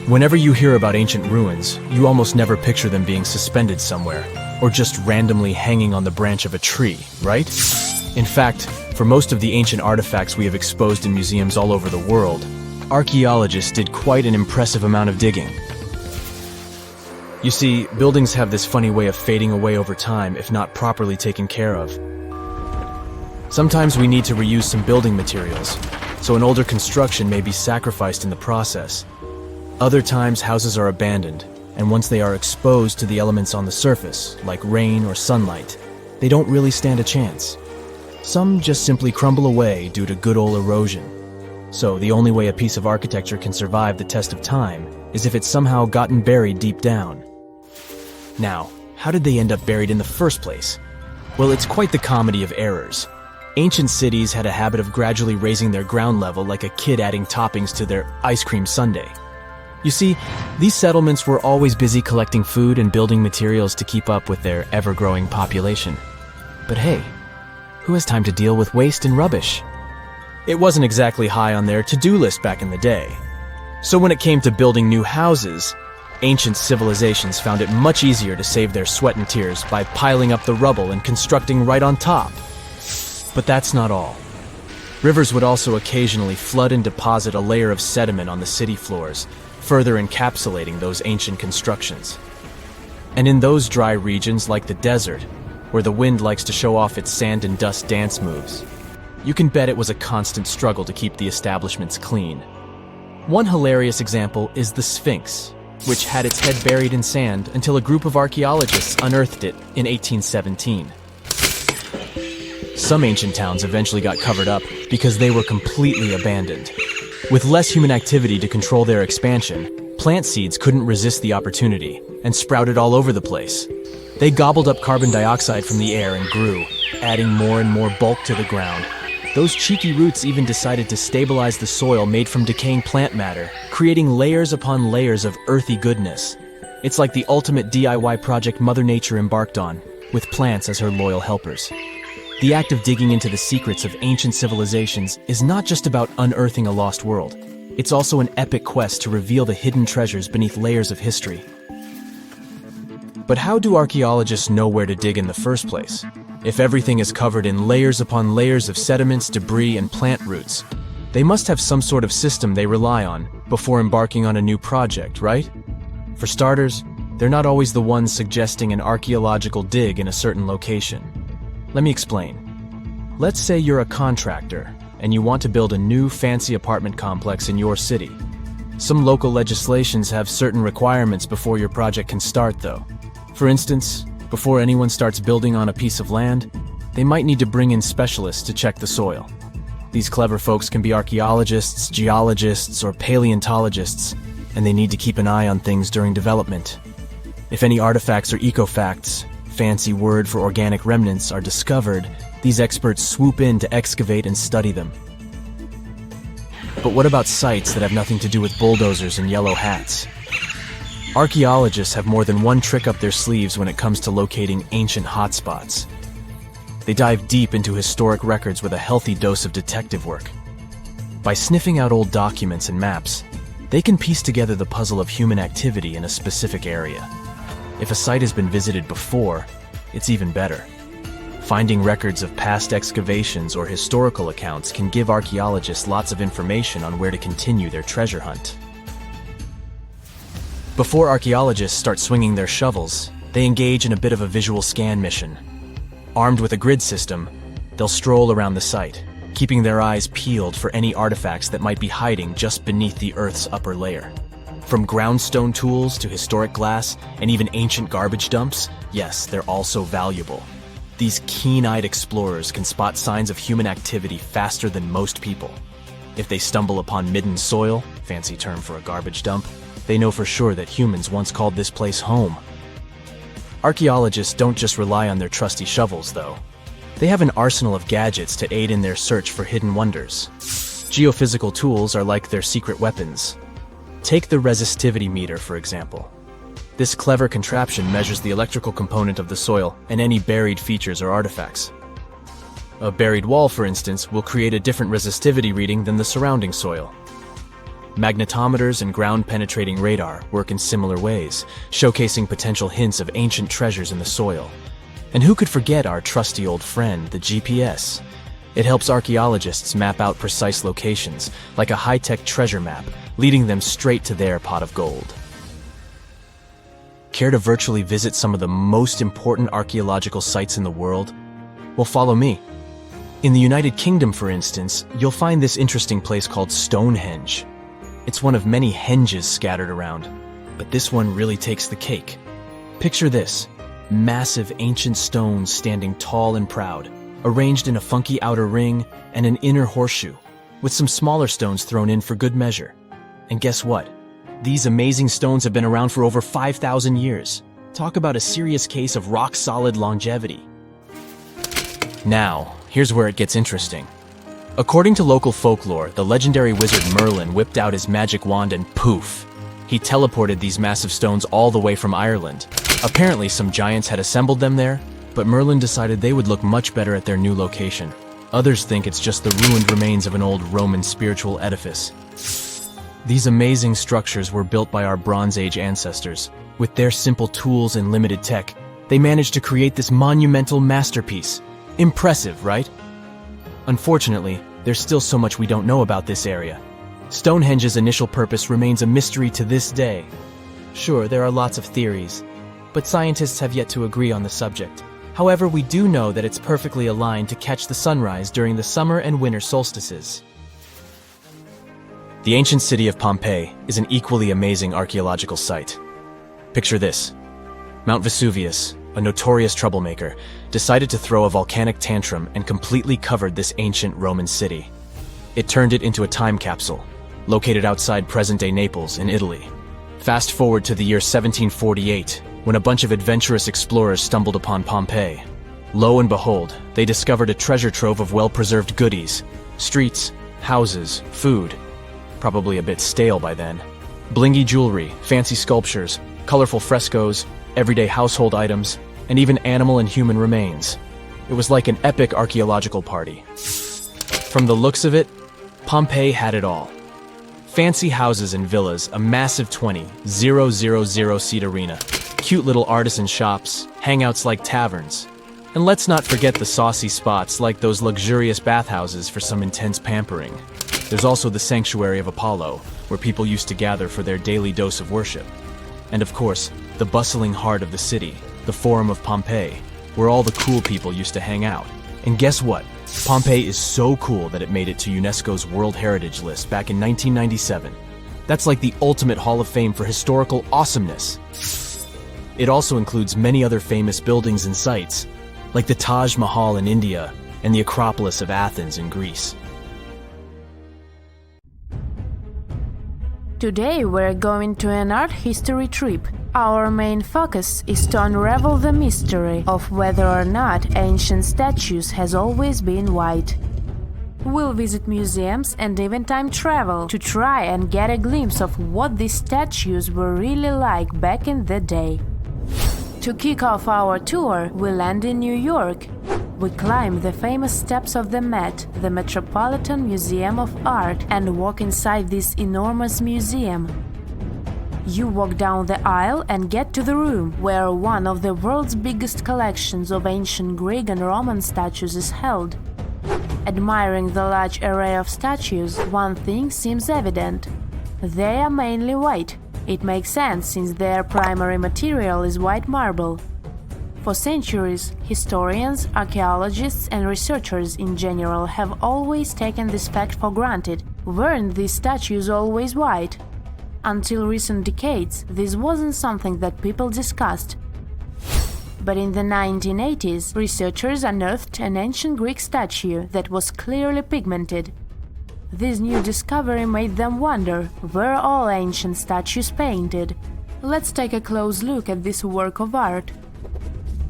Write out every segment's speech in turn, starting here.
Whenever you hear about ancient ruins, you almost never picture them being suspended somewhere, or just randomly hanging on the branch of a tree, right? In fact, for most of the ancient artifacts we have exposed in museums all over the world, archaeologists did quite an impressive amount of digging. You see, buildings have this funny way of fading away over time if not properly taken care of. Sometimes we need to reuse some building materials, so an older construction may be sacrificed in the process. Other times houses are abandoned, and once they are exposed to the elements on the surface, like rain or sunlight, they don't really stand a chance. Some just simply crumble away due to good old erosion. So the only way a piece of architecture can survive the test of time is if it's somehow gotten buried deep down. Now, how did they end up buried in the first place? Well, it's quite the comedy of errors. Ancient cities had a habit of gradually raising their ground level like a kid adding toppings to their ice cream sundae. You see, these settlements were always busy collecting food and building materials to keep up with their ever-growing population. But hey, who has time to deal with waste and rubbish? It wasn't exactly high on their to-do list back in the day. So when it came to building new houses, ancient civilizations found it much easier to save their sweat and tears by piling up the rubble and constructing right on top. But that's not all. Rivers would also occasionally flood and deposit a layer of sediment on the city floors, further encapsulating those ancient constructions. And in those dry regions like the desert, where the wind likes to show off its sand and dust dance moves, you can bet it was a constant struggle to keep the establishments clean. One hilarious example is the Sphinx, which had its head buried in sand until a group of archaeologists unearthed it in 1817. Some ancient towns eventually got covered up because they were completely abandoned. With less human activity to control their expansion, plant seeds couldn't resist the opportunity and sprouted all over the place. They gobbled up carbon dioxide from the air and grew, adding more and more bulk to the ground. Those cheeky roots even decided to stabilize the soil made from decaying plant matter, creating layers upon layers of earthy goodness. It's like the ultimate DIY project Mother Nature embarked on, with plants as her loyal helpers. The act of digging into the secrets of ancient civilizations is not just about unearthing a lost world. It's also an epic quest to reveal the hidden treasures beneath layers of history. But how do archaeologists know where to dig in the first place? If everything is covered in layers upon layers of sediments, debris, and plant roots, they must have some sort of system they rely on before embarking on a new project, right? For starters, they're not always the ones suggesting an archaeological dig in a certain location. Let me explain. Let's say you're a contractor and you want to build a new fancy apartment complex in your city. Some local legislations have certain requirements before your project can start, though. For instance, before anyone starts building on a piece of land, they might need to bring in specialists to check the soil. These clever folks can be archaeologists, geologists, or paleontologists, and they need to keep an eye on things during development. If any artifacts or ecofacts, fancy word for organic remnants, are discovered, these experts swoop in to excavate and study them. But what about sites that have nothing to do with bulldozers and yellow hats? Archaeologists have more than one trick up their sleeves when it comes to locating ancient hotspots. They dive deep into historic records with a healthy dose of detective work. By sniffing out old documents and maps, they can piece together the puzzle of human activity in a specific area. If a site has been visited before, it's even better. Finding records of past excavations or historical accounts can give archaeologists lots of information on where to continue their treasure hunt. Before archaeologists start swinging their shovels, they engage in a bit of a visual scan mission. Armed with a grid system, they'll stroll around the site, keeping their eyes peeled for any artifacts that might be hiding just beneath the Earth's upper layer. From groundstone tools to historic glass and even ancient garbage dumps, yes, they're also valuable. These keen-eyed explorers can spot signs of human activity faster than most people. If they stumble upon midden soil, fancy term for a garbage dump, they know for sure that humans once called this place home. Archaeologists don't just rely on their trusty shovels, though. They have an arsenal of gadgets to aid in their search for hidden wonders. Geophysical tools are like their secret weapons. Take the resistivity meter, for example. This clever contraption measures the electrical component of the soil and any buried features or artifacts. A buried wall, for instance, will create a different resistivity reading than the surrounding soil. Magnetometers and ground-penetrating radar work in similar ways, showcasing potential hints of ancient treasures in the soil. And who could forget our trusty old friend, the GPS? It helps archaeologists map out precise locations, like a high-tech treasure map, leading them straight to their pot of gold. Care to virtually visit some of the most important archaeological sites in the world? Well, follow me. In the United Kingdom, for instance, you'll find this interesting place called Stonehenge. It's one of many henges scattered around, but this one really takes the cake. Picture this: massive ancient stones standing tall and proud, arranged in a funky outer ring and an inner horseshoe, with some smaller stones thrown in for good measure. And guess what? These amazing stones have been around for over 5,000 years. Talk about a serious case of rock-solid longevity. Now, here's where it gets interesting. According to local folklore, the legendary wizard Merlin whipped out his magic wand and poof! He teleported these massive stones all the way from Ireland. Apparently, some giants had assembled them there, but Merlin decided they would look much better at their new location. Others think it's just the ruined remains of an old Roman spiritual edifice. These amazing structures were built by our Bronze Age ancestors. With their simple tools and limited tech, they managed to create this monumental masterpiece. Impressive, right? Unfortunately, there's still so much we don't know about this area. Stonehenge's initial purpose remains a mystery to this day. Sure, there are lots of theories, but scientists have yet to agree on the subject. However, we do know that it's perfectly aligned to catch the sunrise during the summer and winter solstices. The ancient city of Pompeii is an equally amazing archaeological site. Picture this: Mount Vesuvius, a notorious troublemaker, decided to throw a volcanic tantrum and completely covered this ancient Roman city. It turned it into a time capsule, located outside present-day Naples in Italy. Fast forward to the year 1748, when a bunch of adventurous explorers stumbled upon Pompeii. Lo and behold, they discovered a treasure trove of well-preserved goodies: streets, houses, food. Probably a bit stale by then. Blingy jewelry, fancy sculptures, colorful frescoes, everyday household items, and even animal and human remains. It was like an epic archaeological party. From the looks of it, Pompeii had it all. Fancy houses and villas, a massive 20,000-seat arena, cute little artisan shops, hangouts like taverns. And let's not forget the saucy spots like those luxurious bathhouses for some intense pampering. There's also the sanctuary of Apollo, where people used to gather for their daily dose of worship. And of course, the bustling heart of the city, the Forum of Pompeii, where all the cool people used to hang out. And guess what? Pompeii is so cool that it made it to UNESCO's World Heritage List back in 1997. That's like the ultimate Hall of Fame for historical awesomeness. It also includes many other famous buildings and sites, like the Taj Mahal in India and the Acropolis of Athens in Greece. Today we're going to an art history trip. Our main focus is to unravel the mystery of whether or not ancient statues has always been white. We'll visit museums and even time travel to try and get a glimpse of what these statues were really like back in the day. To kick off our tour, we land in New York. We climb the famous steps of the Met, the Metropolitan Museum of Art, and walk inside this enormous museum. You walk down the aisle and get to the room where one of the world's biggest collections of ancient Greek and Roman statues is held. Admiring the large array of statues, one thing seems evident. They are mainly white. It makes sense since their primary material is white marble. For centuries, historians, archaeologists, and researchers in general have always taken this fact for granted. Weren't these statues always white? Until recent decades, this wasn't something that people discussed. But in the 1980s, researchers unearthed an ancient Greek statue that was clearly pigmented. This new discovery made them wonder, were all ancient statues painted? Let's take a close look at this work of art.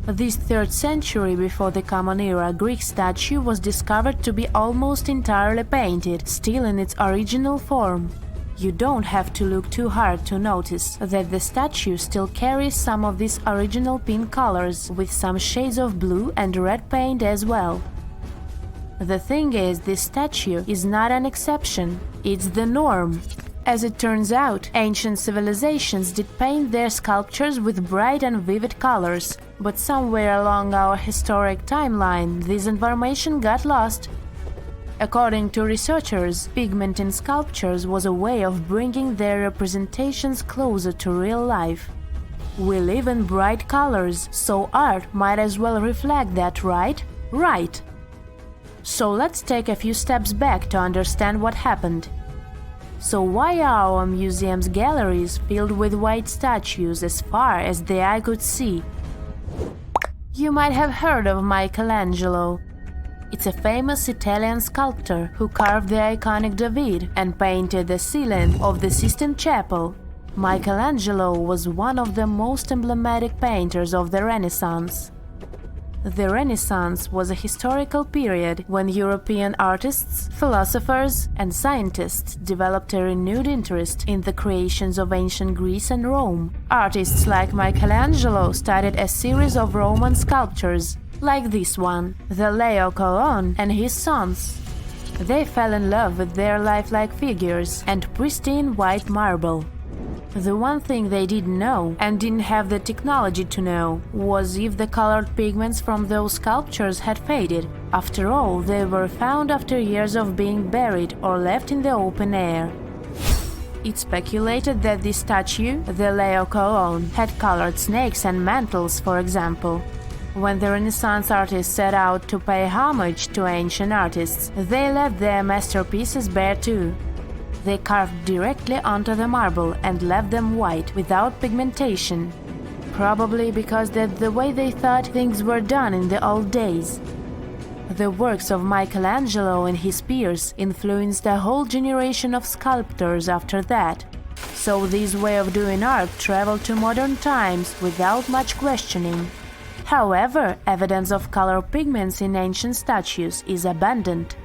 This 3rd century before the Common Era Greek statue was discovered to be almost entirely painted, still in its original form. You don't have to look too hard to notice that the statue still carries some of these original pink colors, with some shades of blue and red paint as well. The thing is, this statue is not an exception, it's the norm. As it turns out, ancient civilizations did paint their sculptures with bright and vivid colors, but somewhere along our historic timeline, this information got lost. According to researchers, pigment in sculptures was a way of bringing their representations closer to real life. We live in bright colors, so art might as well reflect that, right? Right! So let's take a few steps back to understand what happened. So why are our museum's galleries filled with white statues as far as the eye could see? You might have heard of Michelangelo. It's a famous Italian sculptor who carved the iconic David and painted the ceiling of the Sistine Chapel. Michelangelo was one of the most emblematic painters of the Renaissance. The Renaissance was a historical period when European artists, philosophers, and scientists developed a renewed interest in the creations of ancient Greece and Rome. Artists like Michelangelo studied a series of Roman sculptures, like this one, the Laocoon and his sons. They fell in love with their lifelike figures and pristine white marble. The one thing they didn't know, and didn't have the technology to know, was if the colored pigments from those sculptures had faded. After all, they were found after years of being buried or left in the open air. It's speculated that this statue, the Laocoon, had colored snakes and mantles, for example. When the Renaissance artists set out to pay homage to ancient artists, they left their masterpieces bare too. They carved directly onto the marble and left them white, without pigmentation. Probably because that's the way they thought things were done in the old days. The works of Michelangelo and his peers influenced a whole generation of sculptors after that. So this way of doing art traveled to modern times without much questioning. However, evidence of color pigments in ancient statues is abundant.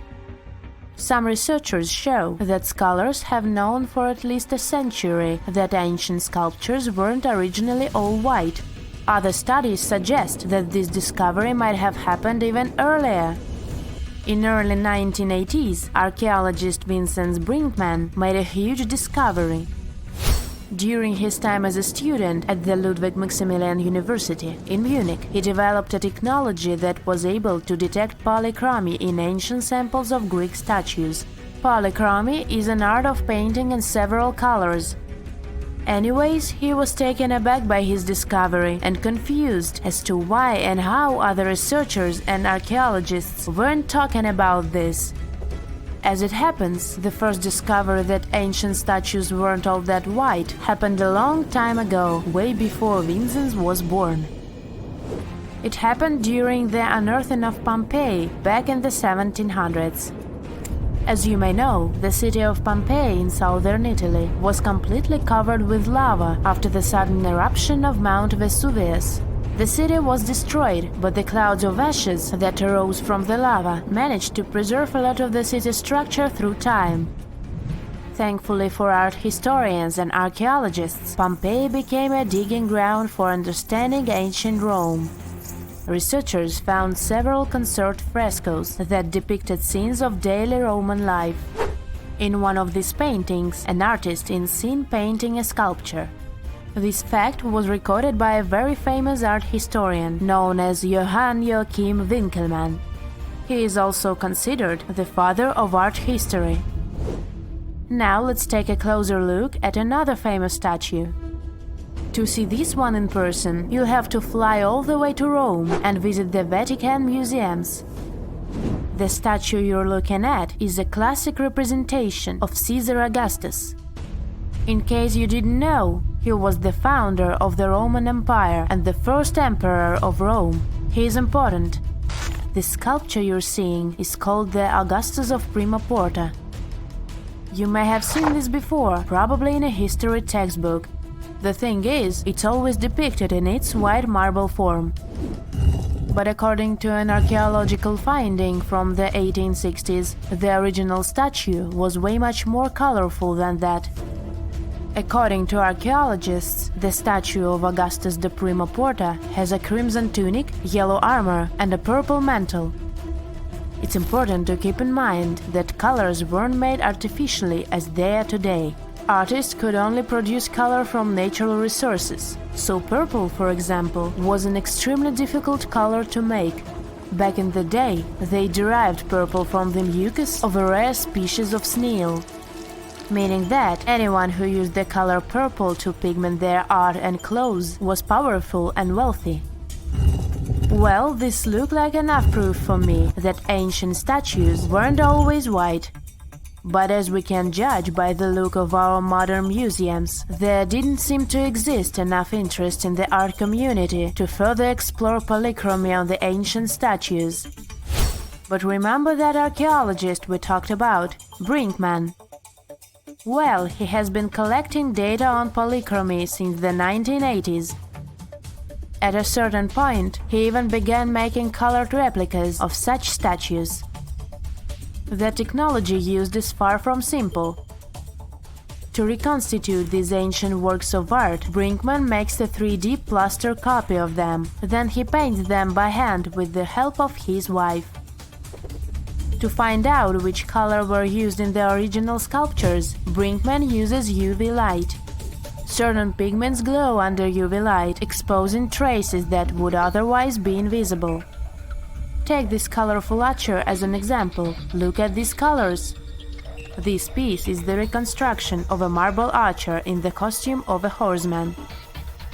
Some researchers show that scholars have known for at least a century that ancient sculptures weren't originally all white. Other studies suggest that this discovery might have happened even earlier. In early 1980s, archaeologist Vincent Brinkmann made a huge discovery. During his time as a student at the Ludwig Maximilian University in Munich, he developed a technology that was able to detect polychromy in ancient samples of Greek statues. Polychromy is an art of painting in several colors. Anyways, he was taken aback by his discovery and confused as to why and how other researchers and archaeologists weren't talking about this. As it happens, the first discovery that ancient statues weren't all that white happened a long time ago, way before Vincent was born. It happened during the unearthing of Pompeii back in the 1700s. As you may know, the city of Pompeii in southern Italy was completely covered with lava after the sudden eruption of Mount Vesuvius. The city was destroyed, but the clouds of ashes that arose from the lava managed to preserve a lot of the city structure through time. Thankfully for art historians and archaeologists, Pompeii became a digging ground for understanding ancient Rome. Researchers found several conserved frescoes that depicted scenes of daily Roman life. In one of these paintings, an artist is seen painting a sculpture. This fact was recorded by a very famous art historian known as Johann Joachim Winckelmann. He is also considered the father of art history. Now let's take a closer look at another famous statue. To see this one in person, you'll have to fly all the way to Rome and visit the Vatican museums. The statue you're looking at is a classic representation of Caesar Augustus. In case you didn't know, he was the founder of the Roman Empire and the first emperor of Rome. He is important. The sculpture you're seeing is called the Augustus of Prima Porta. You may have seen this before, probably in a history textbook. The thing is, it's always depicted in its white marble form. But according to an archaeological finding from the 1860s, the original statue was way much more colorful than that. According to archaeologists, the statue of Augustus de Prima Porta has a crimson tunic, yellow armor, and a purple mantle. It's important to keep in mind that colors weren't made artificially as they are today. Artists could only produce color from natural resources, so purple, for example, was an extremely difficult color to make. Back in the day, they derived purple from the mucus of a rare species of snail, meaning that anyone who used the color purple to pigment their art and clothes was powerful and wealthy. Well, this looked like enough proof for me that ancient statues weren't always white. But as we can judge by the look of our modern museums, there didn't seem to exist enough interest in the art community to further explore polychromy on the ancient statues. But remember that archaeologist we talked about, Brinkman? Well, he has been collecting data on polychromy since the 1980s. At a certain point, he even began making colored replicas of such statues. The technology used is far from simple. To reconstitute these ancient works of art, Brinkman makes a 3D plaster copy of them. Then he paints them by hand with the help of his wife. To find out which color were used in the original sculptures, Brinkman uses UV light. Certain pigments glow under UV light, exposing traces that would otherwise be invisible. Take this colorful archer as an example. Look at these colors. This piece is the reconstruction of a marble archer in the costume of a horseman.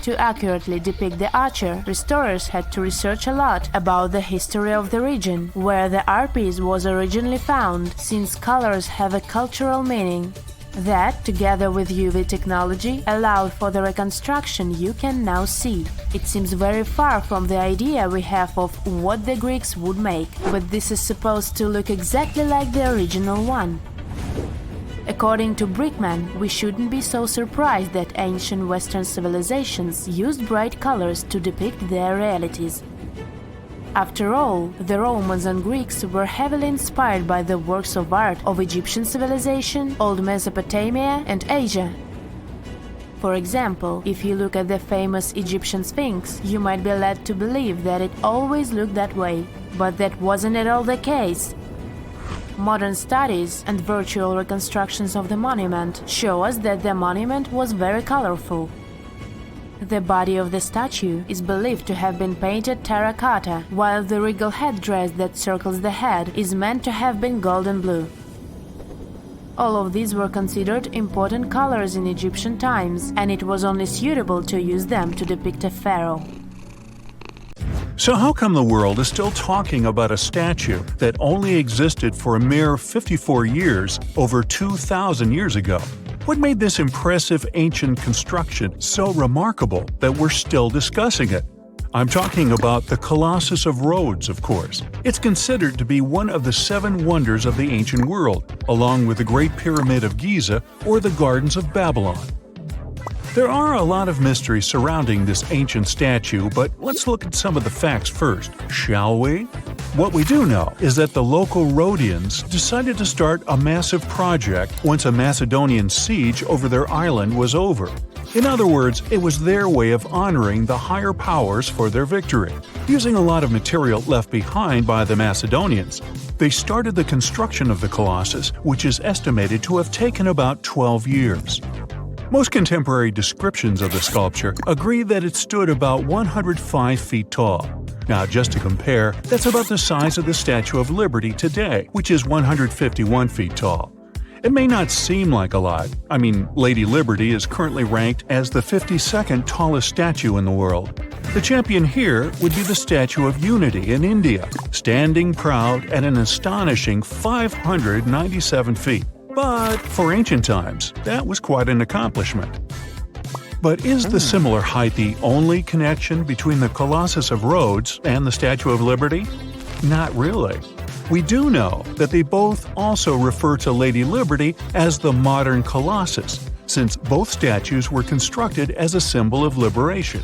To accurately depict the archer, restorers had to research a lot about the history of the region where the art piece was originally found, since colors have a cultural meaning. That, together with UV technology, allowed for the reconstruction you can now see. It seems very far from the idea we have of what the Greeks would make, but this is supposed to look exactly like the original one. According to Brinkman, we shouldn't be so surprised that ancient Western civilizations used bright colors to depict their realities. After all, the Romans and Greeks were heavily inspired by the works of art of Egyptian civilization, Old Mesopotamia, and Asia. For example, if you look at the famous Egyptian Sphinx, you might be led to believe that it always looked that way, but that wasn't at all the case. Modern studies and virtual reconstructions of the monument show us that the monument was very colorful. The body of the statue is believed to have been painted terracotta, while the regal headdress that circles the head is meant to have been golden blue. All of these were considered important colors in Egyptian times, and it was only suitable to use them to depict a pharaoh. So how come the world is still talking about a statue that only existed for a mere 54 years over 2,000 years ago? What made this impressive ancient construction so remarkable that we're still discussing it? I'm talking about the Colossus of Rhodes, of course. It's considered to be one of the 7 wonders of the ancient world, along with the Great Pyramid of Giza or the Gardens of Babylon. There are a lot of mysteries surrounding this ancient statue, but let's look at some of the facts first, shall we? What we do know is that the local Rhodians decided to start a massive project once a Macedonian siege over their island was over. In other words, it was their way of honoring the higher powers for their victory. Using a lot of material left behind by the Macedonians, they started the construction of the Colossus, which is estimated to have taken about 12 years. Most contemporary descriptions of the sculpture agree that it stood about 105 feet tall. Now, just to compare, that's about the size of the Statue of Liberty today, which is 151 feet tall. It may not seem like a lot. I mean, Lady Liberty is currently ranked as the 52nd tallest statue in the world. The champion here would be the Statue of Unity in India, standing proud at an astonishing 597 feet. But for ancient times, that was quite an accomplishment. But is the similar height the only connection between the Colossus of Rhodes and the Statue of Liberty? Not really. We do know that they both also refer to Lady Liberty as the modern Colossus, since both statues were constructed as a symbol of liberation.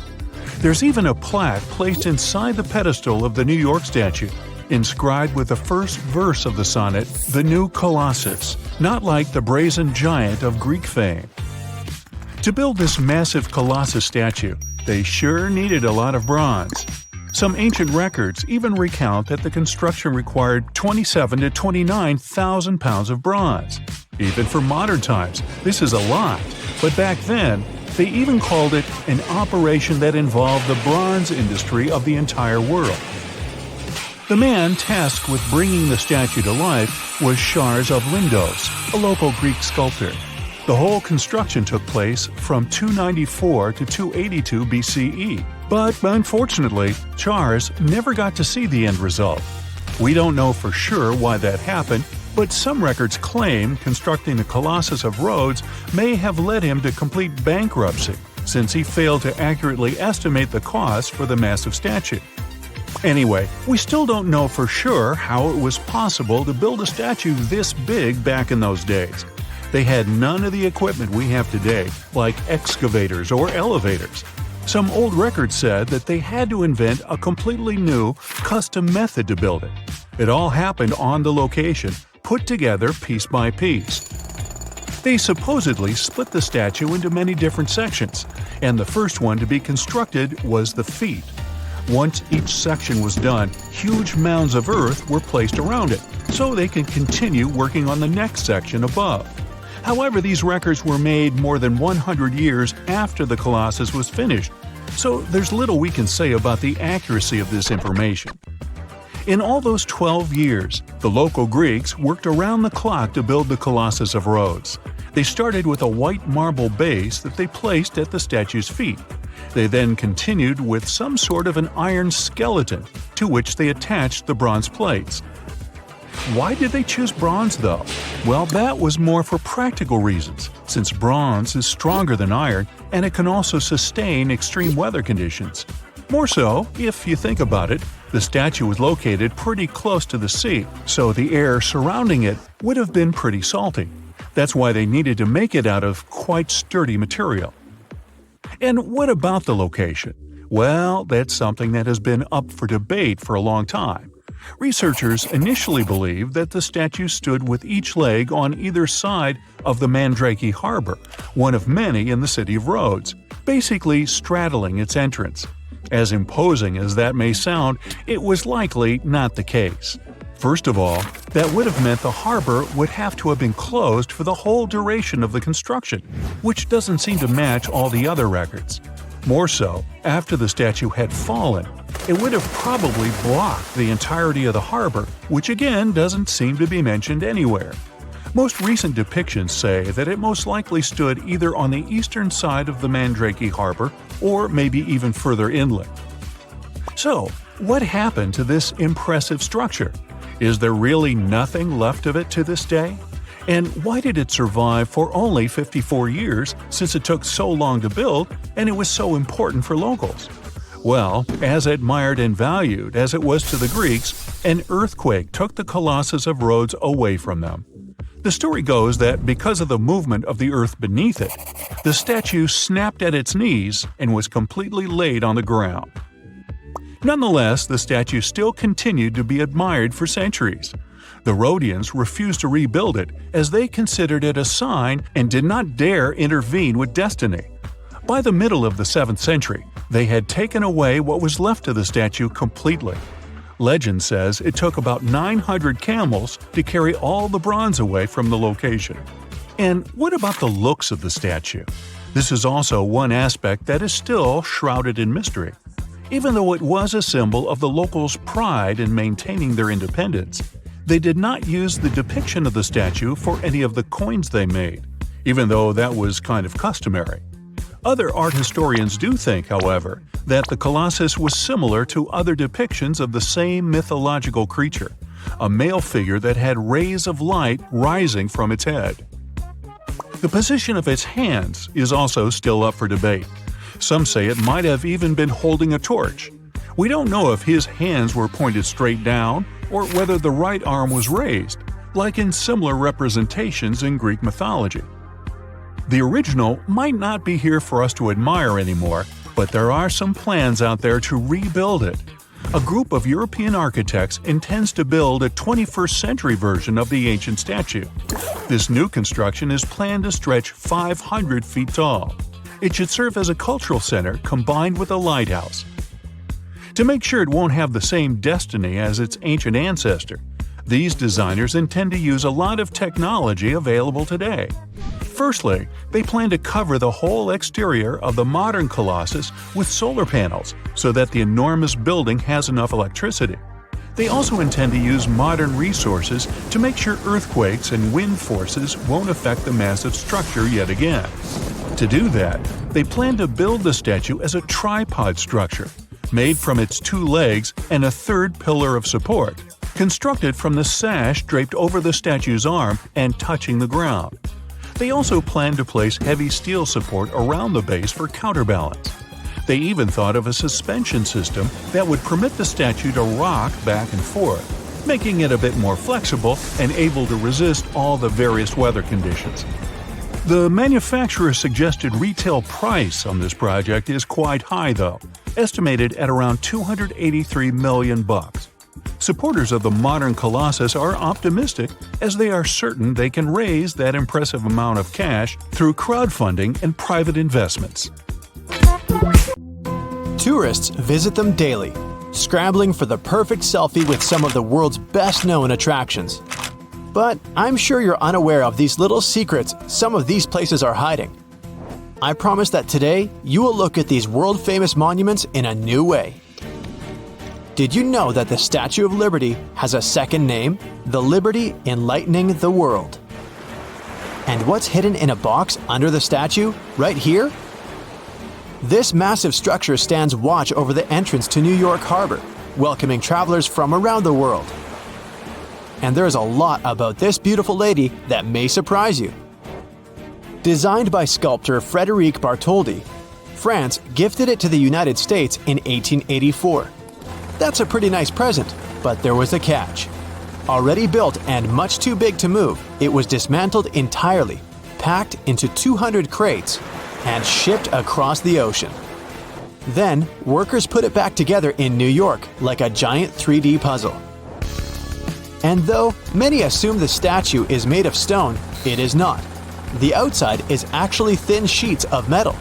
There's even a plaque placed inside the pedestal of the New York statue, inscribed with the first verse of the sonnet, "The New Colossus," not like the brazen giant of Greek fame. To build this massive Colossus statue, they sure needed a lot of bronze. Some ancient records even recount that the construction required 27,000 to 29,000 pounds of bronze. Even for modern times, this is a lot, but back then, they even called it an operation that involved the bronze industry of the entire world. The man tasked with bringing the statue to life was Charles of Lindos, a local Greek sculptor. The whole construction took place from 294 to 282 BCE, but unfortunately, Charles never got to see the end result. We don't know for sure why that happened, but some records claim constructing the Colossus of Rhodes may have led him to complete bankruptcy, since he failed to accurately estimate the cost for the massive statue. Anyway, we still don't know for sure how it was possible to build a statue this big back in those days. They had none of the equipment we have today, like excavators or elevators. Some old records said that they had to invent a completely new, custom method to build it. It all happened on the location, put together piece by piece. They supposedly split the statue into many different sections, and the first one to be constructed was the feet. Once each section was done, huge mounds of earth were placed around it, so they could continue working on the next section above. However, these records were made more than 100 years after the Colossus was finished, so there's little we can say about the accuracy of this information. In all those 12 years, the local Greeks worked around the clock to build the Colossus of Rhodes. They started with a white marble base that they placed at the statue's feet. They then continued with some sort of an iron skeleton, to which they attached the bronze plates. Why did they choose bronze, though? Well, that was more for practical reasons, since bronze is stronger than iron and it can also sustain extreme weather conditions. More so, if you think about it, the statue was located pretty close to the sea, so the air surrounding it would have been pretty salty. That's why they needed to make it out of quite sturdy material. And what about the location? Well, that's something that has been up for debate for a long time. Researchers initially believed that the statue stood with each leg on either side of the Mandrake Harbor, one of many in the city of Rhodes, basically straddling its entrance. As imposing as that may sound, it was likely not the case. First of all, that would have meant the harbor would have to have been closed for the whole duration of the construction, which doesn't seem to match all the other records. More so, after the statue had fallen, it would have probably blocked the entirety of the harbor, which again doesn't seem to be mentioned anywhere. Most recent depictions say that it most likely stood either on the eastern side of the Mandrake Harbor or maybe even further inland. So, what happened to this impressive structure? Is there really nothing left of it to this day? And why did it survive for only 54 years, since it took so long to build and it was so important for locals? Well, as admired and valued as it was to the Greeks, an earthquake took the Colossus of Rhodes away from them. The story goes that because of the movement of the earth beneath it, the statue snapped at its knees and was completely laid on the ground. Nonetheless, the statue still continued to be admired for centuries. The Rhodians refused to rebuild it as they considered it a sign and did not dare intervene with destiny. By the middle of the 7th century, they had taken away what was left of the statue completely. Legend says it took about 900 camels to carry all the bronze away from the location. And what about the looks of the statue? This is also one aspect that is still shrouded in mystery. Even though it was a symbol of the locals' pride in maintaining their independence, they did not use the depiction of the statue for any of the coins they made, even though that was kind of customary. Other art historians do think, however, that the Colossus was similar to other depictions of the same mythological creature, a male figure that had rays of light rising from its head. The position of its hands is also still up for debate. Some say it might have even been holding a torch. We don't know if his hands were pointed straight down or whether the right arm was raised, like in similar representations in Greek mythology. The original might not be here for us to admire anymore, but there are some plans out there to rebuild it. A group of European architects intends to build a 21st century version of the ancient statue. This new construction is planned to stretch 500 feet tall. It should serve as a cultural center combined with a lighthouse. To make sure it won't have the same destiny as its ancient ancestor, These designers intend to use a lot of technology available today. Firstly, they plan to cover the whole exterior of the modern Colossus with solar panels so that the enormous building has enough electricity. They also intend to use modern resources to make sure earthquakes and wind forces won't affect the massive structure yet again. To do that, they plan to build the statue as a tripod structure, made from its two legs and a third pillar of support, constructed from the sash draped over the statue's arm and touching the ground. They also plan to place heavy steel support around the base for counterbalance. They even thought of a suspension system that would permit the statue to rock back and forth, making it a bit more flexible and able to resist all the various weather conditions. The manufacturer's suggested retail price on this project is quite high though, estimated at around $283 million. Supporters of the modern Colossus are optimistic as they are certain they can raise that impressive amount of cash through crowdfunding and private investments. Tourists visit them daily, scrambling for the perfect selfie with some of the world's best-known attractions. But I'm sure you're unaware of these little secrets some of these places are hiding. I promise that today you will look at these world-famous monuments in a new way. Did you know that the Statue of Liberty has a second name? The Liberty Enlightening the World. And what's hidden in a box under the statue, right here? This massive structure stands watch over the entrance to New York Harbor, welcoming travelers from around the world. And there's a lot about this beautiful lady that may surprise you. Designed by sculptor Frédéric Bartholdi, France gifted it to the United States in 1884. That's a pretty nice present, but there was a catch. Already built and much too big to move, it was dismantled entirely, packed into 200 crates, and shipped across the ocean. Then, workers put it back together in New York like a giant 3D puzzle. And though many assume the statue is made of stone, it is not. The outside is actually thin sheets of metal.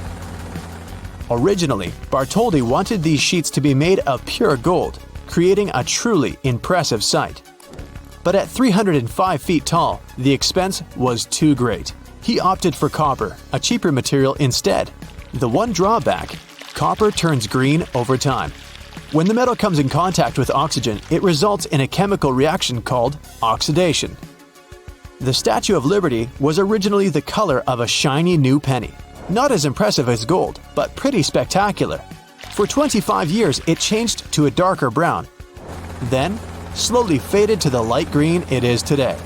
Originally, Bartholdi wanted these sheets to be made of pure gold, creating a truly impressive sight. But at 305 feet tall, the expense was too great. He opted for copper, a cheaper material instead. The one drawback: copper turns green over time. When the metal comes in contact with oxygen, it results in a chemical reaction called oxidation. The Statue of Liberty was originally the color of a shiny new penny. Not as impressive as gold, but pretty spectacular. For 25 years, it changed to a darker brown. Then, slowly faded to the light green it is today.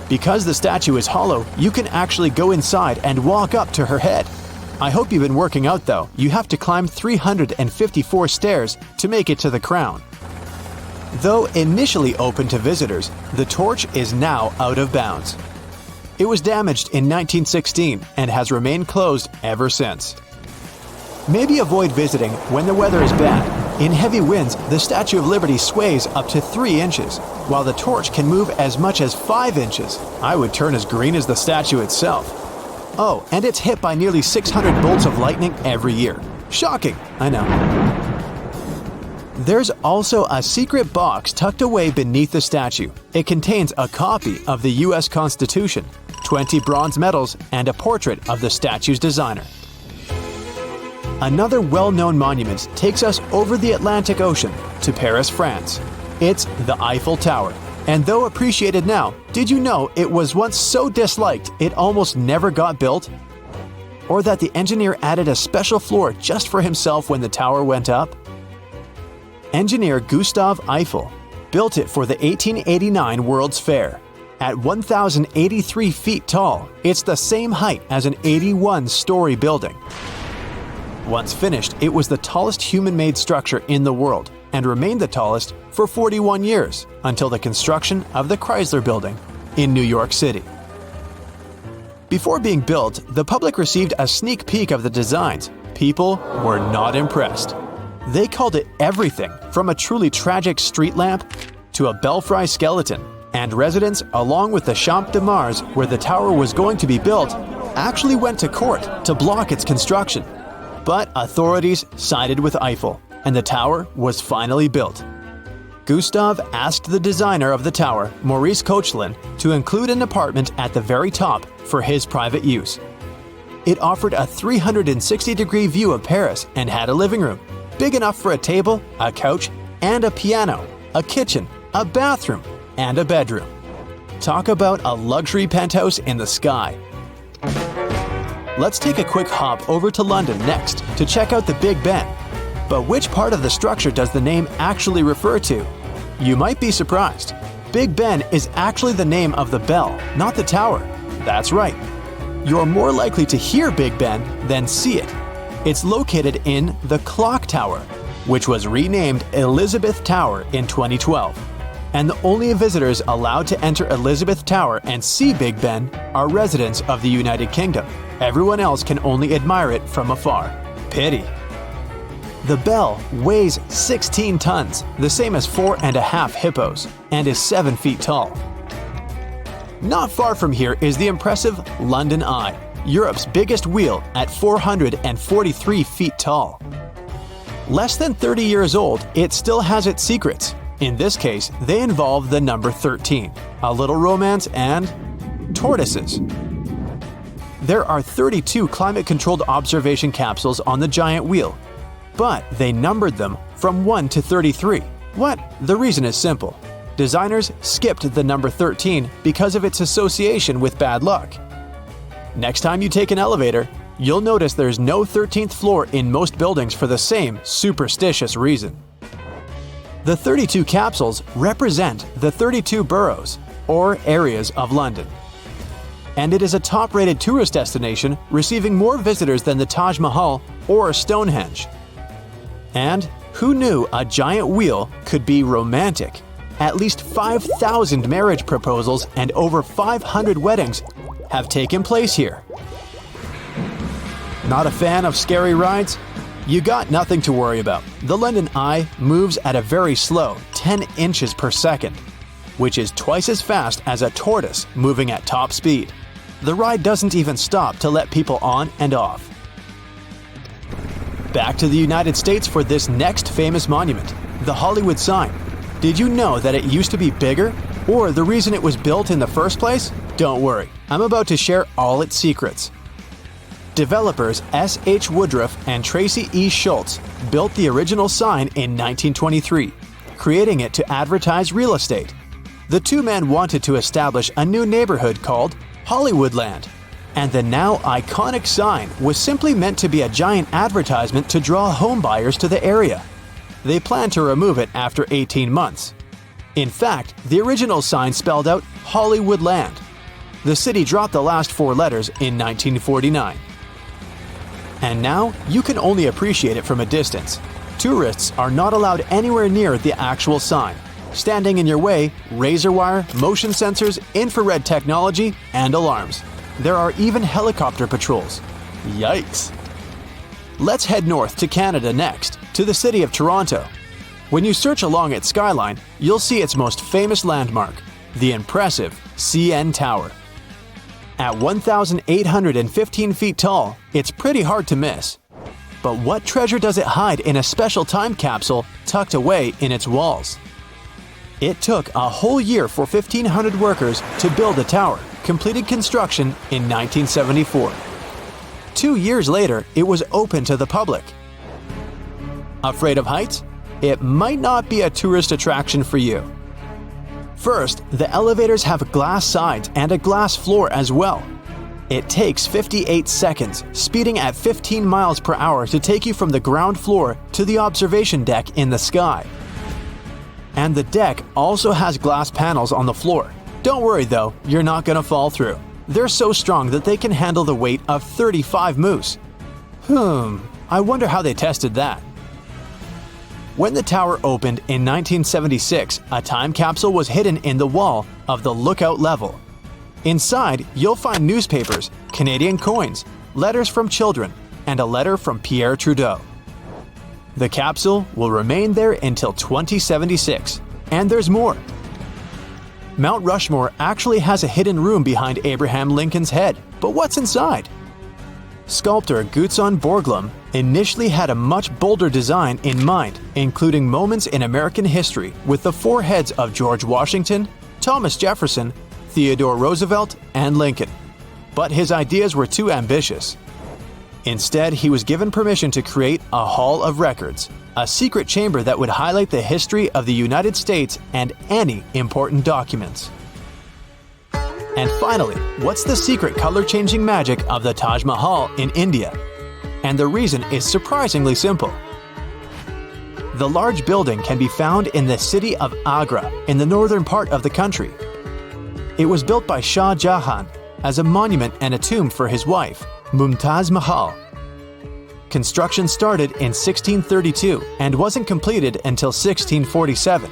Because the statue is hollow, you can actually go inside and walk up to her head. I hope you've been working out though. You have to climb 354 stairs to make it to the crown. Though initially open to visitors, the torch is now out of bounds. It was damaged in 1916 and has remained closed ever since. Maybe avoid visiting when the weather is bad. In heavy winds, the Statue of Liberty sways up to 3 inches, while the torch can move as much as 5 inches. I would turn as green as the statue itself. Oh, and it's hit by nearly 600 bolts of lightning every year. Shocking, I know. There's also a secret box tucked away beneath the statue. It contains a copy of the US Constitution, 20 bronze medals, and a portrait of the statue's designer. Another well-known monument takes us over the Atlantic Ocean to Paris, France. It's the Eiffel Tower. And though appreciated now, did you know it was once so disliked it almost never got built? Or that the engineer added a special floor just for himself when the tower went up? Engineer Gustave Eiffel built it for the 1889 World's Fair. At 1,083 feet tall, it's the same height as an 81-story building. Once finished, it was the tallest human-made structure in the world and remained the tallest for 41 years until the construction of the Chrysler Building in New York City. Before being built, the public received a sneak peek of the designs. People were not impressed. They called it everything from a truly tragic street lamp to a belfry skeleton, and residents, along with the Champ de Mars where the tower was going to be built, actually went to court to block its construction. But authorities sided with Eiffel, and the tower was finally built. Gustav asked the designer of the tower, Maurice Koechlin, to include an apartment at the very top for his private use. It offered a 360-degree view of Paris and had a living room, big enough for a table, a couch, and a piano, a kitchen, a bathroom, and a bedroom. Talk about a luxury penthouse in the sky. Let's take a quick hop over to London next to check out the Big Ben. But which part of the structure does the name actually refer to? You might be surprised. Big Ben is actually the name of the bell, not the tower. That's right. You're more likely to hear Big Ben than see it. It's located in the Clock Tower, which was renamed Elizabeth Tower in 2012. And the only visitors allowed to enter Elizabeth Tower and see Big Ben are residents of the United Kingdom. Everyone else can only admire it from afar. Pity. The bell weighs 16 tons, the same as 4.5 hippos, and is 7 feet tall. Not far from here is the impressive London Eye, Europe's biggest wheel at 443 feet tall. Less than 30 years old, it still has its secrets. In this case, they involve the number 13, a little romance, and tortoises. There are 32 climate-controlled observation capsules on the giant wheel, but they numbered them from 1 to 33. What? The reason is simple. Designers skipped the number 13 because of its association with bad luck. Next time you take an elevator, you'll notice there's no 13th floor in most buildings for the same superstitious reason. The 32 capsules represent the 32 boroughs, or areas of London. And it is a top-rated tourist destination, receiving more visitors than the Taj Mahal or Stonehenge. And who knew a giant wheel could be romantic? At least 5,000 marriage proposals and over 500 weddings have taken place here. Not a fan of scary rides? You got nothing to worry about. The London Eye moves at a very slow 10 inches per second, which is twice as fast as a tortoise moving at top speed. The ride doesn't even stop to let people on and off. Back to the United States for this next famous monument, the Hollywood sign. Did you know that it used to be bigger? Or the reason it was built in the first place? Don't worry, I'm about to share all its secrets. Developers S. H. Woodruff and Tracy E. Schultz built the original sign in 1923, creating it to advertise real estate. The two men wanted to establish a new neighborhood called Hollywoodland, and the now iconic sign was simply meant to be a giant advertisement to draw home buyers to the area. They planned to remove it after 18 months. In fact, the original sign spelled out Hollywoodland. The city dropped the last 4 letters in 1949. And now, you can only appreciate it from a distance. Tourists are not allowed anywhere near the actual sign. Standing in your way, razor wire, motion sensors, infrared technology, and alarms. There are even helicopter patrols. Yikes! Let's head north to Canada next, to the city of Toronto. When you search along its skyline, you'll see its most famous landmark, the impressive CN Tower. At 1,815 feet tall, it's pretty hard to miss. But what treasure does it hide in a special time capsule tucked away in its walls? It took a whole year for 1,500 workers to build the tower, completed construction in 1974. 2 years later, it was open to the public. Afraid of heights? It might not be a tourist attraction for you. First, the elevators have glass sides and a glass floor as well. It takes 58 seconds, speeding at 15 miles per hour to take you from the ground floor to the observation deck in the sky. And the deck also has glass panels on the floor. Don't worry though, you're not gonna fall through. They're so strong that they can handle the weight of 35 moose. I wonder how they tested that. When the tower opened in 1976, a time capsule was hidden in the wall of the lookout level. Inside, you'll find newspapers, Canadian coins, letters from children, and a letter from Pierre Trudeau. The capsule will remain there until 2076, and there's more. Mount Rushmore actually has a hidden room behind Abraham Lincoln's head, but what's inside? Sculptor Gutzon Borglum initially had a much bolder design in mind, including moments in American history with the foreheads of George Washington, Thomas Jefferson, Theodore Roosevelt, and Lincoln. But his ideas were too ambitious. Instead, he was given permission to create a Hall of Records, a secret chamber that would highlight the history of the United States and any important documents. And finally, what's the secret color-changing magic of the Taj Mahal in India? And the reason is surprisingly simple. The large building can be found in the city of Agra in the northern part of the country. It was built by Shah Jahan as a monument and a tomb for his wife, Mumtaz Mahal. Construction started in 1632 and wasn't completed until 1647.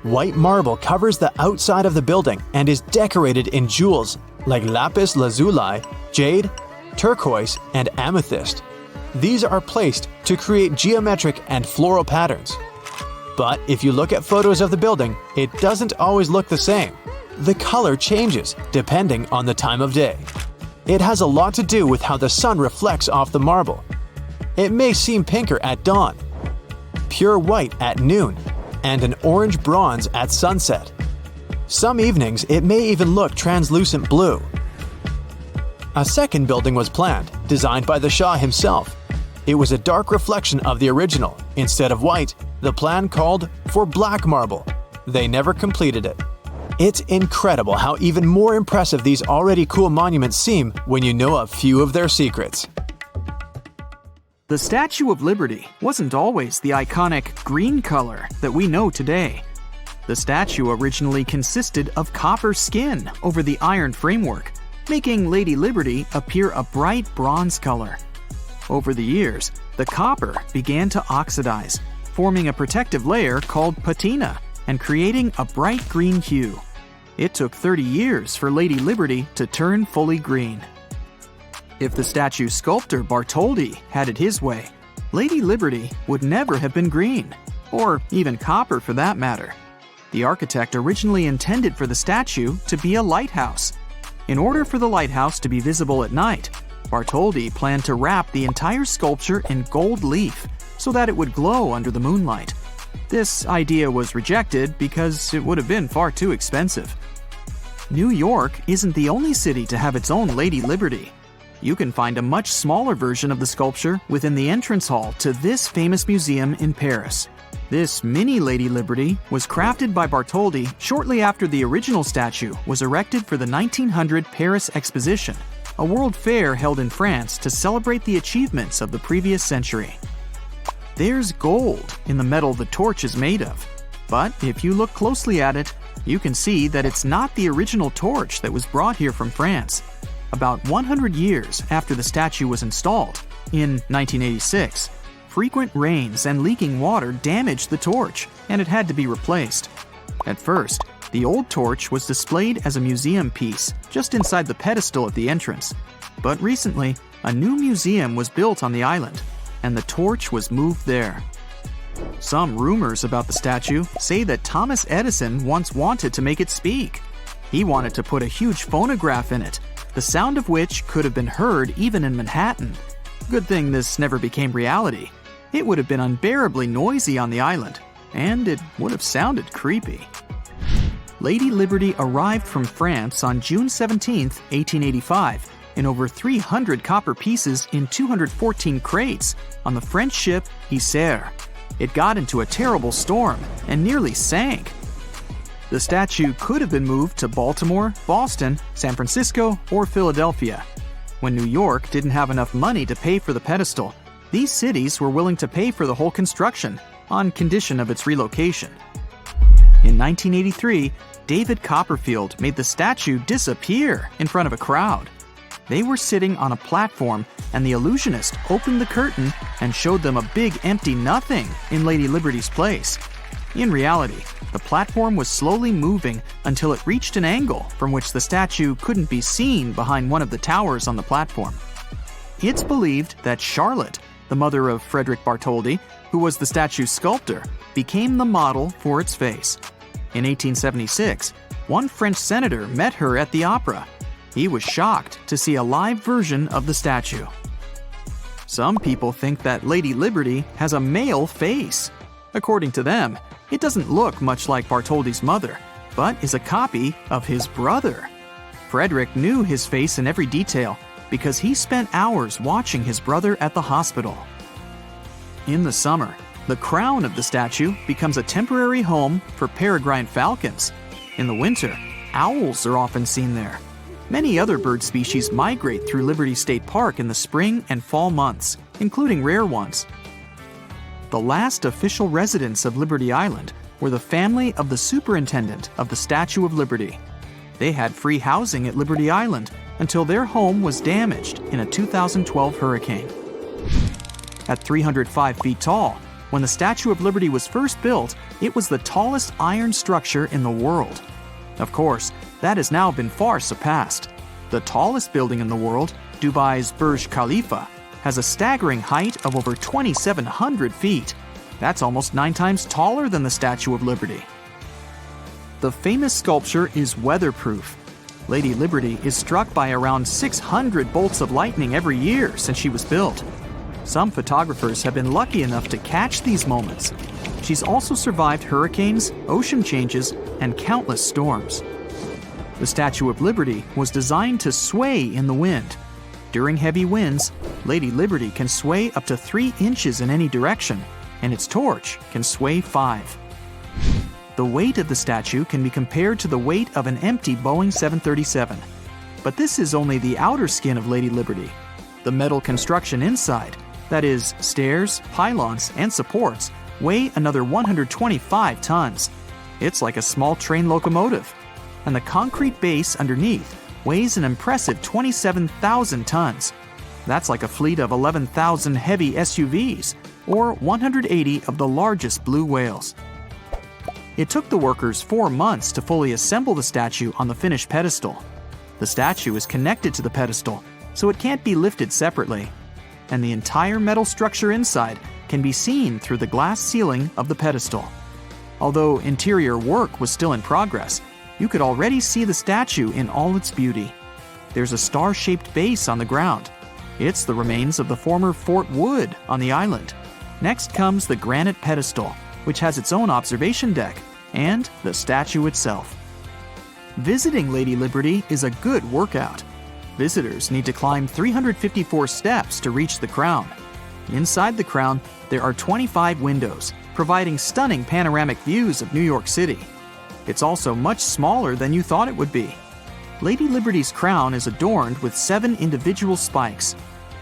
White marble covers the outside of the building and is decorated in jewels like lapis lazuli, jade, turquoise, and amethyst. These are placed to create geometric and floral patterns. But if you look at photos of the building, it doesn't always look the same. The color changes depending on the time of day. It has a lot to do with how the sun reflects off the marble. It may seem pinker at dawn, pure white at noon, and an orange bronze at sunset. Some evenings it may even look translucent blue. A second building was planned, designed by the Shah himself. It was a dark reflection of the original. Instead of white, the plan called for black marble. They never completed it. It's incredible how even more impressive these already cool monuments seem when you know a few of their secrets. The Statue of Liberty wasn't always the iconic green color that we know today. The statue originally consisted of copper skin over the iron framework, making Lady Liberty appear a bright bronze color. Over the years, the copper began to oxidize, forming a protective layer called patina and creating a bright green hue. It took 30 years for Lady Liberty to turn fully green. If the statue's sculptor Bartholdi had it his way, Lady Liberty would never have been green, or even copper for that matter. The architect originally intended for the statue to be a lighthouse. In order for the lighthouse to be visible at night, Bartholdi planned to wrap the entire sculpture in gold leaf so that it would glow under the moonlight. This idea was rejected because it would have been far too expensive. New York isn't the only city to have its own Lady Liberty. You can find a much smaller version of the sculpture within the entrance hall to this famous museum in Paris. This mini Lady Liberty was crafted by Bartholdi shortly after the original statue was erected for the 1900 Paris Exposition, a world fair held in France to celebrate the achievements of the previous century. There's gold in the metal the torch is made of, but if you look closely at it, you can see that it's not the original torch that was brought here from France. About 100 years after the statue was installed, in 1986, frequent rains and leaking water damaged the torch, and it had to be replaced. At first, the old torch was displayed as a museum piece just inside the pedestal at the entrance. But recently, a new museum was built on the island, and the torch was moved there. Some rumors about the statue say that Thomas Edison once wanted to make it speak. He wanted to put a huge phonograph in it, the sound of which could have been heard even in Manhattan. Good thing this never became reality. It would have been unbearably noisy on the island, and it would have sounded creepy. Lady Liberty arrived from France on June 17, 1885, in over 300 copper pieces in 214 crates on the French ship Isère. It got into a terrible storm and nearly sank. The statue could have been moved to Baltimore, Boston, San Francisco, or Philadelphia. When New York didn't have enough money to pay for the pedestal, these cities were willing to pay for the whole construction, on condition of its relocation. In 1983, David Copperfield made the statue disappear in front of a crowd. They were sitting on a platform, and the illusionist opened the curtain and showed them a big empty nothing in Lady Liberty's place. In reality, the platform was slowly moving until it reached an angle from which the statue couldn't be seen behind one of the towers on the platform. It's believed that Charlotte, the mother of Frederick Bartholdi, who was the statue's sculptor, became the model for its face. In 1876, one French senator met her at the opera. He was shocked to see a live version of the statue. Some people think that Lady Liberty has a male face. According to them, it doesn't look much like Bartholdi's mother, but is a copy of his brother. Frederick knew his face in every detail because he spent hours watching his brother at the hospital. In the summer, the crown of the statue becomes a temporary home for peregrine falcons. In the winter, owls are often seen there. Many other bird species migrate through Liberty State Park in the spring and fall months, including rare ones. The last official residents of Liberty Island were the family of the superintendent of the Statue of Liberty. They had free housing at Liberty Island until their home was damaged in a 2012 hurricane. At 305 feet tall, when the Statue of Liberty was first built, it was the tallest iron structure in the world. Of course, that has now been far surpassed. The tallest building in the world, Dubai's Burj Khalifa, has a staggering height of over 2,700 feet. That's almost 9 times taller than the Statue of Liberty. The famous sculpture is weatherproof. Lady Liberty is struck by around 600 bolts of lightning every year since she was built. Some photographers have been lucky enough to catch these moments. She's also survived hurricanes, ocean changes, and countless storms. The Statue of Liberty was designed to sway in the wind. During heavy winds, Lady Liberty can sway up to 3 inches in any direction, and its torch can sway 5. The weight of the statue can be compared to the weight of an empty Boeing 737. But this is only the outer skin of Lady Liberty. The metal construction inside, that is, stairs, pylons, and supports, weigh another 125 tons. It's like a small train locomotive. And the concrete base underneath weighs an impressive 27,000 tons. That's like a fleet of 11,000 heavy SUVs, or 180 of the largest blue whales. It took the workers 4 months to fully assemble the statue on the finished pedestal. The statue is connected to the pedestal, so it can't be lifted separately. And the entire metal structure inside can be seen through the glass ceiling of the pedestal. Although interior work was still in progress, you could already see the statue in all its beauty. There's a star-shaped base on the ground. It's the remains of the former Fort Wood on the island. Next comes the granite pedestal, which has its own observation deck, and the statue itself. Visiting Lady Liberty is a good workout. Visitors need to climb 354 steps to reach the crown. Inside the crown, there are 25 windows, providing stunning panoramic views of New York City. It's also much smaller than you thought it would be. Lady Liberty's crown is adorned with 7 individual spikes.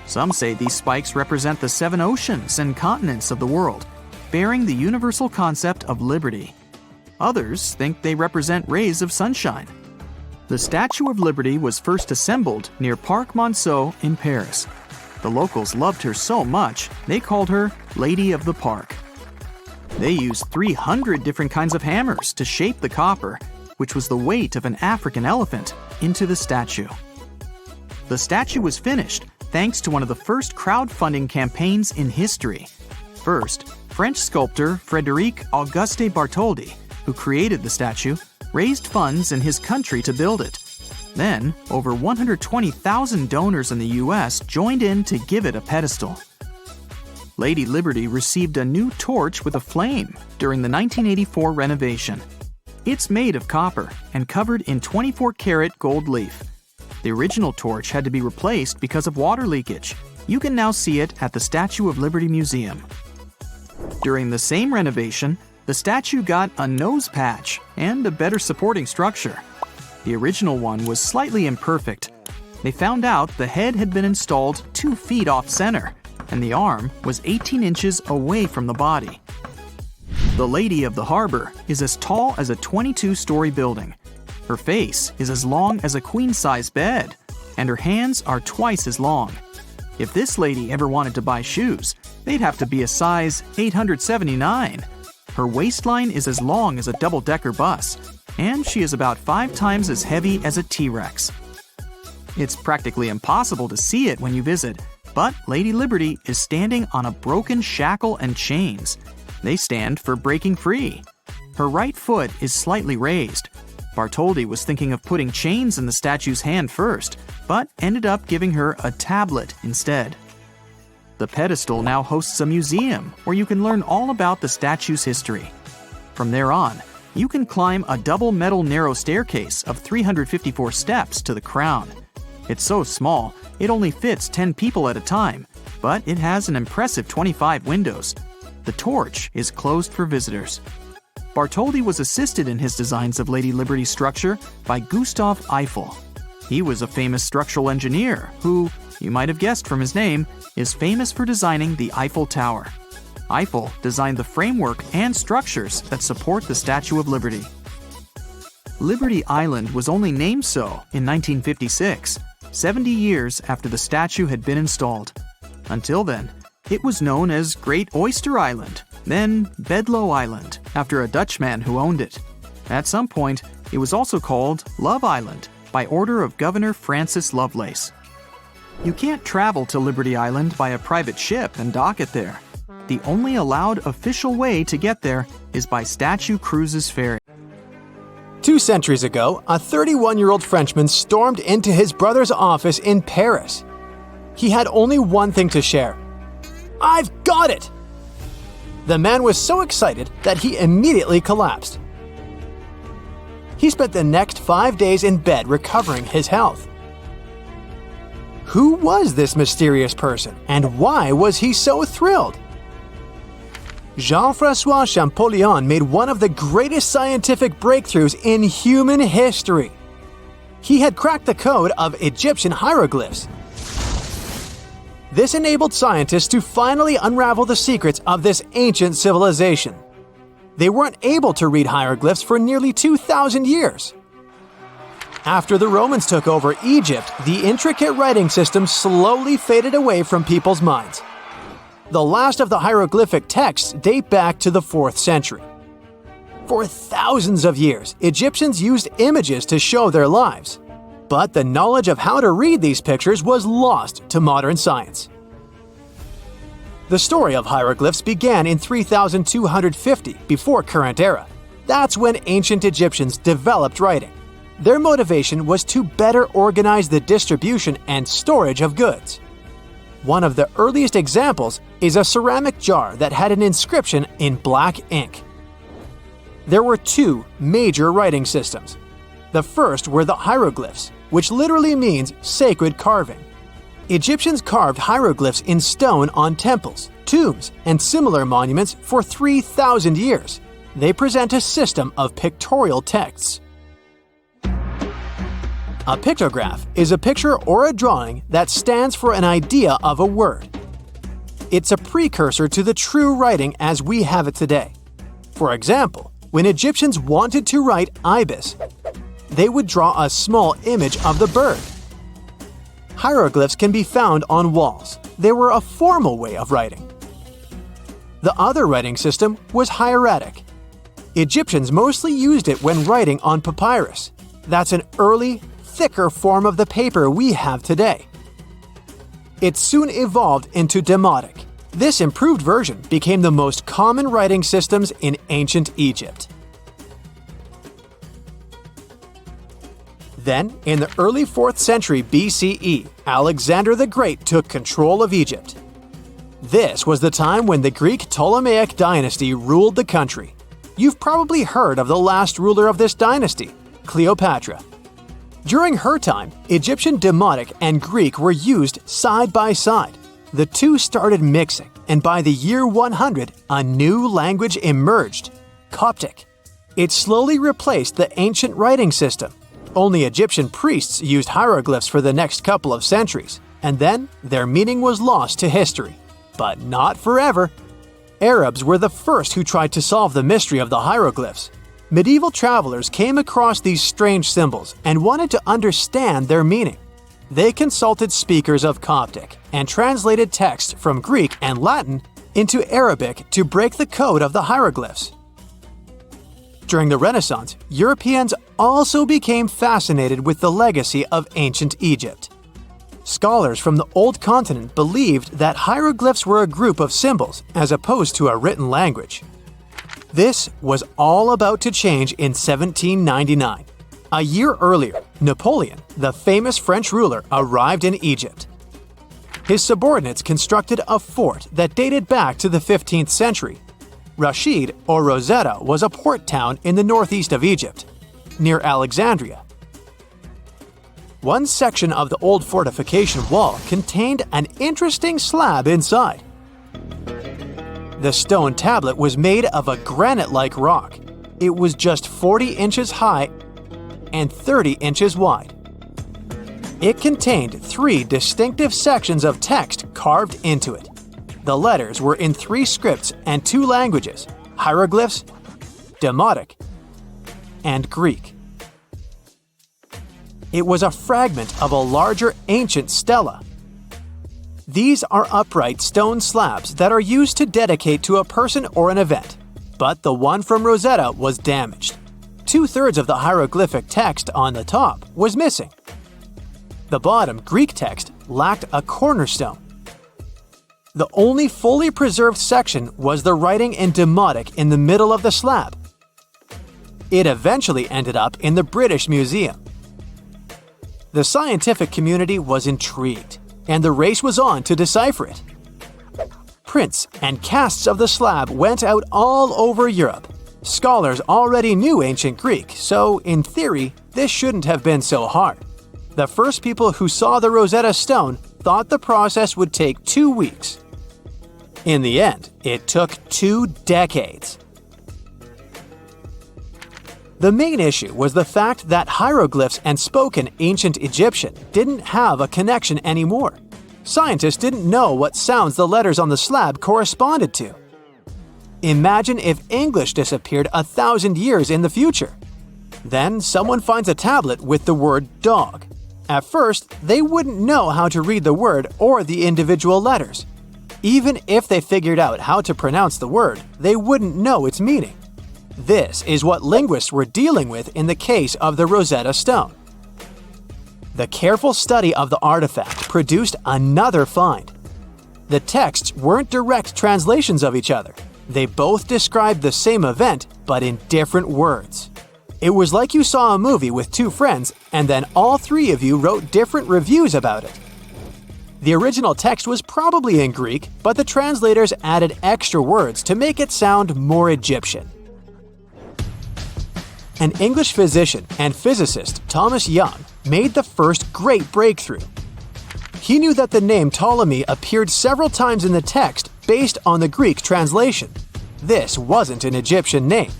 Some say these spikes represent the 7 oceans and continents of the world, bearing the universal concept of liberty. Others think they represent rays of sunshine. The Statue of Liberty was first assembled near Parc Monceau in Paris. The locals loved her so much, they called her Lady of the Park. They used 300 different kinds of hammers to shape the copper, which was the weight of an African elephant, into the statue. The statue was finished thanks to one of the first crowdfunding campaigns in history. First, French sculptor Frédéric Auguste Bartholdi, who created the statue, raised funds in his country to build it. Then, over 120,000 donors in the US joined in to give it a pedestal. Lady Liberty received a new torch with a flame during the 1984 renovation. It's made of copper and covered in 24-karat gold leaf. The original torch had to be replaced because of water leakage. You can now see it at the Statue of Liberty Museum. During the same renovation, the statue got a nose patch and a better supporting structure. The original one was slightly imperfect. They found out the head had been installed 2 feet off center, and the arm was 18 inches away from the body. The Lady of the Harbor is as tall as a 22-story building. Her face is as long as a queen-size bed, and her hands are twice as long. If this lady ever wanted to buy shoes, they'd have to be a size 879. Her waistline is as long as a double-decker bus, and she is about 5 times as heavy as a T-Rex. It's practically impossible to see it when you visit, but Lady Liberty is standing on a broken shackle and chains. They stand for breaking free. Her right foot is slightly raised. Bartholdi was thinking of putting chains in the statue's hand first, but ended up giving her a tablet instead. The pedestal now hosts a museum where you can learn all about the statue's history. From there on, you can climb a double metal narrow staircase of 354 steps to the crown. It's so small, it only fits 10 people at a time, but it has an impressive 25 windows. The torch is closed for visitors. Bartholdi was assisted in his designs of Lady Liberty's structure by Gustav Eiffel. He was a famous structural engineer who, you might have guessed from his name, is famous for designing the Eiffel Tower. Eiffel designed the framework and structures that support the Statue of Liberty. Liberty Island was only named so in 1956, 70 years after the statue had been installed. Until then, it was known as Great Oyster Island, then Bedloe Island, after a Dutchman who owned it. At some point, it was also called Love Island by order of Governor Francis Lovelace. You can't travel to Liberty Island by a private ship and dock it there. The only allowed official way to get there is by Statue Cruises Ferry. 2 centuries ago, a 31-year-old Frenchman stormed into his brother's office in Paris. He had only one thing to share. "I've got it!" The man was so excited that he immediately collapsed. He spent the next 5 days in bed recovering his health. Who was this mysterious person, and why was he so thrilled? Jean-François Champollion made one of the greatest scientific breakthroughs in human history. He had cracked the code of Egyptian hieroglyphs. This enabled scientists to finally unravel the secrets of this ancient civilization. They weren't able to read hieroglyphs for nearly 2,000 years. After the Romans took over Egypt, the intricate writing system slowly faded away from people's minds. The last of the hieroglyphic texts date back to the 4th century. For thousands of years, Egyptians used images to show their lives. But the knowledge of how to read these pictures was lost to modern science. The story of hieroglyphs began in 3250 before current era. That's when ancient Egyptians developed writing. Their motivation was to better organize the distribution and storage of goods. One of the earliest examples is a ceramic jar that had an inscription in black ink. There were 2 major writing systems. The first were the hieroglyphs, which literally means sacred carving. Egyptians carved hieroglyphs in stone on temples, tombs, and similar monuments for 3,000 years. They present a system of pictorial texts. A pictograph is a picture or a drawing that stands for an idea of a word. It's a precursor to the true writing as we have it today. For example, when Egyptians wanted to write ibis, they would draw a small image of the bird. Hieroglyphs can be found on walls. They were a formal way of writing. The other writing system was hieratic. Egyptians mostly used it when writing on papyrus. That's an early, thicker form of the paper we have today. It soon evolved into demotic. This improved version became the most common writing systems in ancient Egypt. Then, in the early 4th century BCE, Alexander the Great took control of Egypt. This was the time when the Greek Ptolemaic dynasty ruled the country. You've probably heard of the last ruler of this dynasty, Cleopatra. During her time, Egyptian Demotic and Greek were used side by side. The two started mixing, and by the year 100, a new language emerged, Coptic. It slowly replaced the ancient writing system. Only Egyptian priests used hieroglyphs for the next couple of centuries, and then their meaning was lost to history. But not forever. Arabs were the first who tried to solve the mystery of the hieroglyphs. Medieval travelers came across these strange symbols and wanted to understand their meaning. They consulted speakers of Coptic and translated text from Greek and Latin into Arabic to break the code of the hieroglyphs. During the Renaissance, Europeans also became fascinated with the legacy of ancient Egypt. Scholars from the Old Continent believed that hieroglyphs were a group of symbols as opposed to a written language. This was all about to change in 1799. A year earlier, Napoleon, the famous French ruler, arrived in Egypt. his subordinates constructed a fort that dated back to the 15th century. Rashid, or Rosetta, was a port town in the northeast of Egypt, near Alexandria. One section of the old fortification wall contained an interesting slab inside. The stone tablet was made of a granite-like rock. It was just 40 inches high and 30 inches wide. It contained 3 distinctive sections of text carved into it. The letters were in 3 scripts and 2 languages: hieroglyphs, Demotic, and Greek. It was a fragment of a larger ancient stela. These are upright stone slabs that are used to dedicate to a person or an event, but the one from Rosetta was damaged. 2/3 of the hieroglyphic text on the top was missing. The bottom Greek text lacked a cornerstone. The only fully preserved section was the writing in Demotic in the middle of the slab. It eventually ended up in the British Museum. The scientific community was intrigued, and the race was on to decipher it. Prints and casts of the slab went out all over Europe. Scholars already knew ancient Greek, so in theory, this shouldn't have been so hard. The first people who saw the Rosetta Stone thought the process would take 2 weeks. In the end, it took 2 decades. The main issue was the fact that hieroglyphs and spoken ancient Egyptian didn't have a connection anymore. Scientists didn't know what sounds the letters on the slab corresponded to. Imagine if English disappeared 1,000 years in the future. Then someone finds a tablet with the word dog. At first, they wouldn't know how to read the word or the individual letters. Even if they figured out how to pronounce the word, they wouldn't know its meaning. This is what linguists were dealing with in the case of the Rosetta Stone. The careful study of the artifact produced another find. The texts weren't direct translations of each other. They both described the same event, but in different words. It was like you saw a movie with 2 friends, and then all 3 of you wrote different reviews about it. The original text was probably in Greek, but the translators added extra words to make it sound more Egyptian. An English physician and physicist, Thomas Young, made the first great breakthrough. He knew that the name Ptolemy appeared several times in the text based on the Greek translation. This wasn't an Egyptian name,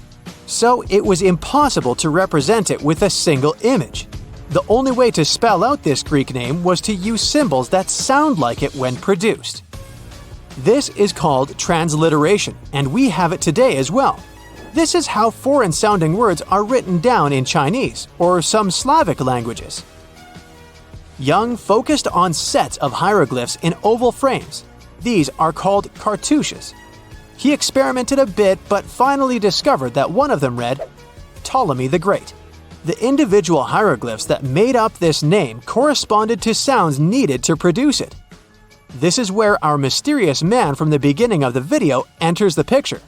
so it was impossible to represent it with a single image. The only way to spell out this Greek name was to use symbols that sound like it when produced. This is called transliteration, and we have it today as well. This is how foreign-sounding words are written down in Chinese or some Slavic languages. Young focused on sets of hieroglyphs in oval frames. These are called cartouches. He experimented a bit but finally discovered that one of them read, Ptolemy the Great. The individual hieroglyphs that made up this name corresponded to sounds needed to produce it. This is where our mysterious man from the beginning of the video enters the picture.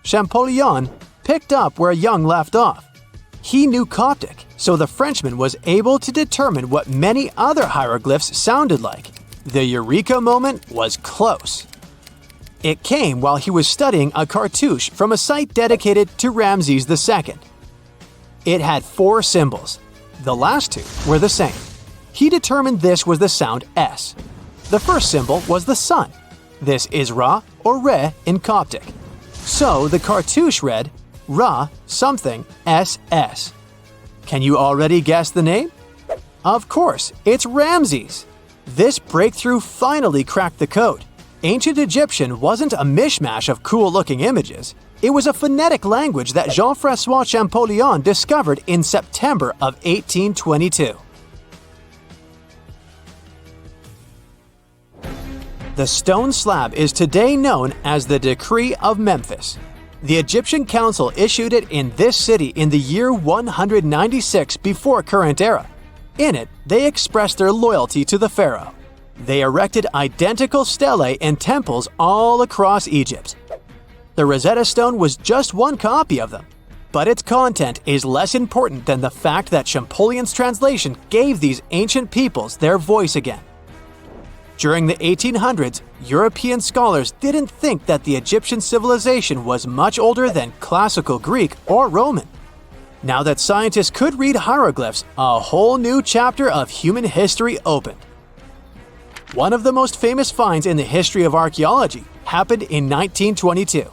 Champollion picked up where Young left off. He knew Coptic, so the Frenchman was able to determine what many other hieroglyphs sounded like. The eureka moment was close. It came while he was studying a cartouche from a site dedicated to Ramses II. It had 4 symbols. The last 2 were the same. He determined this was the sound S. The first symbol was the sun. This is Ra or Re in Coptic. So the cartouche read Ra something SS. Can you already guess the name? Of course, it's Ramses. This breakthrough finally cracked the code. Ancient Egyptian wasn't a mishmash of cool-looking images. It was a phonetic language that Jean-François Champollion discovered in September of 1822. The stone slab is today known as the Decree of Memphis. The Egyptian council issued it in this city in the year 196 before current era. In it, they expressed their loyalty to the pharaoh. They erected identical stelae in temples all across Egypt. The Rosetta Stone was just one copy of them, but its content is less important than the fact that Champollion's translation gave these ancient peoples their voice again. During the 1800s, European scholars didn't think that the Egyptian civilization was much older than classical Greek or Roman. Now that scientists could read hieroglyphs, a whole new chapter of human history opened. One of the most famous finds in the history of archaeology happened in 1922.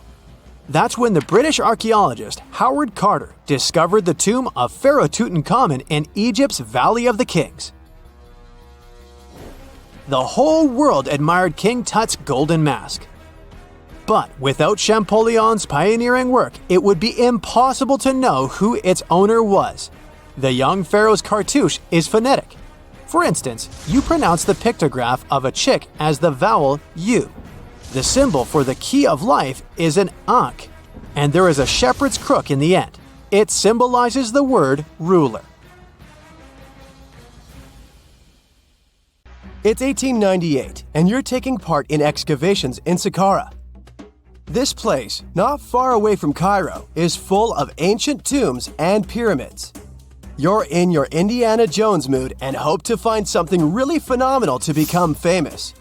That's when the British archaeologist Howard Carter discovered the tomb of Pharaoh Tutankhamun in Egypt's Valley of the Kings. The whole world admired King Tut's golden mask. But without Champollion's pioneering work, it would be impossible to know who its owner was. The young pharaoh's cartouche is phonetic. For instance, you pronounce the pictograph of a chick as the vowel U. The symbol for the key of life is an ankh, and there is a shepherd's crook in the end. It symbolizes the word ruler. It's 1898, and you're taking part in excavations in Saqqara. This place, not far away from Cairo, is full of ancient tombs and pyramids. You're in your Indiana Jones mood and hope to find something really phenomenal to become famous.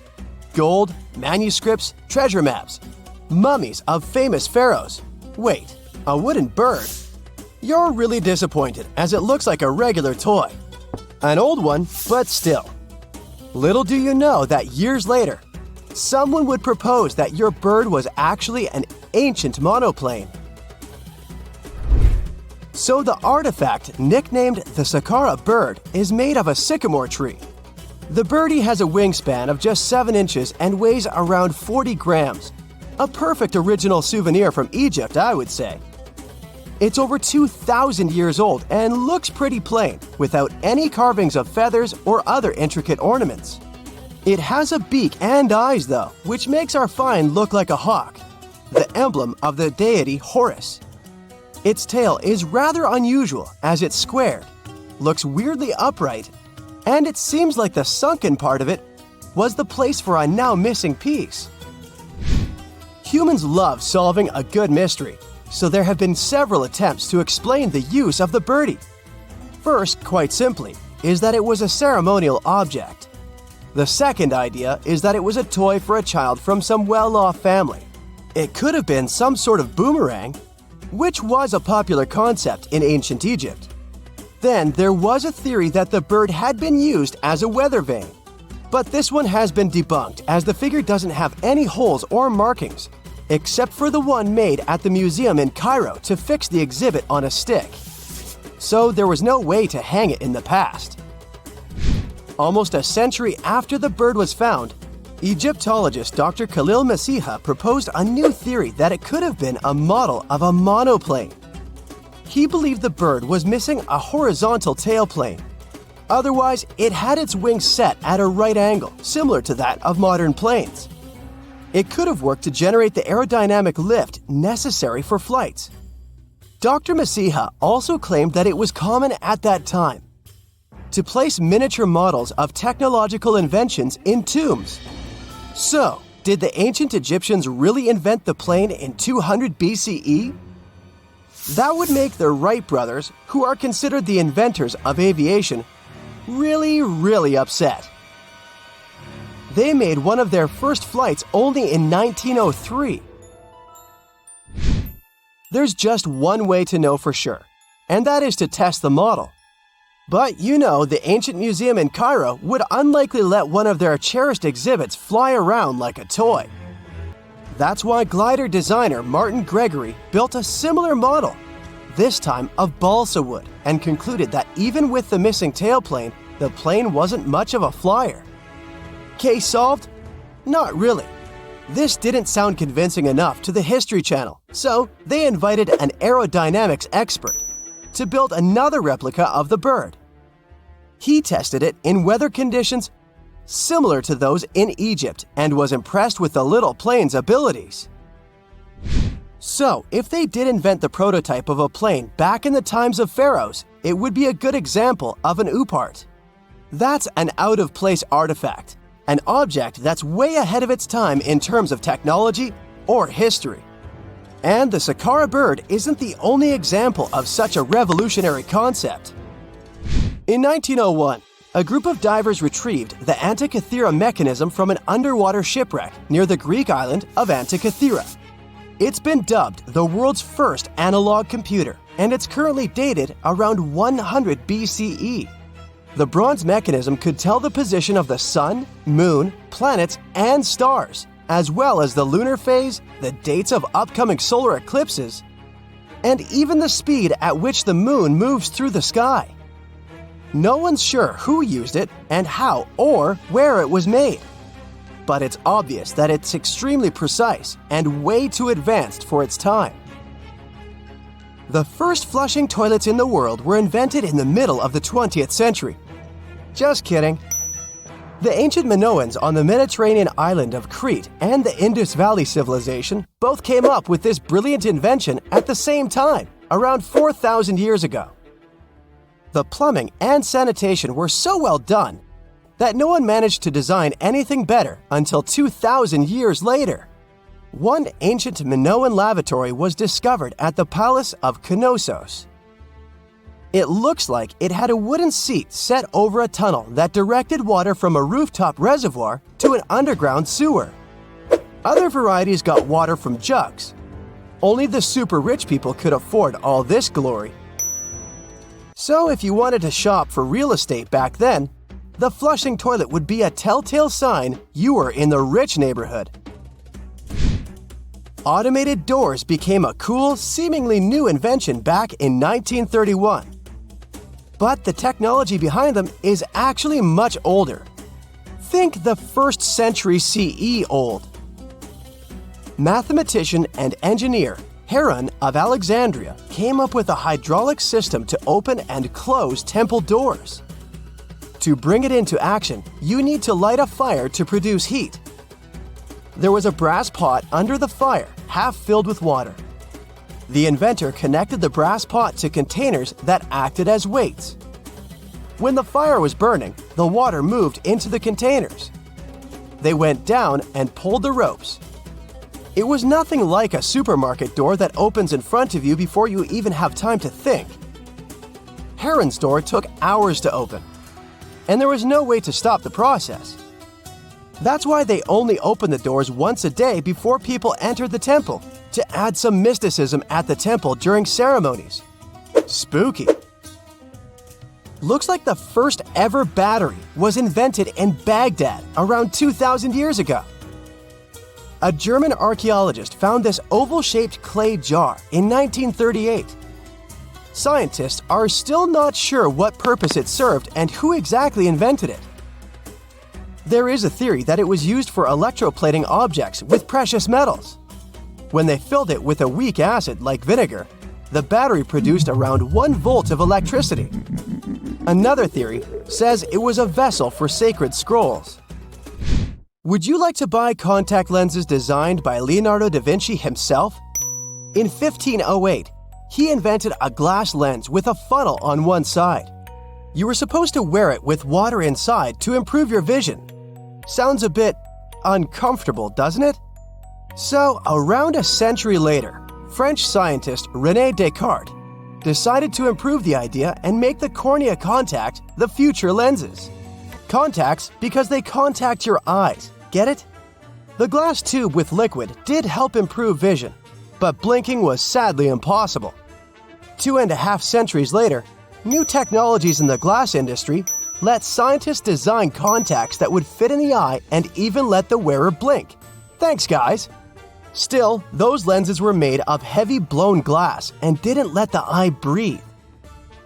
Gold, manuscripts, treasure maps, mummies of famous pharaohs. Wait, a wooden bird? You're really disappointed as it looks like a regular toy. An old one, but still. Little do you know that years later, someone would propose that your bird was actually an ancient monoplane. So the artifact, nicknamed the Saqqara bird, is made of a sycamore tree. The birdie has a wingspan of just 7 inches and weighs around 40 grams. A perfect original souvenir from Egypt, I would say. It's over 2,000 years old and looks pretty plain, without any carvings of feathers or other intricate ornaments. It has a beak and eyes though, which makes our find look like a hawk, the emblem of the deity Horus. Its tail is rather unusual as it's squared, looks weirdly upright, and it seems like the sunken part of it was the place for a now missing piece. Humans love solving a good mystery, so there have been several attempts to explain the use of the birdie. First, quite simply, is that it was a ceremonial object. The second idea is that it was a toy for a child from some well-off family. It could have been some sort of boomerang, which was a popular concept in ancient Egypt. Then there was a theory that the bird had been used as a weather vane. But this one has been debunked as the figure doesn't have any holes or markings, except for the one made at the museum in Cairo to fix the exhibit on a stick. So there was no way to hang it in the past. Almost a century after the bird was found, Egyptologist Dr. Khalil Masiha proposed a new theory that it could have been a model of a monoplane. He believed the bird was missing a horizontal tailplane. Otherwise, it had its wings set at a right angle, similar to that of modern planes. It could have worked to generate the aerodynamic lift necessary for flights. Dr. Masiha also claimed that it was common at that time to place miniature models of technological inventions in tombs. So, did the ancient Egyptians really invent the plane in 200 BCE? That would make the Wright brothers, who are considered the inventors of aviation, really upset. They made one of their first flights only in 1903. There's just one way to know for sure, and that is to test the model. But you know, the ancient museum in Cairo would unlikely let one of their cherished exhibits fly around like a toy. That's why glider designer Martin Gregory built a similar model, this time of balsa wood, and concluded that even with the missing tailplane, the plane wasn't much of a flyer. Case solved? Not really. This didn't sound convincing enough to the History Channel, so they invited an aerodynamics expert to build another replica of the bird. He tested it in weather conditions similar to those in Egypt and was impressed with the little plane's abilities. So, if they did invent the prototype of a plane back in the times of pharaohs, it would be a good example of an oopart. That's an out-of-place artifact, an object that's way ahead of its time in terms of technology or history. And the Saqqara bird isn't the only example of such a revolutionary concept. In 1901, a group of divers retrieved the Antikythera mechanism from an underwater shipwreck near the Greek island of Antikythera. It's been dubbed the world's first analog computer, and it's currently dated around 100 BCE. The bronze mechanism could tell the position of the sun, moon, planets, and stars, as well as the lunar phase, the dates of upcoming solar eclipses, and even the speed at which the moon moves through the sky. No one's sure who used it and how or where it was made. But it's obvious that it's extremely precise and way too advanced for its time. The first flushing toilets in the world were invented in the middle of the 20th century. Just kidding. The ancient Minoans on the Mediterranean island of Crete and the Indus Valley civilization both came up with this brilliant invention at the same time, around 4,000 years ago. The plumbing and sanitation were so well done that no one managed to design anything better until 2,000 years later. One ancient Minoan lavatory was discovered at the Palace of Colossus. It looks like it had a wooden seat set over a tunnel that directed water from a rooftop reservoir to an underground sewer. Other varieties got water from jugs. Only the super rich people could afford all this glory. So if you wanted to shop for real estate back then, the flushing toilet would be a telltale sign you were in the rich neighborhood. Automated doors became a cool, seemingly new invention back in 1931. But the technology behind them is actually much older. Think the 1st century CE old. Mathematician and engineer Heron of Alexandria came up with a hydraulic system to open and close temple doors. To bring it into action, you need to light a fire to produce heat. There was a brass pot under the fire, half filled with water. The inventor connected the brass pot to containers that acted as weights. When the fire was burning, the water moved into the containers. They went down and pulled the ropes. It was nothing like a supermarket door that opens in front of you before you even have time to think. Heron's door took hours to open, and there was no way to stop the process. That's why they only opened the doors once a day before people entered the temple, to add some mysticism at the temple during ceremonies. Spooky. Looks like the first ever battery was invented in Baghdad around 2,000 years ago. A German archaeologist found this oval-shaped clay jar in 1938. Scientists are still not sure what purpose it served and who exactly invented it. There is a theory that it was used for electroplating objects with precious metals. When they filled it with a weak acid like vinegar, the battery produced around 1 volt of electricity. Another theory says it was a vessel for sacred scrolls. Would you like to buy contact lenses designed by Leonardo da Vinci himself? In 1508, he invented a glass lens with a funnel on one side. You were supposed to wear it with water inside to improve your vision. Sounds a bit uncomfortable, doesn't it? So, around a century later, French scientist René Descartes decided to improve the idea and make the cornea contact the future lenses. Contacts because they contact your eyes, get it? The glass tube with liquid did help improve vision, but blinking was sadly impossible. 2.5 centuries later, new technologies in the glass industry let scientists design contacts that would fit in the eye and even let the wearer blink. Thanks, guys! Still, those lenses were made of heavy blown glass and didn't let the eye breathe.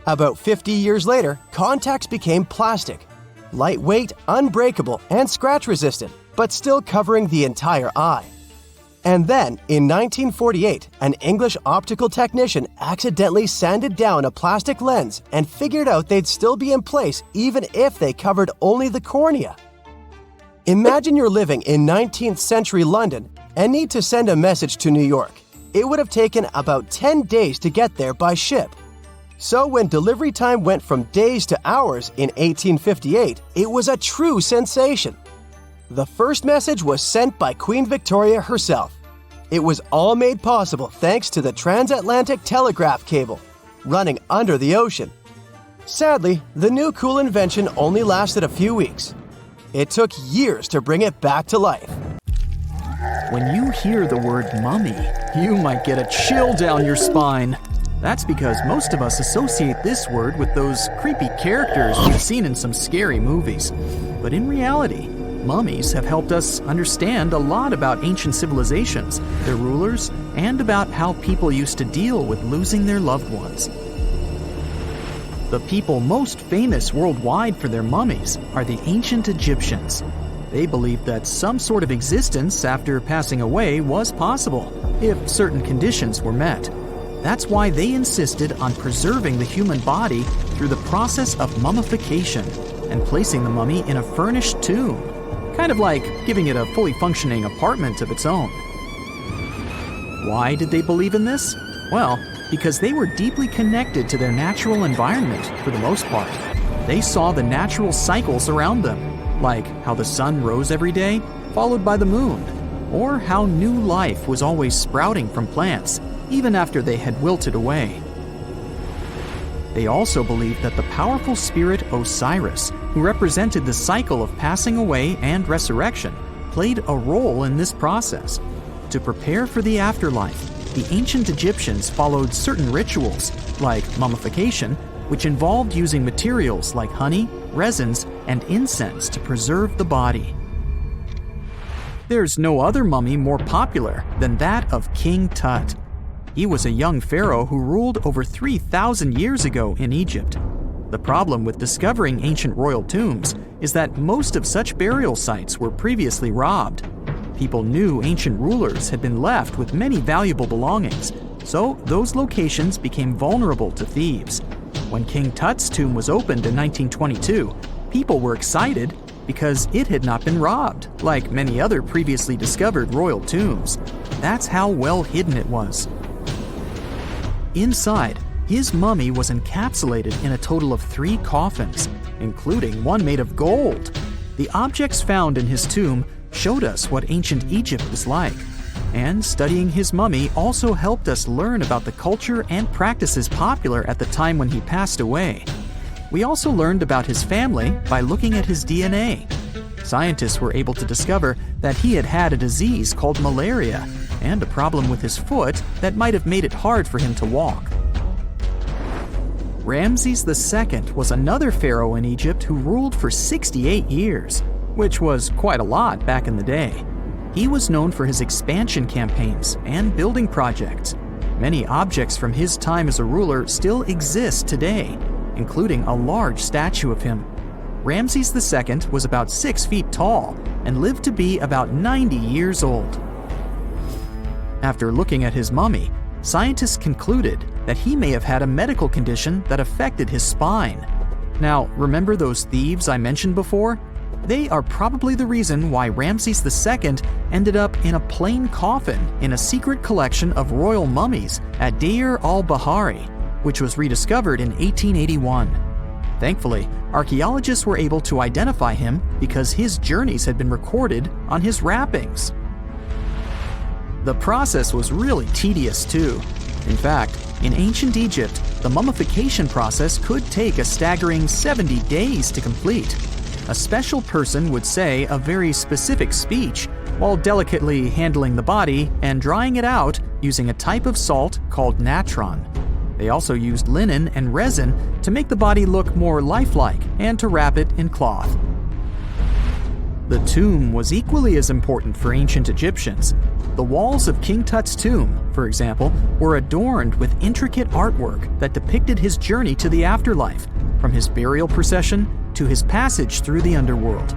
About 50 years later, contacts became plastic, lightweight, unbreakable, and scratch-resistant, but still covering the entire eye. And then, in 1948, an English optical technician accidentally sanded down a plastic lens and figured out they'd still be in place even if they covered only the cornea. Imagine you're living in 19th century London and need to send a message to New York. It would have taken about 10 days to get there by ship. So when delivery time went from days to hours in 1858, it was a true sensation. The first message was sent by Queen Victoria herself. It was all made possible thanks to the transatlantic telegraph cable, running under the ocean. Sadly, the new cool invention only lasted a few weeks. It took years to bring it back to life. When you hear the word mummy, you might get a chill down your spine. That's because most of us associate this word with those creepy characters we've seen in some scary movies. But in reality, mummies have helped us understand a lot about ancient civilizations, their rulers, and about how people used to deal with losing their loved ones. The people most famous worldwide for their mummies are the ancient Egyptians. They believed that some sort of existence after passing away was possible, if certain conditions were met. That's why they insisted on preserving the human body through the process of mummification and placing the mummy in a furnished tomb, kind of like giving it a fully functioning apartment of its own. Why did they believe in this? Well, because they were deeply connected to their natural environment for the most part. They saw the natural cycles around them, like how the sun rose every day, followed by the moon, or how new life was always sprouting from plants, even after they had wilted away. They also believed that the powerful spirit Osiris, who represented the cycle of passing away and resurrection, played a role in this process. To prepare for the afterlife, the ancient Egyptians followed certain rituals, like mummification, which involved using materials like honey, resins, and incense to preserve the body. There's no other mummy more popular than that of King Tut. He was a young pharaoh who ruled over 3,000 years ago in Egypt. The problem with discovering ancient royal tombs is that most of such burial sites were previously robbed. People knew ancient rulers had been left with many valuable belongings, so those locations became vulnerable to thieves. When King Tut's tomb was opened in 1922, people were excited because it had not been robbed, like many other previously discovered royal tombs. That's how well hidden it was. Inside, his mummy was encapsulated in a total of 3 coffins, including one made of gold. The objects found in his tomb showed us what ancient Egypt was like, and studying his mummy also helped us learn about the culture and practices popular at the time when he passed away. We also learned about his family by looking at his DNA. Scientists were able to discover that he had had a disease called malaria and a problem with his foot that might have made it hard for him to walk. Ramses II was another pharaoh in Egypt who ruled for 68 years, which was quite a lot back in the day. He was known for his expansion campaigns and building projects. Many objects from his time as a ruler still exist today, including a large statue of him. Ramses II was about 6 feet tall and lived to be about 90 years old. After looking at his mummy, scientists concluded that he may have had a medical condition that affected his spine. Now, remember those thieves I mentioned before? They are probably the reason why Ramses II ended up in a plain coffin in a secret collection of royal mummies at Deir al-Bahari, which was rediscovered in 1881. Thankfully, archaeologists were able to identify him because his journeys had been recorded on his wrappings. The process was really tedious too. In fact, in ancient Egypt, the mummification process could take a staggering 70 days to complete. A special person would say a very specific speech while delicately handling the body and drying it out using a type of salt called natron. They also used linen and resin to make the body look more lifelike and to wrap it in cloth. The tomb was equally as important for ancient Egyptians. The walls of King Tut's tomb, for example, were adorned with intricate artwork that depicted his journey to the afterlife, from his burial procession to his passage through the underworld.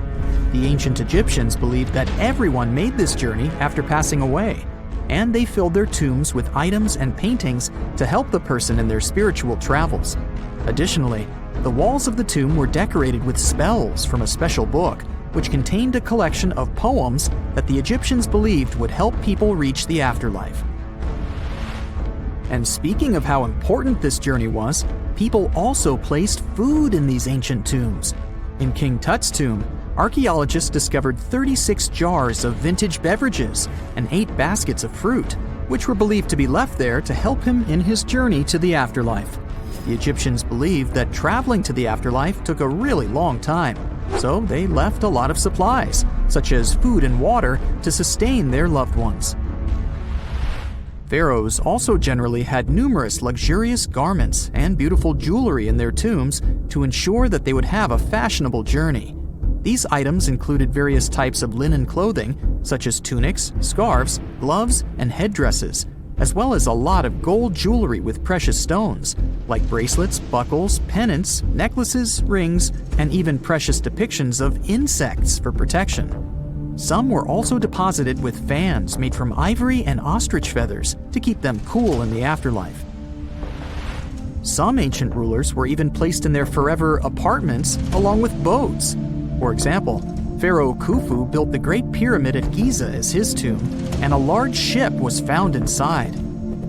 The ancient Egyptians believed that everyone made this journey after passing away, and they filled their tombs with items and paintings to help the person in their spiritual travels. Additionally, the walls of the tomb were decorated with spells from a special book, which contained a collection of poems that the Egyptians believed would help people reach the afterlife. And speaking of how important this journey was, people also placed food in these ancient tombs. In King Tut's tomb, archaeologists discovered 36 jars of vintage beverages and 8 baskets of fruit, which were believed to be left there to help him in his journey to the afterlife. The Egyptians believed that traveling to the afterlife took a really long time, so they left a lot of supplies, such as food and water, to sustain their loved ones. Pharaohs also generally had numerous luxurious garments and beautiful jewelry in their tombs to ensure that they would have a fashionable journey. These items included various types of linen clothing, such as tunics, scarves, gloves, and headdresses, as well as a lot of gold jewelry with precious stones, like bracelets, buckles, pendants, necklaces, rings, and even precious depictions of insects for protection. Some were also deposited with fans made from ivory and ostrich feathers to keep them cool in the afterlife. Some ancient rulers were even placed in their forever apartments along with boats. For example, Pharaoh Khufu built the Great Pyramid at Giza as his tomb, and a large ship was found inside.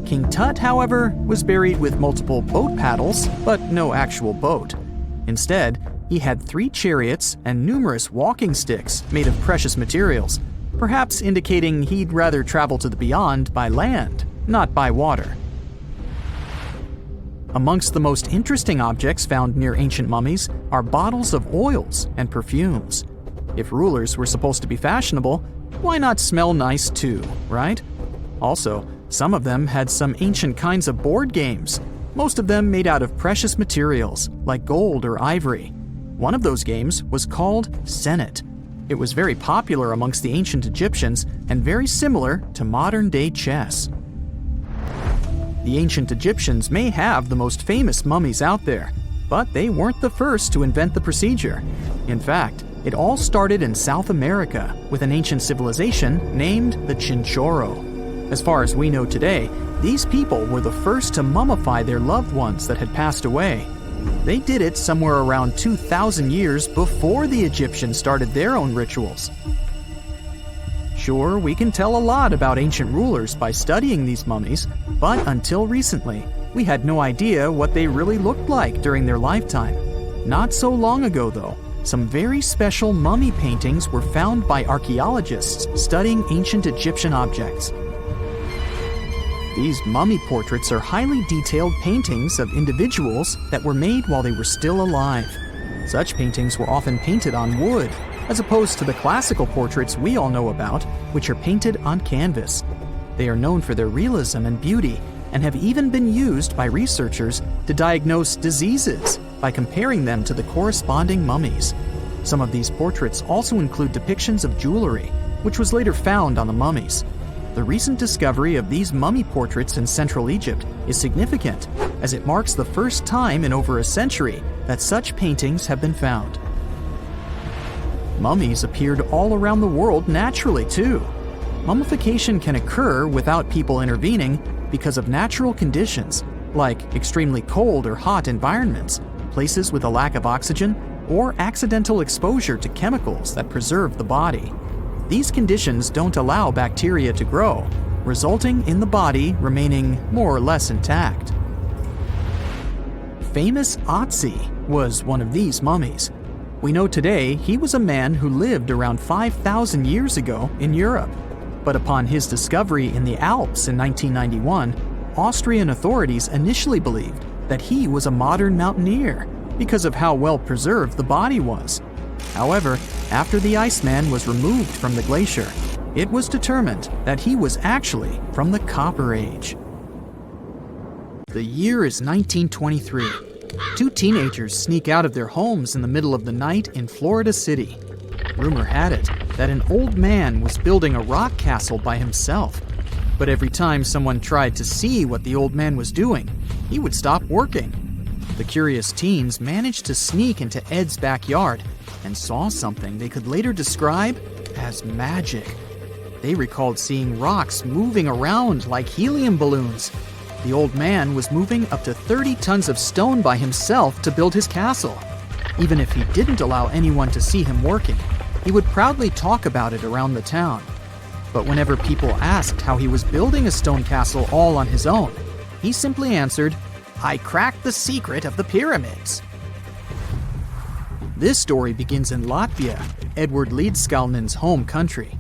King Tut, however, was buried with multiple boat paddles, but no actual boat. Instead, he had 3 chariots and numerous walking sticks made of precious materials, perhaps indicating he'd rather travel to the beyond by land, not by water. Amongst the most interesting objects found near ancient mummies are bottles of oils and perfumes. If rulers were supposed to be fashionable, why not smell nice too, right? Also, some of them had some ancient kinds of board games, most of them made out of precious materials like gold or ivory. One of those games was called Senet. It was very popular amongst the ancient Egyptians and very similar to modern-day chess. The ancient Egyptians may have the most famous mummies out there, but they weren't the first to invent the procedure. In fact, it all started in South America with an ancient civilization named the Chinchorro. As far as we know today, these people were the first to mummify their loved ones that had passed away. They did it somewhere around 2,000 years before the Egyptians started their own rituals. Sure, we can tell a lot about ancient rulers by studying these mummies, but until recently, we had no idea what they really looked like during their lifetime. Not so long ago, though, some very special mummy paintings were found by archaeologists studying ancient Egyptian objects. These mummy portraits are highly detailed paintings of individuals that were made while they were still alive. Such paintings were often painted on wood, as opposed to the classical portraits we all know about, which are painted on canvas. They are known for their realism and beauty, and have even been used by researchers to diagnose diseases by comparing them to the corresponding mummies. Some of these portraits also include depictions of jewelry, which was later found on the mummies. The recent discovery of these mummy portraits in Central Egypt is significant, as it marks the first time in over a century that such paintings have been found. Mummies appeared all around the world naturally, too. Mummification can occur without people intervening because of natural conditions, like extremely cold or hot environments, places with a lack of oxygen, or accidental exposure to chemicals that preserve the body. These conditions don't allow bacteria to grow, resulting in the body remaining more or less intact. Famous Otzi was one of these mummies. We know today he was a man who lived around 5,000 years ago in Europe. But upon his discovery in the Alps in 1991, Austrian authorities initially believed that he was a modern mountaineer because of how well preserved the body was. However, after the Iceman was removed from the glacier, it was determined that he was actually from the Copper Age. The year is 1923. 2 teenagers sneak out of their homes in the middle of the night in Florida City. Rumor had it that an old man was building a rock castle by himself. But every time someone tried to see what the old man was doing, he would stop working. The curious teens managed to sneak into Ed's backyard and saw something they could later describe as magic. They recalled seeing rocks moving around like helium balloons. The old man was moving up to 30 tons of stone by himself to build his castle. Even if he didn't allow anyone to see him working, he would proudly talk about it around the town. But whenever people asked how he was building a stone castle all on his own, he simply answered, "I cracked the secret of the pyramids." This story begins in Latvia, Edward Leedskalnin's home country.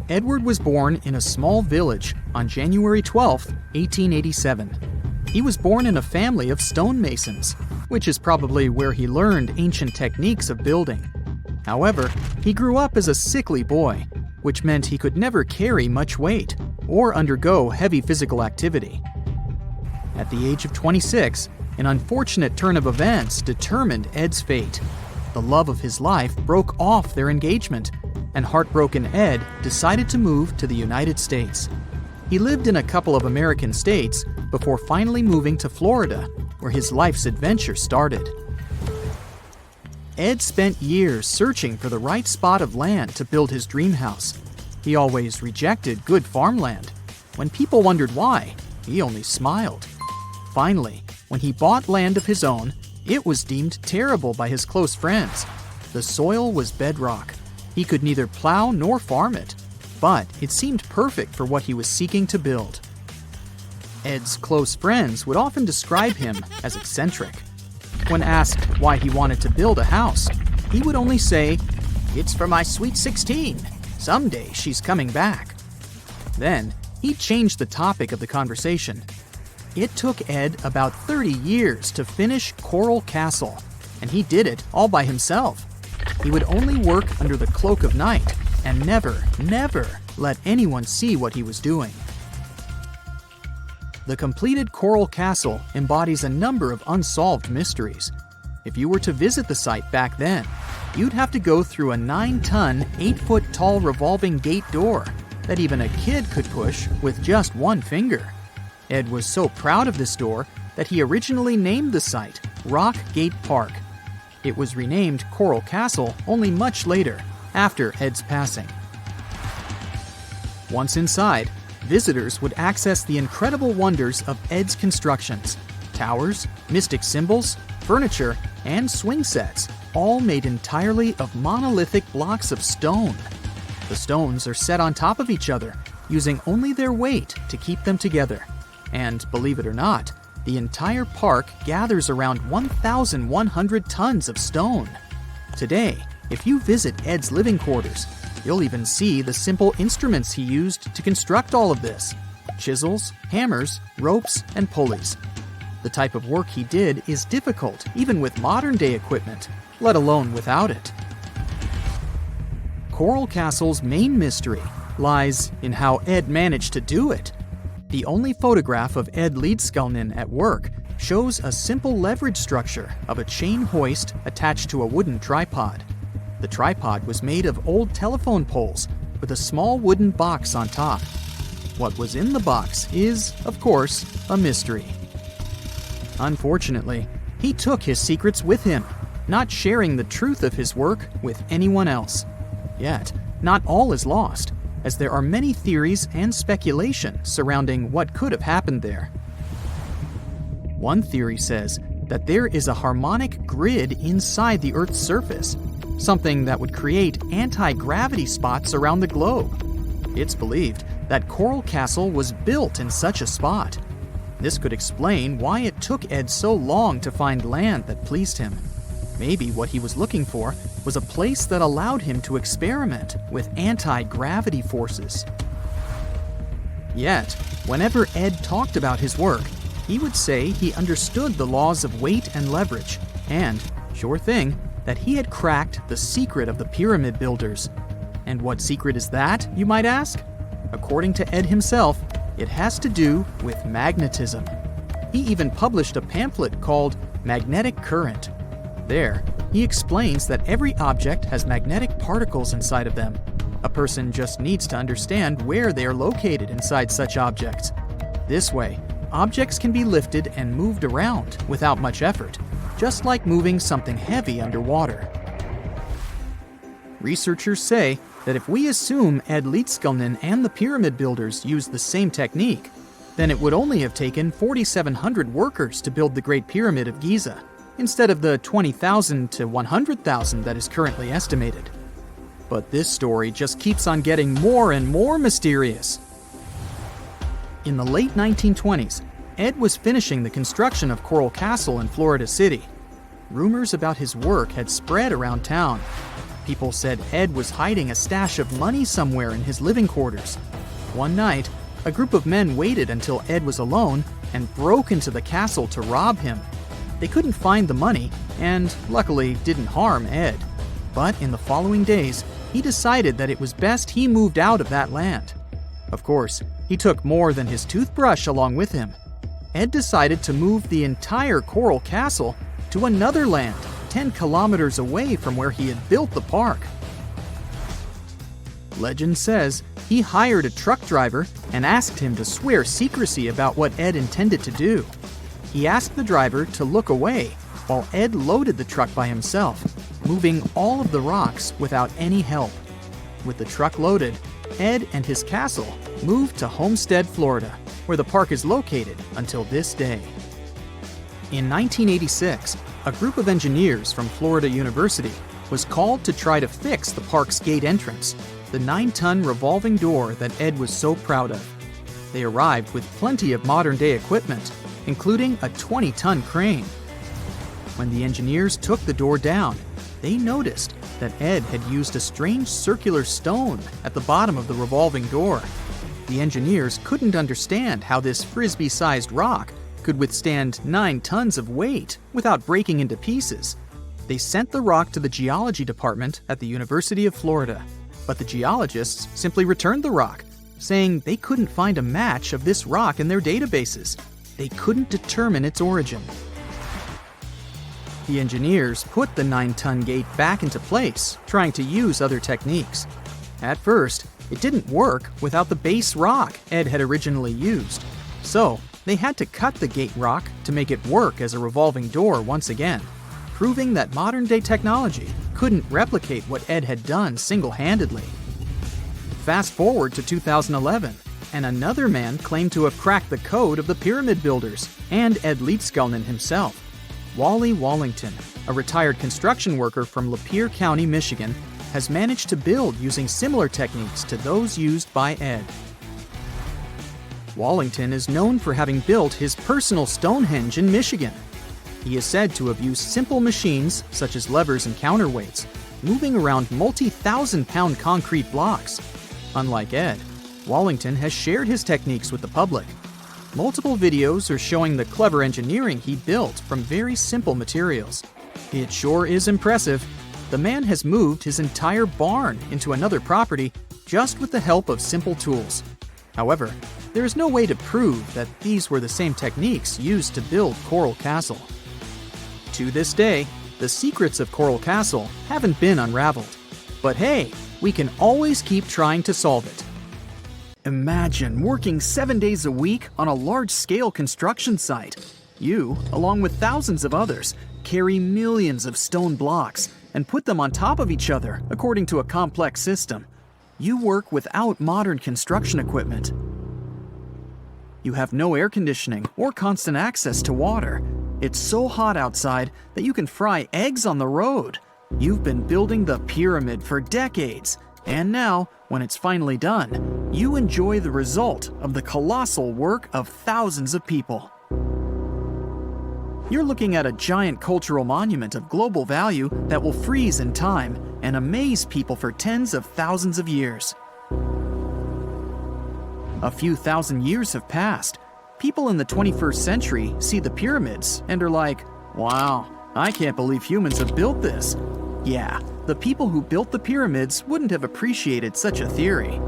Edward was born in a small village on January 12, 1887. He was born in a family of stonemasons, which is probably where he learned ancient techniques of building. However, he grew up as a sickly boy, which meant he could never carry much weight or undergo heavy physical activity. At the age of 26, an unfortunate turn of events determined Ed's fate. The love of his life broke off their engagement, and heartbroken Ed decided to move to the United States. He lived in a couple of American states before finally moving to Florida, where his life's adventure started. Ed spent years searching for the right spot of land to build his dream house. He always rejected good farmland. When people wondered why, he only smiled. Finally, when he bought land of his own, it was deemed terrible by his close friends. The soil was bedrock. He could neither plow nor farm it, but it seemed perfect for what he was seeking to build. Ed's close friends would often describe him as eccentric. When asked why he wanted to build a house, he would only say, "It's for my sweet 16. Someday she's coming back." Then, he changed the topic of the conversation. It took Ed about 30 years to finish Coral Castle, and he did it all by himself. He would only work under the cloak of night and never let anyone see what he was doing. The completed Coral Castle embodies a number of unsolved mysteries. If you were to visit the site back then, you'd have to go through a 9-ton, 8-foot-tall revolving gate door that even a kid could push with just one finger. Ed was so proud of this door that he originally named the site Rock Gate Park. It was renamed Coral Castle only much later, after Ed's passing. Once inside, visitors would access the incredible wonders of Ed's constructions: towers, mystic symbols, furniture, and swing sets, all made entirely of monolithic blocks of stone. The stones are set on top of each other, using only their weight to keep them together. And believe it or not, the entire park gathers around 1,100 tons of stone. Today, if you visit Ed's living quarters, you'll even see the simple instruments he used to construct all of this: chisels, hammers, ropes, and pulleys. The type of work he did is difficult even with modern-day equipment, let alone without it. Coral Castle's main mystery lies in how Ed managed to do it. The only photograph of Ed Leedskalnin at work shows a simple leverage structure of a chain hoist attached to a wooden tripod. The tripod was made of old telephone poles with a small wooden box on top. What was in the box is, of course, a mystery. Unfortunately, he took his secrets with him, not sharing the truth of his work with anyone else. Yet, not all is lost, as there are many theories and speculation surrounding what could have happened there. One theory says that there is a harmonic grid inside the Earth's surface, something that would create anti-gravity spots around the globe. It's believed that Coral Castle was built in such a spot. This could explain why it took Ed so long to find land that pleased him. Maybe what he was looking for was a place that allowed him to experiment with anti-gravity forces. Yet, whenever Ed talked about his work, he would say he understood the laws of weight and leverage, and, sure thing, that he had cracked the secret of the pyramid builders. And what secret is that, you might ask? According to Ed himself, it has to do with magnetism. He even published a pamphlet called Magnetic Current. There, he explains that every object has magnetic particles inside of them. A person just needs to understand where they are located inside such objects. This way, objects can be lifted and moved around without much effort, just like moving something heavy underwater. Researchers say that if we assume Ed Leedskalnin and the pyramid builders used the same technique, then it would only have taken 4,700 workers to build the Great Pyramid of Giza, instead of the 20,000 to 100,000 that is currently estimated. But this story just keeps on getting more and more mysterious. In the late 1920s, Ed was finishing the construction of Coral Castle in Florida City. Rumors about his work had spread around town. People said Ed was hiding a stash of money somewhere in his living quarters. One night, a group of men waited until Ed was alone and broke into the castle to rob him. They couldn't find the money and, luckily, didn't harm Ed. But in the following days, he decided that it was best he moved out of that land. Of course, he took more than his toothbrush along with him. Ed decided to move the entire coral castle to another land, 10 kilometers away from where he had built the park. Legend says he hired a truck driver and asked him to swear secrecy about what Ed intended to do. He asked the driver to look away while Ed loaded the truck by himself, moving all of the rocks without any help. With the truck loaded, Ed and his castle moved to Homestead, Florida, where the park is located until this day. In 1986, a group of engineers from Florida University was called to try to fix the park's gate entrance, the 9-ton revolving door that Ed was so proud of. They arrived with plenty of modern-day equipment, including a 20-ton crane. When the engineers took the door down, they noticed that Ed had used a strange circular stone at the bottom of the revolving door. The engineers couldn't understand how this frisbee-sized rock could withstand 9 tons of weight without breaking into pieces. They sent the rock to the geology department at the University of Florida, but the geologists simply returned the rock, saying they couldn't find a match of this rock in their databases. They couldn't determine its origin. The engineers put the 9-ton gate back into place, trying to use other techniques. At first, it didn't work without the base rock Ed had originally used. So, they had to cut the gate rock to make it work as a revolving door once again, proving that modern-day technology couldn't replicate what Ed had done single-handedly. Fast forward to 2011, and another man claimed to have cracked the code of the pyramid builders and Ed Leedskalnin himself. Wally Wallington, a retired construction worker from Lapeer County, Michigan, has managed to build using similar techniques to those used by Ed. Wallington is known for having built his personal Stonehenge in Michigan. He is said to have used simple machines, such as levers and counterweights, moving around multi-thousand-pound concrete blocks. Unlike Ed, Wallington has shared his techniques with the public. Multiple videos are showing the clever engineering he built from very simple materials. It sure is impressive. The man has moved his entire barn into another property just with the help of simple tools. However, there is no way to prove that these were the same techniques used to build Coral Castle. To this day, the secrets of Coral Castle haven't been unraveled. But hey, we can always keep trying to solve it. Imagine working 7 days a week on a large-scale construction site. You, along with thousands of others, carry millions of stone blocks and put them on top of each other according to a complex system. You work without modern construction equipment. You have no air conditioning or constant access to water. It's so hot outside that you can fry eggs on the road. You've been building the pyramid for decades, and now, when it's finally done, you enjoy the result of the colossal work of thousands of people. You're looking at a giant cultural monument of global value that will freeze in time and amaze people for tens of thousands of years. A few thousand years have passed. People in the 21st century see the pyramids and are like, wow, I can't believe humans have built this. Yeah, the people who built the pyramids wouldn't have appreciated such a theory.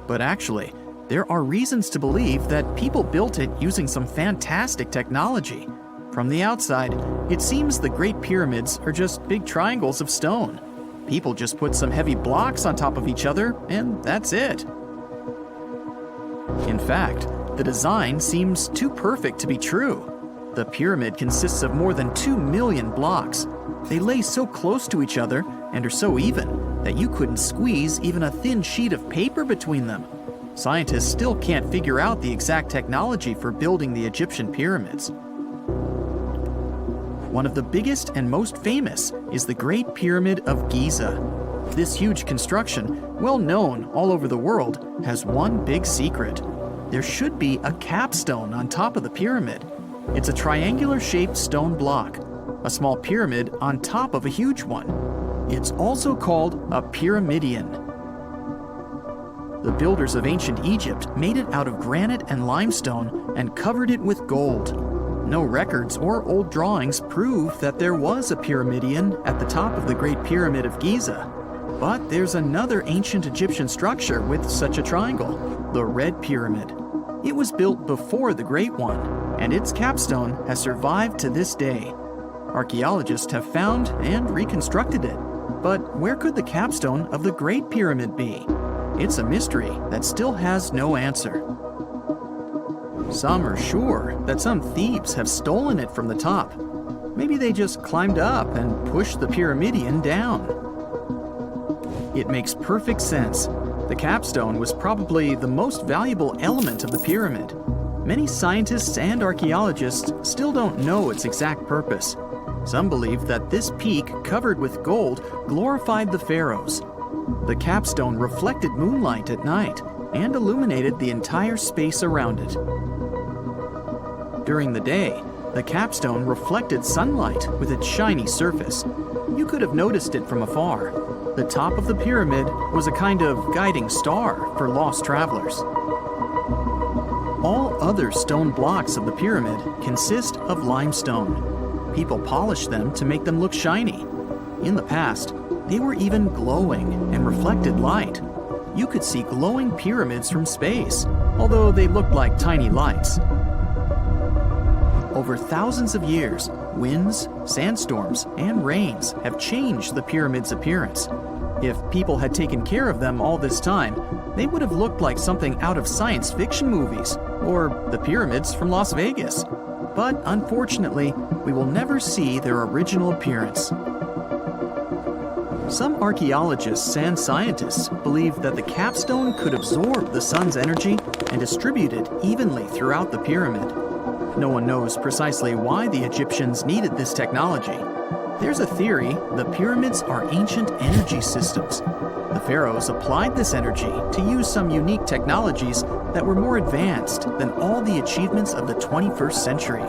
But actually, there are reasons to believe that people built it using some fantastic technology. From the outside, it seems the Great Pyramids are just big triangles of stone. People just put some heavy blocks on top of each other, and that's it. In fact, the design seems too perfect to be true. The pyramid consists of more than 2 million blocks. They lay so close to each other and are so even that you couldn't squeeze even a thin sheet of paper between them. Scientists still can't figure out the exact technology for building the Egyptian pyramids. One of the biggest and most famous is the Great Pyramid of Giza. This huge construction, well known all over the world, has one big secret. There should be a capstone on top of the pyramid. It's a triangular-shaped stone block, a small pyramid on top of a huge one. It's also called a pyramidion. The builders of ancient Egypt made it out of granite and limestone and covered it with gold. No records or old drawings prove that there was a pyramidion at the top of the Great Pyramid of Giza. But there's another ancient Egyptian structure with such a triangle, the Red Pyramid. It was built before the Great One, and its capstone has survived to this day. Archaeologists have found and reconstructed it. But where could the capstone of the Great Pyramid be? It's a mystery that still has no answer. Some are sure that some thieves have stolen it from the top. Maybe they just climbed up and pushed the pyramidion down. It makes perfect sense. The capstone was probably the most valuable element of the pyramid. Many scientists and archaeologists still don't know its exact purpose. Some believe that this peak covered with gold glorified the pharaohs. The capstone reflected moonlight at night and illuminated the entire space around it. During the day, the capstone reflected sunlight with its shiny surface. You could have noticed it from afar. The top of the pyramid was a kind of guiding star for lost travelers. All other stone blocks of the pyramid consist of limestone. People polished them to make them look shiny. In the past, they were even glowing and reflected light. You could see glowing pyramids from space, although they looked like tiny lights. Over thousands of years, winds, sandstorms, and rains have changed the pyramid's appearance. If people had taken care of them all this time, they would have looked like something out of science fiction movies, or the pyramids from Las Vegas. But unfortunately, we will never see their original appearance. Some archaeologists and scientists believe that the capstone could absorb the sun's energy and distribute it evenly throughout the pyramid. No one knows precisely why the Egyptians needed this technology. There's a theory the pyramids are ancient energy systems. The pharaohs applied this energy to use some unique technologies that were more advanced than all the achievements of the 21st century.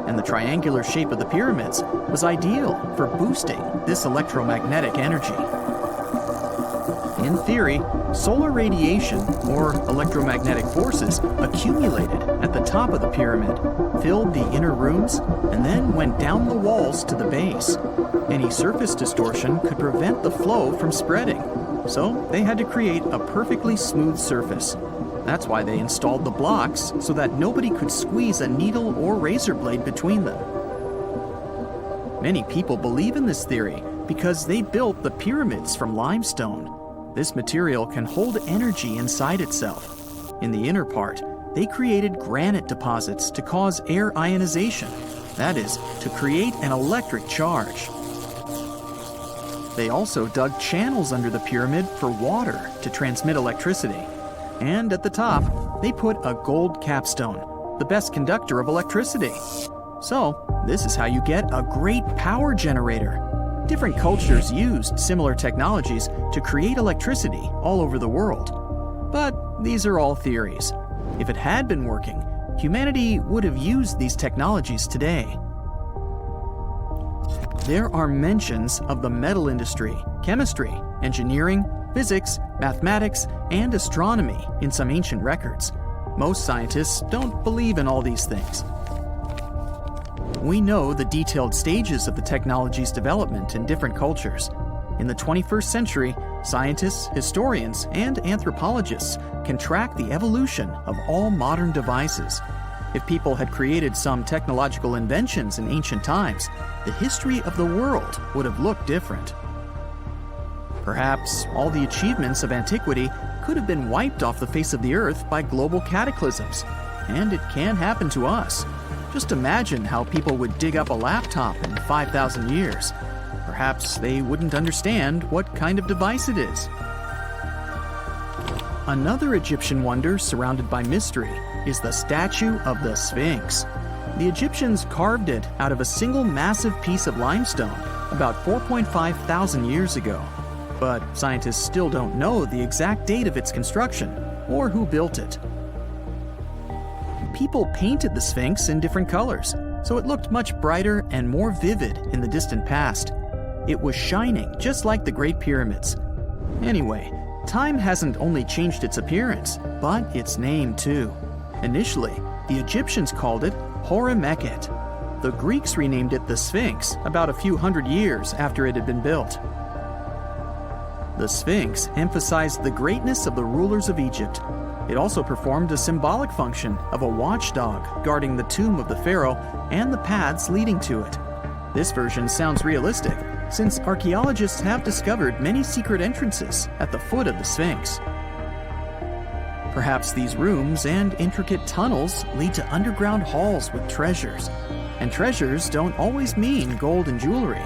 And the triangular shape of the pyramids was ideal for boosting this electromagnetic energy. In theory, solar radiation, or electromagnetic forces, accumulated at the top of the pyramid, filled the inner rooms, and then went down the walls to the base. Any surface distortion could prevent the flow from spreading, so they had to create a perfectly smooth surface. That's why they installed the blocks so that nobody could squeeze a needle or razor blade between them. Many people believe in this theory because they built the pyramids from limestone. This material can hold energy inside itself. In the inner part, they created granite deposits to cause air ionization, that is, to create an electric charge. They also dug channels under the pyramid for water to transmit electricity. And at the top, they put a gold capstone, the best conductor of electricity. So, this is how you get a great power generator. Different cultures used similar technologies to create electricity all over the world. But these are all theories. If it had been working, humanity would have used these technologies today. There are mentions of the metal industry, chemistry, engineering, physics, mathematics, and astronomy in some ancient records. Most scientists don't believe in all these things. We know the detailed stages of the technology's development in different cultures. In the 21st century, scientists, historians, and anthropologists can track the evolution of all modern devices. If people had created some technological inventions in ancient times, the history of the world would have looked different. Perhaps all the achievements of antiquity could have been wiped off the face of the earth by global cataclysms. And it can happen to us. Just imagine how people would dig up a laptop in 5,000 years. Perhaps they wouldn't understand what kind of device it is. Another Egyptian wonder surrounded by mystery is the statue of the Sphinx. The Egyptians carved it out of a single massive piece of limestone about 4.5 thousand years ago. But scientists still don't know the exact date of its construction or who built it. People painted the Sphinx in different colors, so it looked much brighter and more vivid in the distant past. It was shining just like the Great Pyramids. Anyway, Time hasn't only changed its appearance, but its name too. Initially, the Egyptians called it Horemeket. The Greeks renamed it the Sphinx about a few hundred years after it had been built. The Sphinx emphasized the greatness of the rulers of Egypt. It also performed a symbolic function of a watchdog guarding the tomb of the pharaoh and the paths leading to it. This version sounds realistic, since archaeologists have discovered many secret entrances at the foot of the Sphinx. Perhaps these rooms and intricate tunnels lead to underground halls with treasures. And treasures don't always mean gold and jewelry.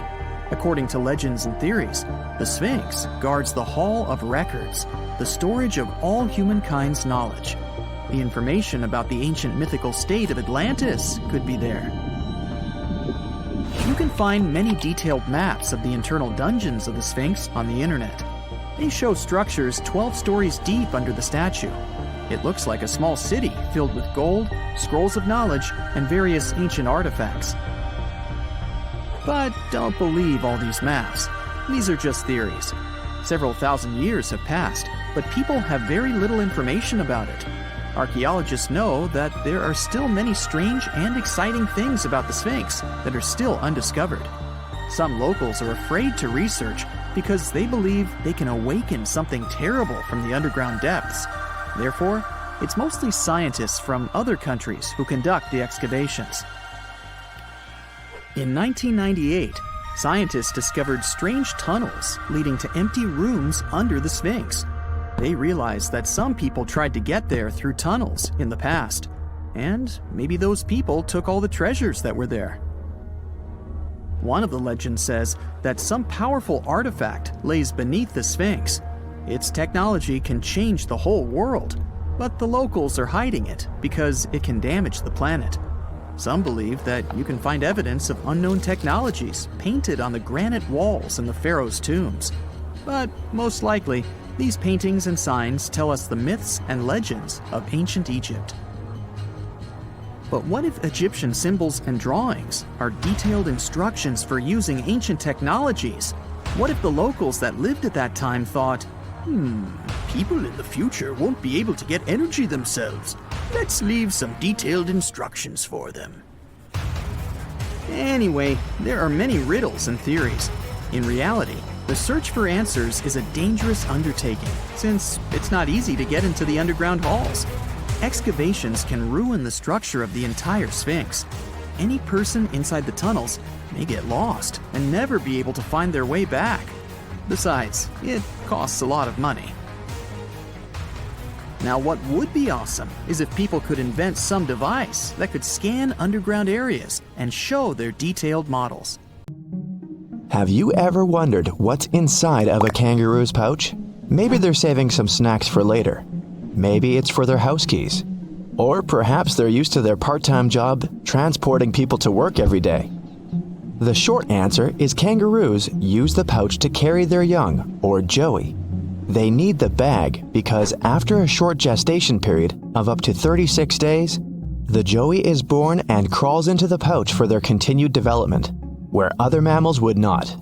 According to legends and theories, the Sphinx guards the Hall of Records, the storage of all humankind's knowledge. The information about the ancient mythical state of Atlantis could be there. You can find many detailed maps of the internal dungeons of the Sphinx on the internet. They show structures 12 stories deep under the statue. It looks like a small city filled with gold, scrolls of knowledge, and various ancient artifacts. But don't believe all these maps. These are just theories. Several thousand years have passed, but people have very little information about it. Archaeologists know that there are still many strange and exciting things about the Sphinx that are still undiscovered. Some locals are afraid to research because they believe they can awaken something terrible from the underground depths. Therefore, it's mostly scientists from other countries who conduct the excavations. In 1998, scientists discovered strange tunnels leading to empty rooms under the Sphinx. They realized that some people tried to get there through tunnels in the past, and maybe those people took all the treasures that were there. One of the legends says that some powerful artifact lays beneath the Sphinx. Its technology can change the whole world, but the locals are hiding it because it can damage the planet. Some believe that you can find evidence of unknown technologies painted on the granite walls in the pharaoh's tombs. But most likely, these paintings and signs tell us the myths and legends of ancient Egypt. But what if Egyptian symbols and drawings are detailed instructions for using ancient technologies? What if the locals that lived at that time thought, people in the future won't be able to get energy themselves. Let's leave some detailed instructions for them. Anyway, there are many riddles and theories. In reality, the search for answers is a dangerous undertaking, since it's not easy to get into the underground halls. Excavations can ruin the structure of the entire Sphinx. Any person inside the tunnels may get lost and never be able to find their way back. Besides, it costs a lot of money. Now, what would be awesome is if people could invent some device that could scan underground areas and show their detailed models. Have you ever wondered what's inside of a kangaroo's pouch? Maybe they're saving some snacks for later. Maybe it's for their house keys. Or perhaps they're used to their part-time job transporting people to work every day. The short answer is kangaroos use the pouch to carry their young, or joey. They need the bag because after a short gestation period of up to 36 days, the joey is born and crawls into the pouch for their continued development, where other mammals would not.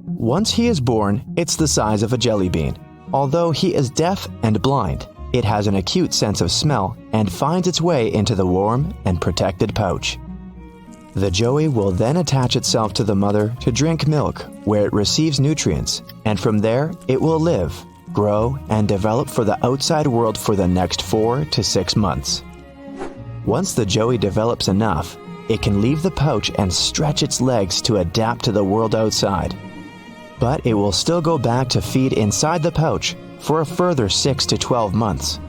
Once he is born, it's the size of a jelly bean. Although he is deaf and blind, it has an acute sense of smell and finds its way into the warm and protected pouch. The joey will then attach itself to the mother to drink milk, where it receives nutrients, and from there it will live, grow, and develop for the outside world for the next 4 to 6 months. Once the joey develops enough, it can leave the pouch and stretch its legs to adapt to the world outside. But it will still go back to feed inside the pouch for a further 6 to 12 months.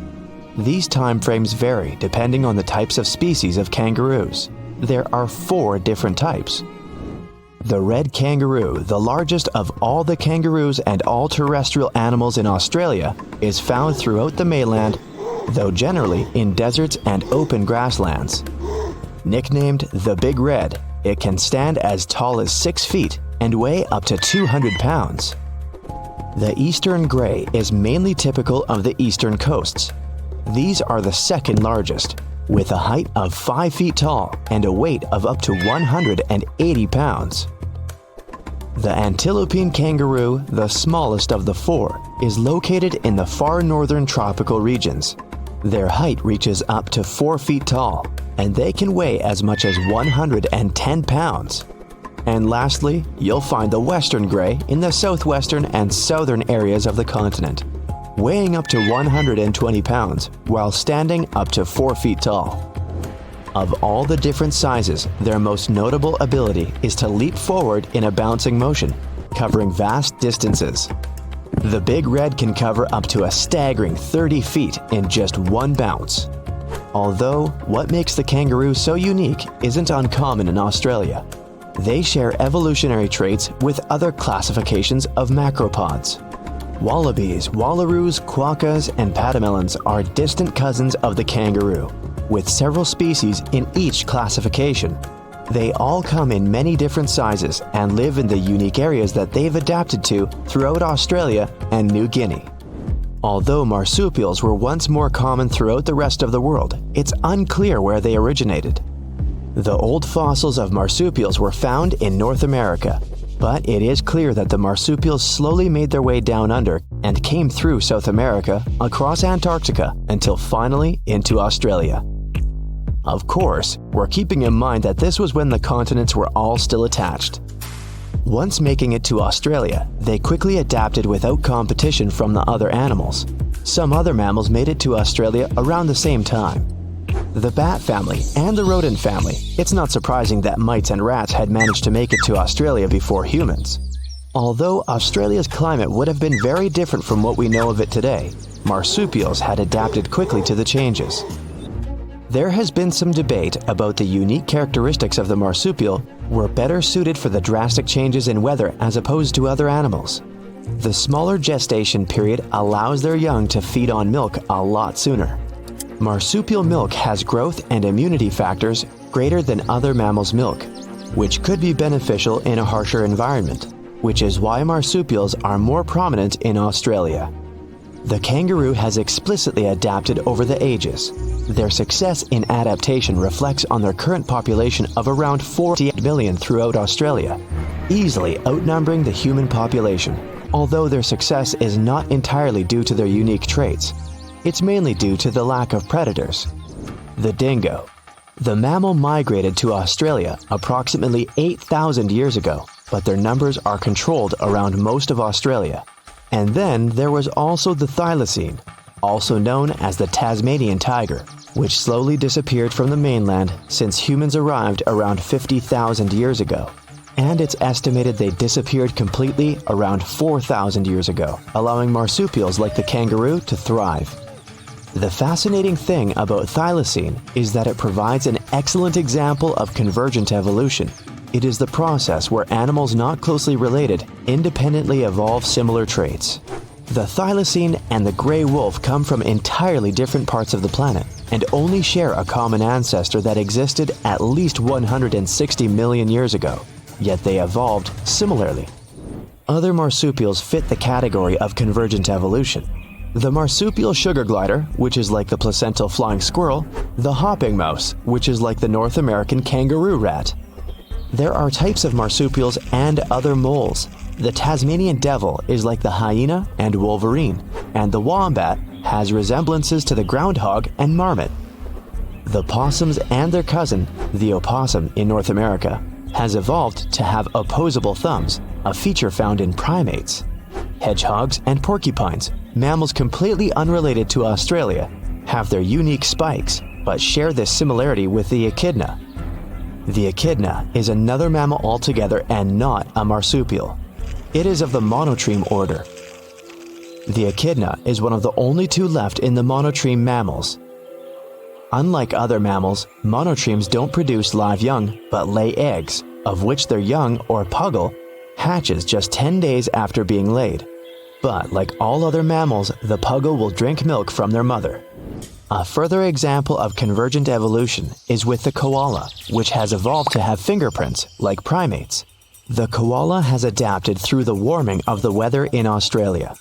These time frames vary depending on the types of species of kangaroos. There are 4 different types. The red kangaroo, the largest of all the kangaroos and all terrestrial animals in Australia, is found throughout the mainland, though generally in deserts and open grasslands. Nicknamed the Big Red, it can stand as tall as 6 feet and weigh up to 200 pounds. The eastern gray is mainly typical of the eastern coasts. These are the second largest, with a height of 5 feet tall and a weight of up to 180 pounds. The antilopine kangaroo, the smallest of the four, is located in the far northern tropical regions. Their height reaches up to 4 feet tall, and they can weigh as much as 110 pounds. And lastly, you'll find the western gray in the southwestern and southern areas of the continent, weighing up to 120 pounds while standing up to 4 feet tall. Of all the different sizes, their most notable ability is to leap forward in a bouncing motion, covering vast distances. The big red can cover up to a staggering 30 feet in just one bounce. Although, what makes the kangaroo so unique isn't uncommon in Australia. They share evolutionary traits with other classifications of macropods. Wallabies, wallaroos, quokkas, and patamelons are distant cousins of the kangaroo, with several species in each classification. They all come in many different sizes and live in the unique areas that they've adapted to throughout Australia and New Guinea. Although marsupials were once more common throughout the rest of the world, it's unclear where they originated. The old fossils of marsupials were found in North America, but it is clear that the marsupials slowly made their way down under and came through South America, across Antarctica, until finally into Australia. Of course, we're keeping in mind that this was when the continents were all still attached. Once making it to Australia, they quickly adapted without competition from the other animals. Some other mammals made it to Australia around the same time. The bat family and the rodent family. It's not surprising that mites and rats had managed to make it to Australia before humans. Although Australia's climate would have been very different from what we know of it today, marsupials had adapted quickly to the changes. There has been some debate about the unique characteristics of the marsupial were better suited for the drastic changes in weather as opposed to other animals. The smaller gestation period allows their young to feed on milk a lot sooner. Marsupial milk has growth and immunity factors greater than other mammals' milk, which could be beneficial in a harsher environment, which is why marsupials are more prominent in Australia. The kangaroo has explicitly adapted over the ages. Their success in adaptation reflects on their current population of around 48 million throughout Australia, easily outnumbering the human population. Although their success is not entirely due to their unique traits, it's mainly due to the lack of predators. The dingo. The mammal migrated to Australia approximately 8,000 years ago, but their numbers are controlled around most of Australia. And then there was also the thylacine, also known as the Tasmanian tiger, which slowly disappeared from the mainland since humans arrived around 50,000 years ago. And it's estimated they disappeared completely around 4,000 years ago, allowing marsupials like the kangaroo to thrive. The fascinating thing about thylacine is that it provides an excellent example of convergent evolution. It is the process where animals not closely related independently evolve similar traits. The thylacine and the gray wolf come from entirely different parts of the planet and only share a common ancestor that existed at least 160 million years ago, yet they evolved similarly. Other marsupials fit the category of convergent evolution. The marsupial sugar glider, which is like the placental flying squirrel, the hopping mouse, which is like the North American kangaroo rat. There are types of marsupials and other moles. The Tasmanian devil is like the hyena and wolverine, and the wombat has resemblances to the groundhog and marmot. The possums and their cousin, the opossum in North America, has evolved to have opposable thumbs, a feature found in primates. Hedgehogs and porcupines, mammals completely unrelated to Australia, have their unique spikes, but share this similarity with the echidna. The echidna is another mammal altogether and not a marsupial. It is of the monotreme order. The echidna is one of the only two left in the monotreme mammals. Unlike other mammals, monotremes don't produce live young, but lay eggs, of which their young, or puggle, hatches just 10 days after being laid. But like all other mammals, the puggle will drink milk from their mother. A further example of convergent evolution is with the koala, which has evolved to have fingerprints like primates. The koala has adapted through the warming of the weather in Australia.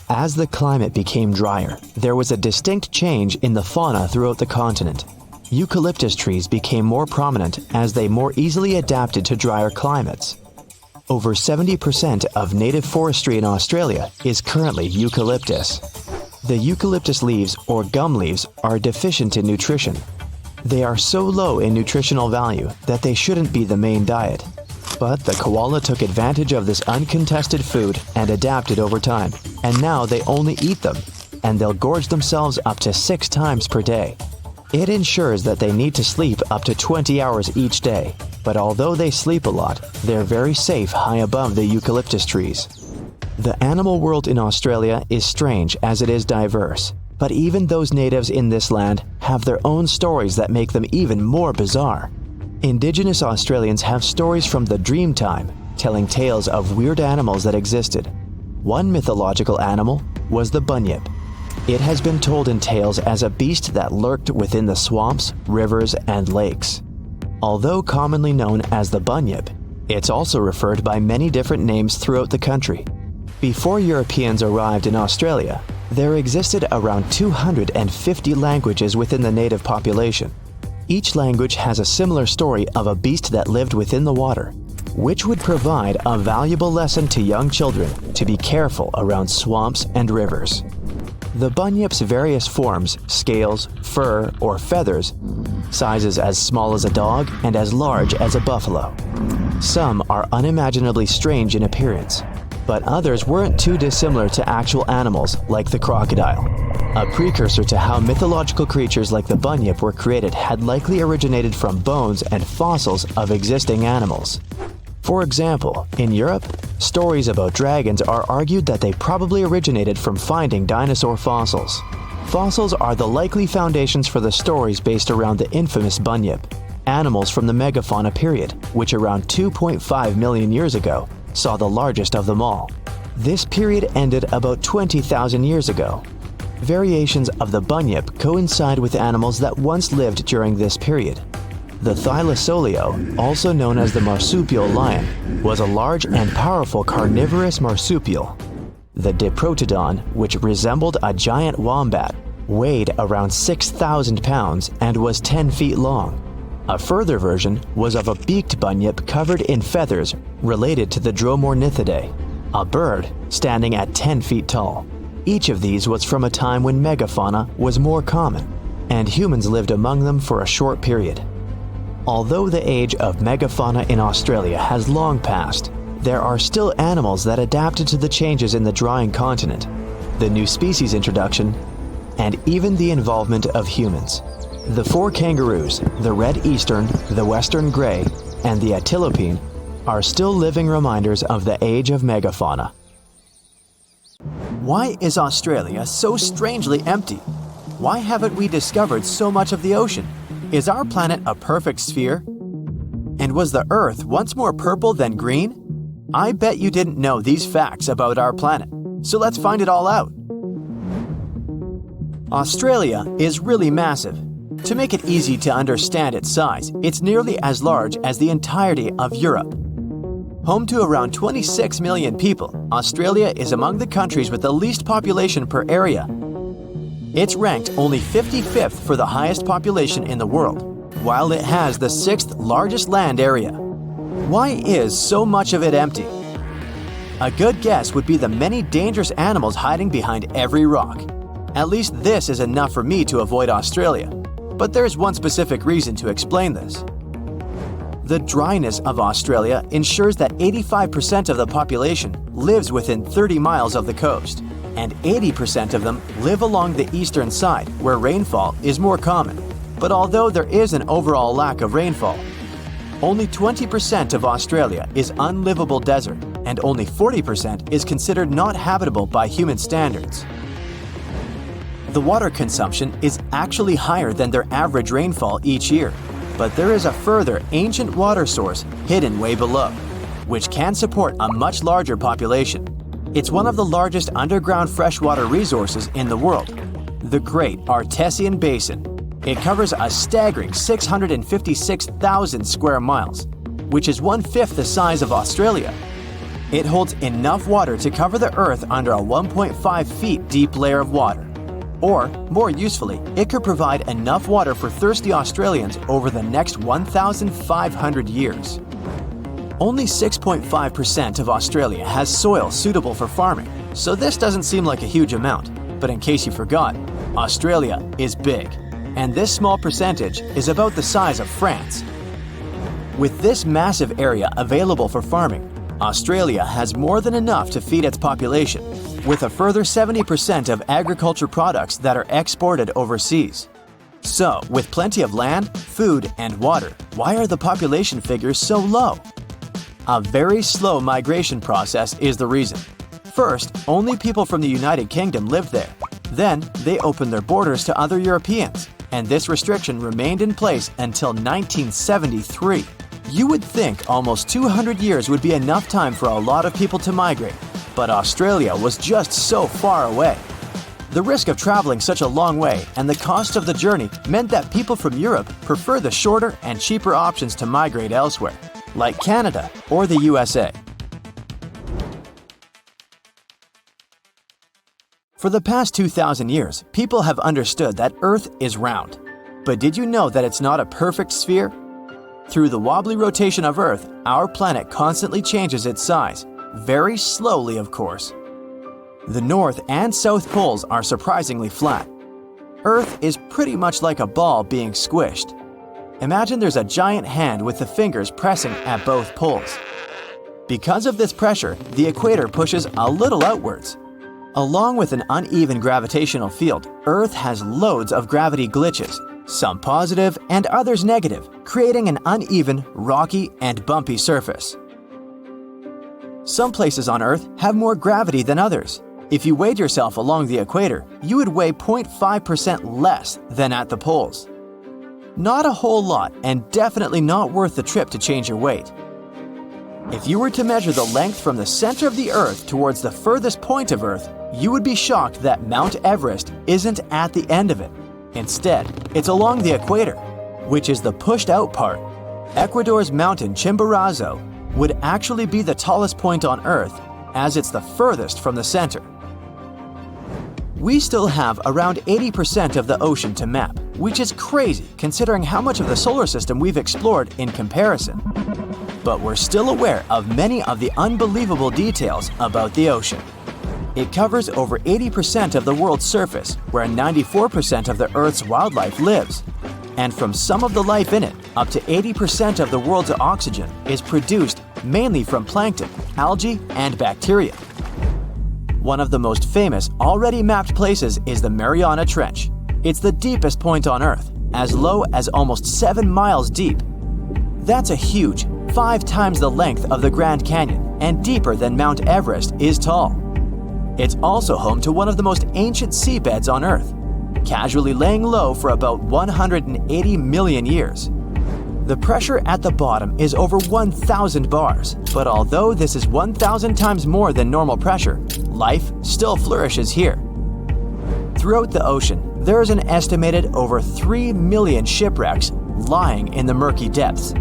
As the climate became drier, there was a distinct change in the fauna throughout the continent. Eucalyptus trees became more prominent as they more easily adapted to drier climates. Over 70% of native forestry in Australia is currently eucalyptus. The eucalyptus leaves, or gum leaves, are deficient in nutrition. They are so low in nutritional value that they shouldn't be the main diet. But the koala took advantage of this uncontested food and adapted over time, and now they only eat them, and they'll gorge themselves up to 6 times per day. It ensures that they need to sleep up to 20 hours each day, but although they sleep a lot, they're very safe high above the eucalyptus trees. The animal world in Australia is strange as it is diverse, but even those natives in this land have their own stories that make them even more bizarre. Indigenous Australians have stories from the dream time, telling tales of weird animals that existed. One mythological animal was the bunyip. It has been told in tales as a beast that lurked within the swamps, rivers, and lakes. Although commonly known as the bunyip, it's also referred by many different names throughout the country. Before Europeans arrived in Australia, there existed around 250 languages within the native population. Each language has a similar story of a beast that lived within the water, which would provide a valuable lesson to young children to be careful around swamps and rivers. The bunyip's various forms, scales, fur, or feathers, sizes as small as a dog and as large as a buffalo. Some are unimaginably strange in appearance, but others weren't too dissimilar to actual animals like the crocodile. A precursor to how mythological creatures like the bunyip were created had likely originated from bones and fossils of existing animals. For example, in Europe, stories about dragons are argued that they probably originated from finding dinosaur fossils. Fossils are the likely foundations for the stories based around the infamous bunyip, animals from the megafauna period, which around 2.5 million years ago saw the largest of them all. This period ended about 20,000 years ago. Variations of the bunyip coincide with animals that once lived during this period. The Thylasolio, also known as the marsupial lion, was a large and powerful carnivorous marsupial. The Diprotodon, which resembled a giant wombat, weighed around 6,000 pounds and was 10 feet long. A further version was of a beaked bunyip covered in feathers related to the Dromornithidae, a bird standing at 10 feet tall. Each of these was from a time when megafauna was more common, and humans lived among them for a short period. Although the age of megafauna in Australia has long passed, there are still animals that adapted to the changes in the drying continent, the new species introduction, and even the involvement of humans. The 4 kangaroos, the red eastern, the western grey, and the antilopine, are still living reminders of the age of megafauna. Why is Australia so strangely empty? Why haven't we discovered so much of the ocean? Is our planet a perfect sphere? And was the Earth once more purple than green? I bet you didn't know these facts about our planet, so let's find it all out. Australia is really massive. To make it easy to understand its size, it's nearly as large as the entirety of Europe. Home to around 26 million people, Australia is among the countries with the least population per area. It's ranked only 55th for the highest population in the world, while it has the 6th largest land area. Why is so much of it empty? A good guess would be the many dangerous animals hiding behind every rock. At least this is enough for me to avoid Australia, but there's one specific reason to explain this. The dryness of Australia ensures that 85% of the population lives within 30 miles of the coast, and 80% of them live along the eastern side where rainfall is more common. But although there is an overall lack of rainfall, only 20% of Australia is unlivable desert, and only 40% is considered not habitable by human standards. The water consumption is actually higher than their average rainfall each year, but there is a further ancient water source hidden way below, which can support a much larger population. It's one of the largest underground freshwater resources in the world, the Great Artesian Basin. It covers a staggering 656,000 square miles, which is 1/5 the size of Australia. It holds enough water to cover the Earth under a 1.5 feet deep layer of water. Or, more usefully, it could provide enough water for thirsty Australians over the next 1,500 years. Only 6.5% of Australia has soil suitable for farming, so this doesn't seem like a huge amount. But in case you forgot, Australia is big, and this small percentage is about the size of France. With this massive area available for farming, Australia has more than enough to feed its population, with a further 70% of agriculture products that are exported overseas. So, with plenty of land, food, and water, why are the population figures so low? A very slow migration process is the reason. First, only people from the United Kingdom lived there. Then, they opened their borders to other Europeans, and this restriction remained in place until 1973. You would think almost 200 years would be enough time for a lot of people to migrate, but Australia was just so far away. The risk of traveling such a long way and the cost of the journey meant that people from Europe prefer the shorter and cheaper options to migrate elsewhere, like Canada or the USA. For the past 2,000 years, people have understood that Earth is round. But did you know that it's not a perfect sphere? Through the wobbly rotation of Earth, our planet constantly changes its size, very slowly of course. The North and South poles are surprisingly flat. Earth is pretty much like a ball being squished. Imagine there's a giant hand with the fingers pressing at both poles. Because of this pressure, the equator pushes a little outwards. Along with an uneven gravitational field, Earth has loads of gravity glitches, some positive and others negative, creating an uneven, rocky, and bumpy surface. Some places on Earth have more gravity than others. If you weighed yourself along the equator, you would weigh 0.5% less than at the poles. Not a whole lot, and definitely not worth the trip to change your weight. If you were to measure the length from the center of the Earth towards the furthest point of Earth, you would be shocked that Mount Everest isn't at the end of it. Instead, it's along the equator, which is the pushed-out part. Ecuador's mountain Chimborazo would actually be the tallest point on Earth, as it's the furthest from the center. We still have around 80% of the ocean to map, which is crazy considering how much of the solar system we've explored in comparison. But we're still aware of many of the unbelievable details about the ocean. It covers over 80% of the world's surface, where 94% of the Earth's wildlife lives. And from some of the life in it, up to 80% of the world's oxygen is produced mainly from plankton, algae, and bacteria. One of the most famous already mapped places is the Mariana Trench. It's the deepest point on Earth, as low as almost 7 miles deep. That's a huge 5 times the length of the Grand Canyon and deeper than Mount Everest is tall. It's also home to one of the most ancient seabeds on Earth, casually laying low for about 180 million years. The pressure at the bottom is over 1,000 bars, but although this is 1,000 times more than normal pressure, life still flourishes here. Throughout the ocean, there is an estimated over 3 million shipwrecks lying in the murky depths.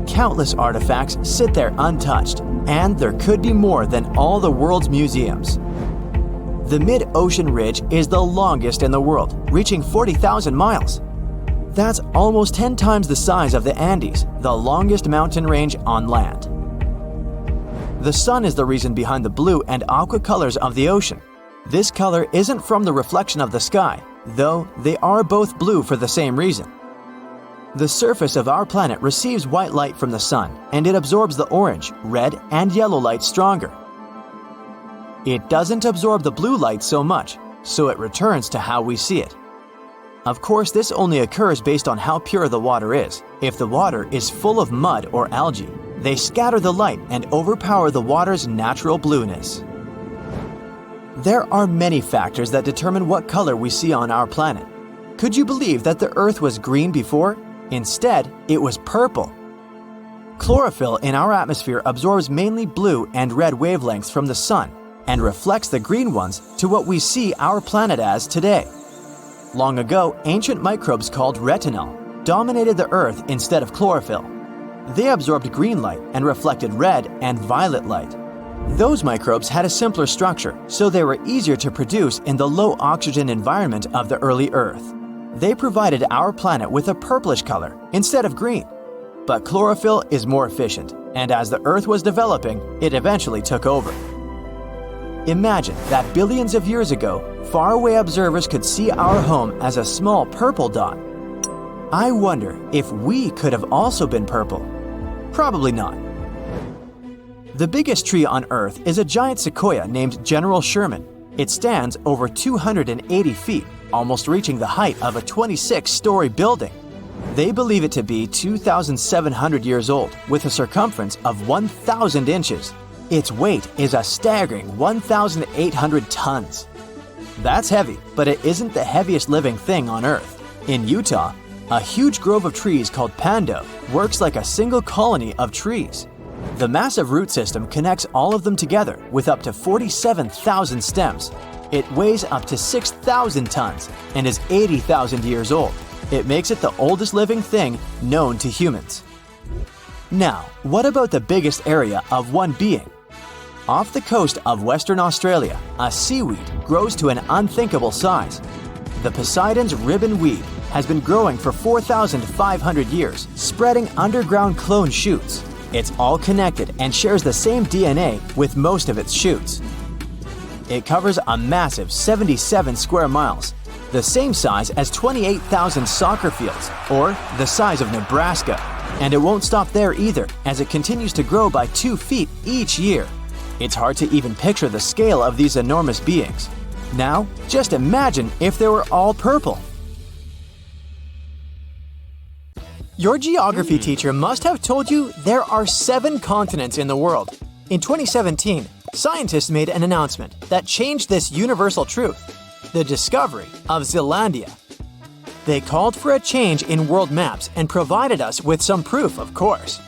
Countless artifacts sit there untouched, and there could be more than all the world's museums. The mid-ocean ridge is the longest in the world, reaching 40,000 miles. That's almost 10 times the size of the Andes, the longest mountain range on land. The sun is the reason behind the blue and aqua colors of the ocean. This color isn't from the reflection of the sky, though they are both blue for the same reason. The surface of our planet receives white light from the sun, and it absorbs the orange, red, and yellow light stronger. It doesn't absorb the blue light so much, so it returns to how we see it. Of course, this only occurs based on how pure the water is. If the water is full of mud or algae, they scatter the light and overpower the water's natural blueness. There are many factors that determine what color we see on our planet. Could you believe that the Earth was green before? Instead, it was purple. Chlorophyll in our atmosphere absorbs mainly blue and red wavelengths from the sun and reflects the green ones to what we see our planet as today. Long ago, ancient microbes called retinal dominated the Earth instead of chlorophyll. They absorbed green light and reflected red and violet light. Those microbes had a simpler structure, so they were easier to produce in the low oxygen environment of the early Earth. They provided our planet with a purplish color instead of green. But chlorophyll is more efficient, and as the Earth was developing, it eventually took over. Imagine that billions of years ago, faraway observers could see our home as a small purple dot. I wonder if we could have also been purple. Probably not. The biggest tree on Earth is a giant sequoia named General Sherman. It stands over 280 feet, almost reaching the height of a 26-story building. They believe it to be 2,700 years old, with a circumference of 1,000 inches. Its weight is a staggering 1,800 tons. That's heavy, but it isn't the heaviest living thing on Earth. In Utah, a huge grove of trees called pando works like a single colony of trees. The massive root system connects all of them together with up to 47,000 stems. It weighs up to 6,000 tons and is 80,000 years old. It makes it the oldest living thing known to humans. Now, what about the biggest area of one being? Off the coast of Western Australia, a seaweed grows to an unthinkable size. The Poseidon's ribbon weed has been growing for 4,500 years, spreading underground clone shoots. It's all connected and shares the same DNA with most of its shoots. It covers a massive 77 square miles, the same size as 28,000 soccer fields, or the size of Nebraska. And it won't stop there either, as it continues to grow by 2 feet each year. It's hard to even picture the scale of these enormous beings. Now, just imagine if they were all purple. Your geography teacher must have told you there are 7 continents in the world. In 2017, scientists made an announcement that changed this universal truth: the discovery of Zealandia. They called for a change in world maps and provided us with some proof, of course.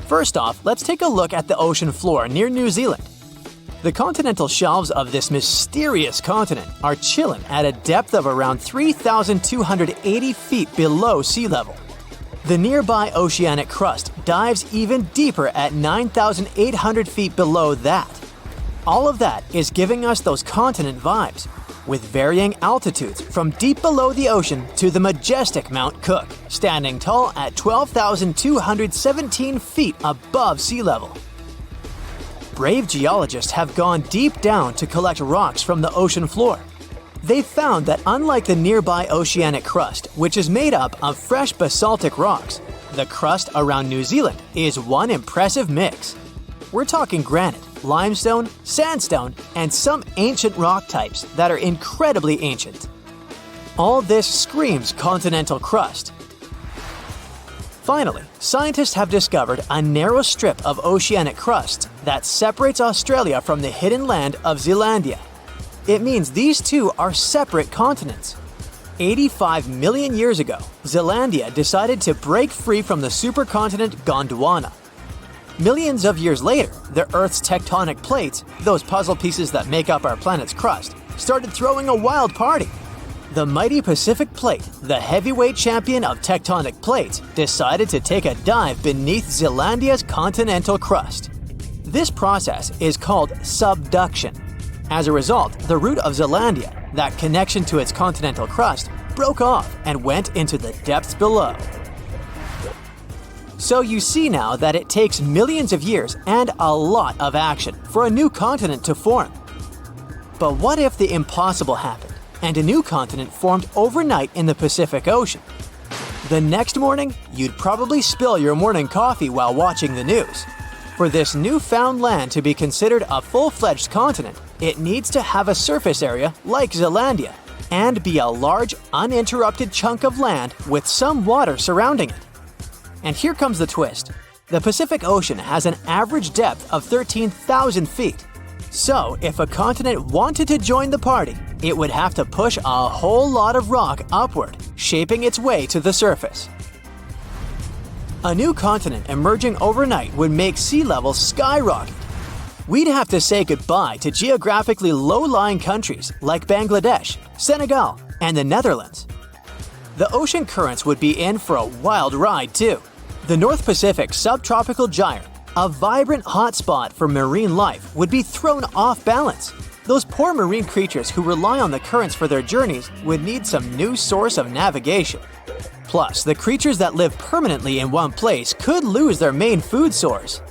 First off, let's take a look at the ocean floor near New Zealand. The continental shelves of this mysterious continent are chilling at a depth of around 3,280 feet below sea level. The nearby oceanic crust dives even deeper at 9,800 feet below that. All of that is giving us those continent vibes, with varying altitudes from deep below the ocean to the majestic Mount Cook, standing tall at 12,217 feet above sea level. Brave geologists have gone deep down to collect rocks from the ocean floor. They found that unlike the nearby oceanic crust, which is made up of fresh basaltic rocks, the crust around New Zealand is one impressive mix. We're talking granite, limestone, sandstone, and some ancient rock types that are incredibly ancient. All this screams continental crust. Finally, scientists have discovered a narrow strip of oceanic crust that separates Australia from the hidden land of Zealandia. It means these two are separate continents. 85 million years ago, Zealandia decided to break free from the supercontinent Gondwana. Millions of years later, the Earth's tectonic plates, those puzzle pieces that make up our planet's crust, started throwing a wild party. The mighty Pacific Plate, the heavyweight champion of tectonic plates, decided to take a dive beneath Zealandia's continental crust. This process is called subduction. As a result, the root of Zealandia, that connection to its continental crust, broke off and went into the depths below. So you see now that it takes millions of years and a lot of action for a new continent to form. But what if the impossible happened and a new continent formed overnight in the Pacific Ocean? The next morning, you'd probably spill your morning coffee while watching the news. For this newfound land to be considered a full-fledged continent, it needs to have a surface area like Zealandia and be a large, uninterrupted chunk of land with some water surrounding it. And here comes the twist. The Pacific Ocean has an average depth of 13,000 feet. So, if a continent wanted to join the party, it would have to push a whole lot of rock upward, shaping its way to the surface. A new continent emerging overnight would make sea levels skyrocket. We'd have to say goodbye to geographically low-lying countries like Bangladesh, Senegal, and the Netherlands. The ocean currents would be in for a wild ride too. The North Pacific subtropical gyre, a vibrant hotspot for marine life, would be thrown off balance. Those poor marine creatures who rely on the currents for their journeys would need some new source of navigation. Plus, the creatures that live permanently in one place could lose their main food source.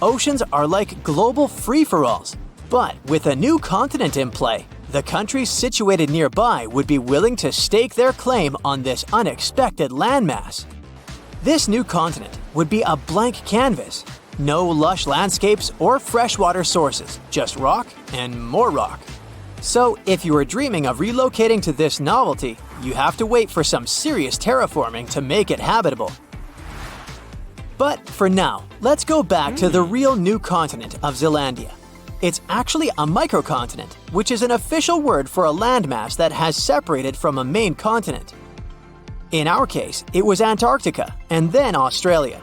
Oceans are like global free-for-alls, but with a new continent in play, the countries situated nearby would be willing to stake their claim on this unexpected landmass. This new continent would be a blank canvas. No lush landscapes or freshwater sources, just rock and more rock. So if you were dreaming of relocating to this novelty, you have to wait for some serious terraforming to make it habitable. But for now, let's go back to the real new continent of Zealandia. It's actually a microcontinent, which is an official word for a landmass that has separated from a main continent. In our case, it was Antarctica and then Australia.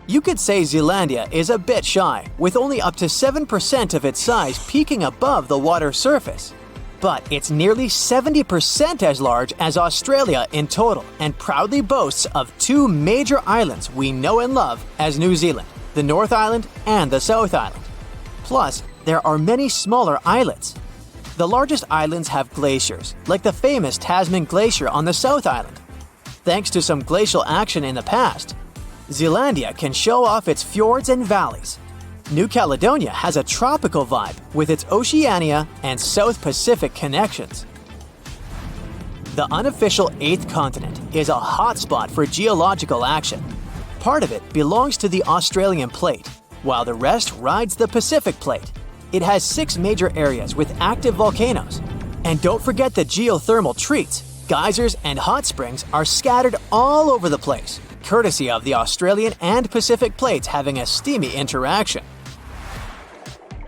You could say Zealandia is a bit shy, with only up to 7% of its size peaking above the water surface. But it's nearly 70% as large as Australia in total and proudly boasts of two major islands we know and love as New Zealand, the North Island and the South Island. Plus, there are many smaller islets. The largest islands have glaciers, like the famous Tasman Glacier on the South Island. Thanks to some glacial action in the past, Zealandia can show off its fjords and valleys. New Caledonia has a tropical vibe with its Oceania and South Pacific connections. The unofficial 8th continent is a hotspot for geological action. Part of it belongs to the Australian plate, while the rest rides the Pacific plate. It has 6 major areas with active volcanoes. And don't forget the geothermal treats. Geysers and hot springs are scattered all over the place, courtesy of the Australian and Pacific plates having a steamy interaction.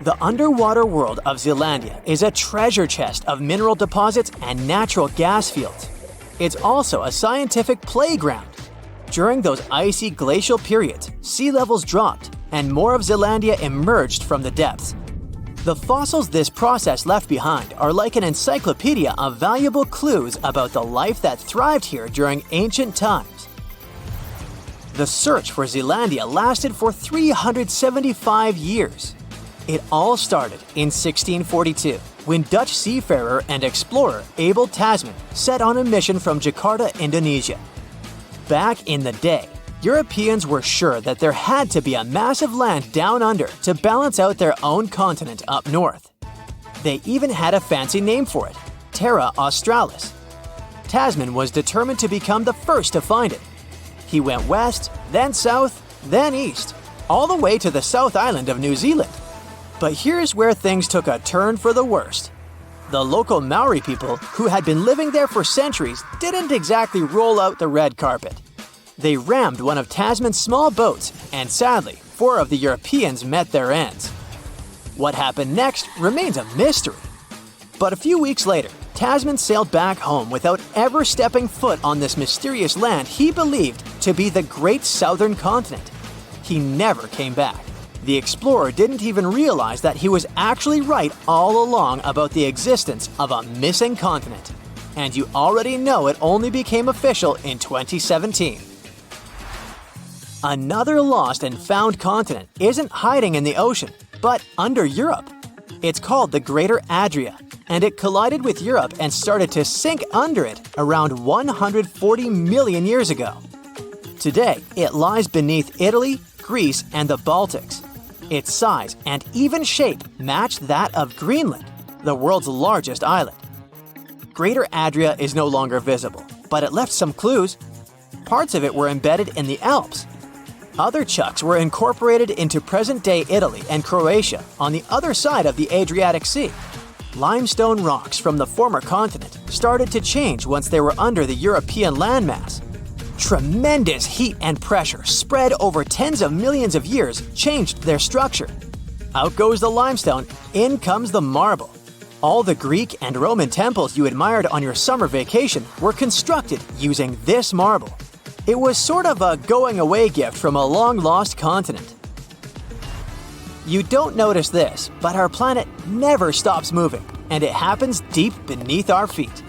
The underwater world of Zealandia is a treasure chest of mineral deposits and natural gas fields. It's also a scientific playground. During those icy glacial periods, sea levels dropped and more of Zealandia emerged from the depths. The fossils this process left behind are like an encyclopedia of valuable clues about the life that thrived here during ancient times. The search for Zealandia lasted for 375 years. It all started in 1642, when Dutch seafarer and explorer Abel Tasman set on a mission from Jakarta, Indonesia. Back in the day, Europeans were sure that there had to be a massive land down under to balance out their own continent up north. They even had a fancy name for it, Terra Australis. Tasman was determined to become the first to find it. He went west, then south, then east, all the way to the South Island of New Zealand. But here's where things took a turn for the worst. The local Maori people, who had been living there for centuries, didn't exactly roll out the red carpet. They rammed one of Tasman's small boats, and sadly, 4 of the Europeans met their ends. What happened next remains a mystery. But a few weeks later, Tasman sailed back home without ever stepping foot on this mysterious land he believed to be the Great Southern Continent. He never came back. The explorer didn't even realize that he was actually right all along about the existence of a missing continent. And you already know it only became official in 2017. Another lost and found continent isn't hiding in the ocean, but under Europe. It's called the Greater Adria, and it collided with Europe and started to sink under it around 140 million years ago. Today, it lies beneath Italy, Greece, and the Baltics. Its size and even shape match that of Greenland, the world's largest island. Greater Adria is no longer visible, but it left some clues. Parts of it were embedded in the Alps. Other chunks were incorporated into present-day Italy and Croatia on the other side of the Adriatic Sea. Limestone rocks from the former continent started to change once they were under the European landmass. Tremendous heat and pressure spread over tens of millions of years changed their structure. Out goes the limestone, in comes the marble. All the Greek and Roman temples you admired on your summer vacation were constructed using this marble. It was sort of a going-away gift from a long-lost continent. You don't notice this, but our planet never stops moving, and it happens deep beneath our feet.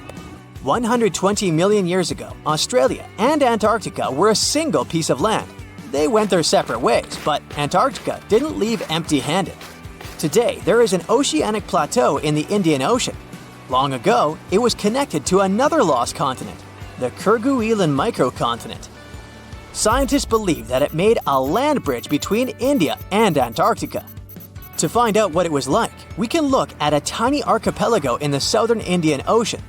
120 million years ago, Australia and Antarctica were a single piece of land. They went their separate ways, but Antarctica didn't leave empty-handed. Today, there is an oceanic plateau in the Indian Ocean. Long ago, it was connected to another lost continent, the Kerguelen microcontinent. Scientists believe that it made a land bridge between India and Antarctica. To find out what it was like, we can look at a tiny archipelago in the southern Indian Ocean.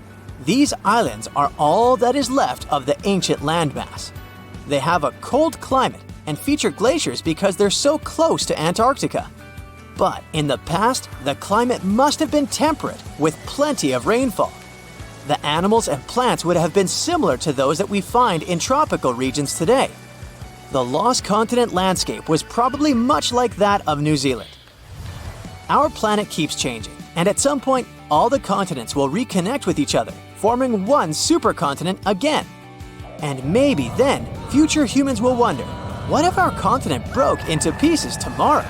These islands are all that is left of the ancient landmass. They have a cold climate and feature glaciers because they're so close to Antarctica. But in the past, the climate must have been temperate with plenty of rainfall. The animals and plants would have been similar to those that we find in tropical regions today. The lost continent landscape was probably much like that of New Zealand. Our planet keeps changing, and at some point, all the continents will reconnect with each other, forming one supercontinent again. And maybe then, future humans will wonder, what if our continent broke into pieces tomorrow?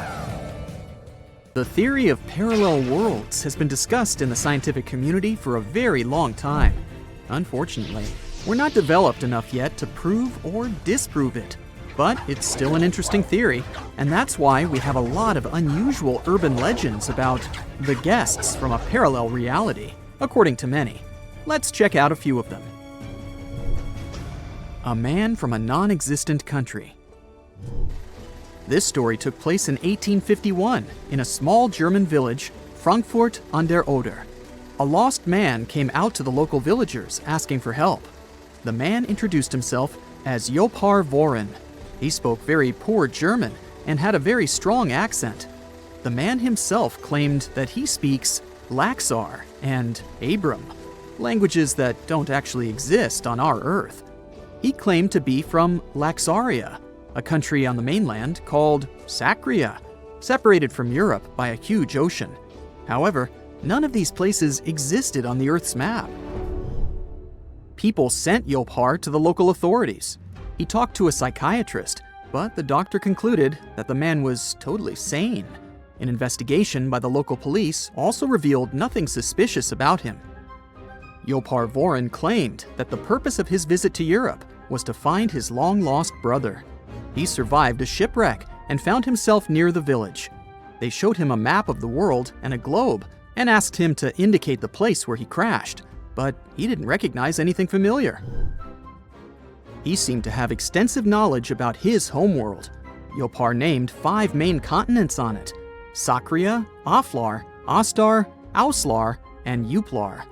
The theory of parallel worlds has been discussed in the scientific community for a very long time. Unfortunately, we're not developed enough yet to prove or disprove it. But it's still an interesting theory, and that's why we have a lot of unusual urban legends about the guests from a parallel reality, according to many. Let's check out a few of them. A man from a non-existent country. This story took place in 1851 in a small German village, Frankfurt an der Oder. A lost man came out to the local villagers asking for help. The man introduced himself as Jopar Voren. He spoke very poor German and had a very strong accent. The man himself claimed that he speaks Laxar and Abram, languages that don't actually exist on our Earth. He claimed to be from Laxaria, a country on the mainland called Sacria, separated from Europe by a huge ocean. However, none of these places existed on the Earth's map. People sent Jopar to the local authorities. He talked to a psychiatrist, but the doctor concluded that the man was totally sane. An investigation by the local police also revealed nothing suspicious about him. Jopar Voren claimed that the purpose of his visit to Europe was to find his long-lost brother. He survived a shipwreck and found himself near the village. They showed him a map of the world and a globe and asked him to indicate the place where he crashed, but he didn't recognize anything familiar. He seemed to have extensive knowledge about his homeworld. Jopar named 5 main continents on it: Sacria, Aflar, Astar, Auslar, and Uplar.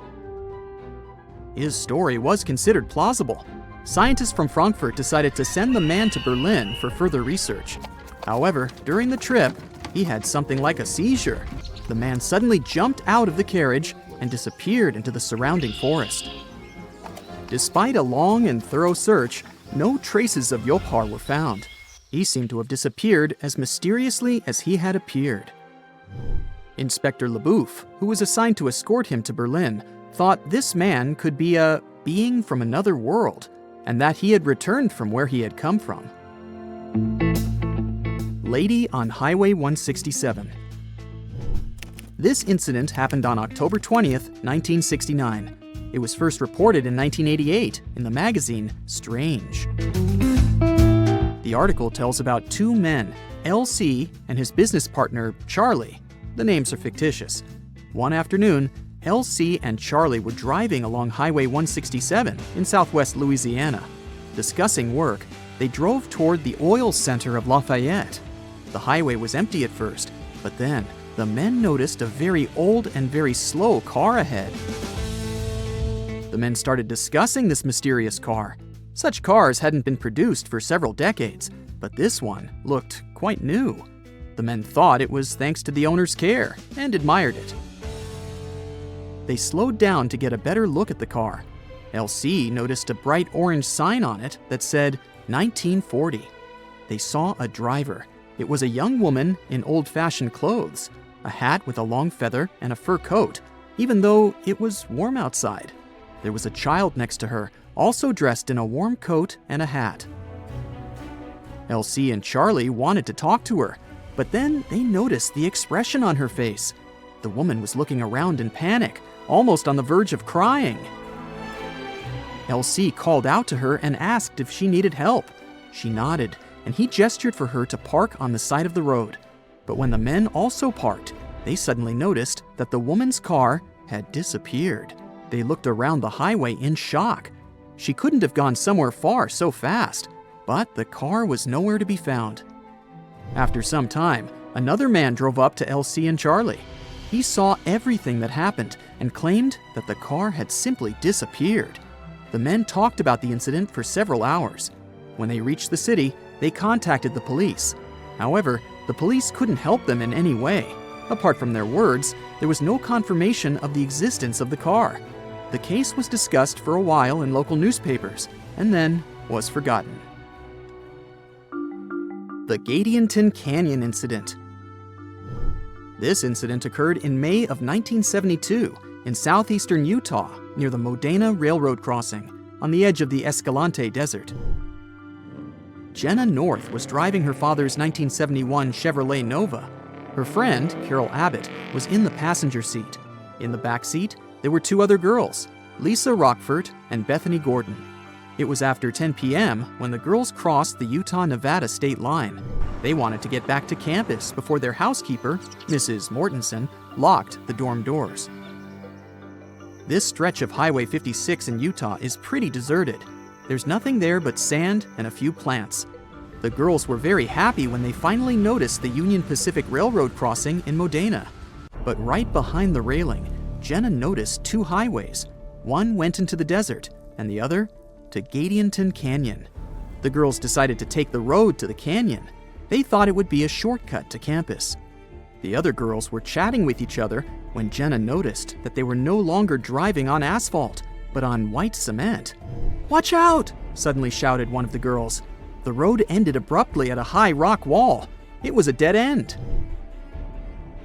His story was considered plausible. Scientists from Frankfurt decided to send the man to Berlin for further research. However, during the trip, he had something like a seizure. The man suddenly jumped out of the carriage and disappeared into the surrounding forest. Despite a long and thorough search, no traces of Jopar were found. He seemed to have disappeared as mysteriously as he had appeared. Inspector Leboeuf, who was assigned to escort him to Berlin, thought this man could be a being from another world, and that he had returned from where he had come from. Lady on Highway 167. This incident happened on October 20th, 1969. It was first reported in 1988 in the magazine Strange. The article tells about 2 men, L.C. and his business partner, Charlie. The names are fictitious. One afternoon, L.C. and Charlie were driving along Highway 167 in southwest Louisiana. Discussing work, they drove toward the oil center of Lafayette. The highway was empty at first, but then the men noticed a very old and very slow car ahead. The men started discussing this mysterious car. Such cars hadn't been produced for several decades, but this one looked quite new. The men thought it was thanks to the owner's care and admired it. They slowed down to get a better look at the car. LC noticed a bright orange sign on it that said 1940. They saw a driver. It was a young woman in old-fashioned clothes, a hat with a long feather and a fur coat, even though it was warm outside. There was a child next to her, also dressed in a warm coat and a hat. LC and Charlie wanted to talk to her, but then they noticed the expression on her face. The woman was looking around in panic, almost on the verge of crying. LC called out to her and asked if she needed help. She nodded, and he gestured for her to park on the side of the road. But when the men also parked, they suddenly noticed that the woman's car had disappeared. They looked around the highway in shock. She couldn't have gone somewhere far so fast, but the car was nowhere to be found. After some time, another man drove up to Elsie and Charlie. He saw everything that happened and claimed that the car had simply disappeared. The men talked about the incident for several hours. When they reached the city, they contacted the police. However, the police couldn't help them in any way. Apart from their words, there was no confirmation of the existence of the car. The case was discussed for a while in local newspapers, and then was forgotten. The Gadianton Canyon Incident. This incident occurred in May of 1972 in southeastern Utah near the Modena Railroad crossing on the edge of the Escalante Desert. Jenna North was driving her father's 1971 Chevrolet Nova. Her friend, Carol Abbott, was in the passenger seat. In the back seat, there were two other girls, Lisa Rockford and Bethany Gordon. It was after 10 p.m. when the girls crossed the Utah-Nevada state line. They wanted to get back to campus before their housekeeper, Mrs. Mortensen, locked the dorm doors. This stretch of Highway 56 in Utah is pretty deserted. There's nothing there but sand and a few plants. The girls were very happy when they finally noticed the Union Pacific Railroad crossing in Modena. But right behind the railing, Jenna noticed two highways. One went into the desert, and the other to Gadianton Canyon. The girls decided to take the road to the canyon. They thought it would be a shortcut to campus. The other girls were chatting with each other when Jenna noticed that they were no longer driving on asphalt, but on white cement. "Watch out!" suddenly shouted one of the girls. The road ended abruptly at a high rock wall. It was a dead end.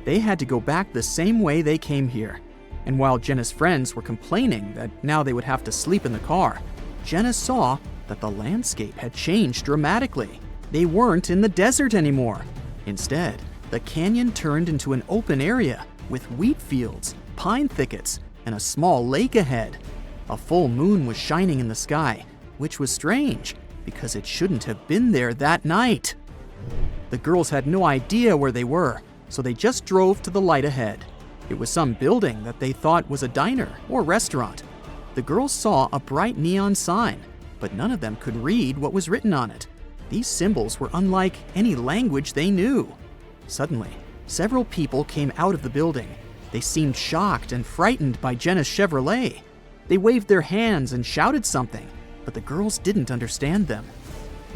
They had to go back the same way they came here. And while Jenna's friends were complaining that now they would have to sleep in the car, Jenna saw that the landscape had changed dramatically. They weren't in the desert anymore. Instead, the canyon turned into an open area with wheat fields, pine thickets, and a small lake ahead. A full moon was shining in the sky, which was strange because it shouldn't have been there that night. The girls had no idea where they were, so they just drove to the light ahead. It was some building that they thought was a diner or restaurant. The girls saw a bright neon sign, but none of them could read what was written on it. These symbols were unlike any language they knew. Suddenly, several people came out of the building. They seemed shocked and frightened by Jenna's Chevrolet. They waved their hands and shouted something, but the girls didn't understand them.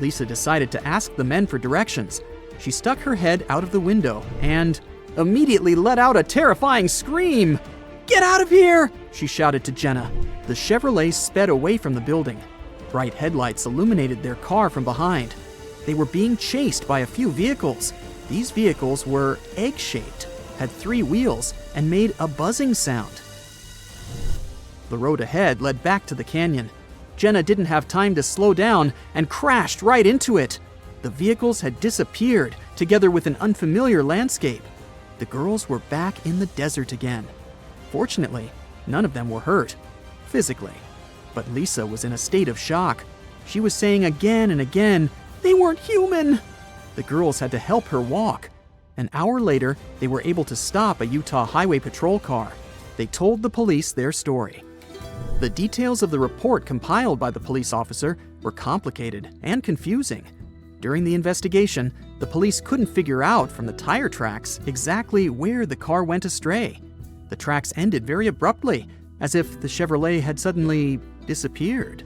Lisa decided to ask the men for directions. She stuck her head out of the window and immediately let out a terrifying scream. "Get out of here!" she shouted to Jenna. The Chevrolet sped away from the building. Bright headlights illuminated their car from behind. They were being chased by a few vehicles. These vehicles were egg-shaped, had 3 wheels, and made a buzzing sound. The road ahead led back to the canyon. Jenna didn't have time to slow down and crashed right into it. The vehicles had disappeared, together with an unfamiliar landscape. The girls were back in the desert again. Fortunately, none of them were hurt, physically. But Lisa was in a state of shock. She was saying again and again, "They weren't human!" The girls had to help her walk. An hour later, they were able to stop a Utah Highway Patrol car. They told the police their story. The details of the report compiled by the police officer were complicated and confusing. During the investigation, the police couldn't figure out from the tire tracks exactly where the car went astray. The tracks ended very abruptly, as if the Chevrolet had suddenly disappeared.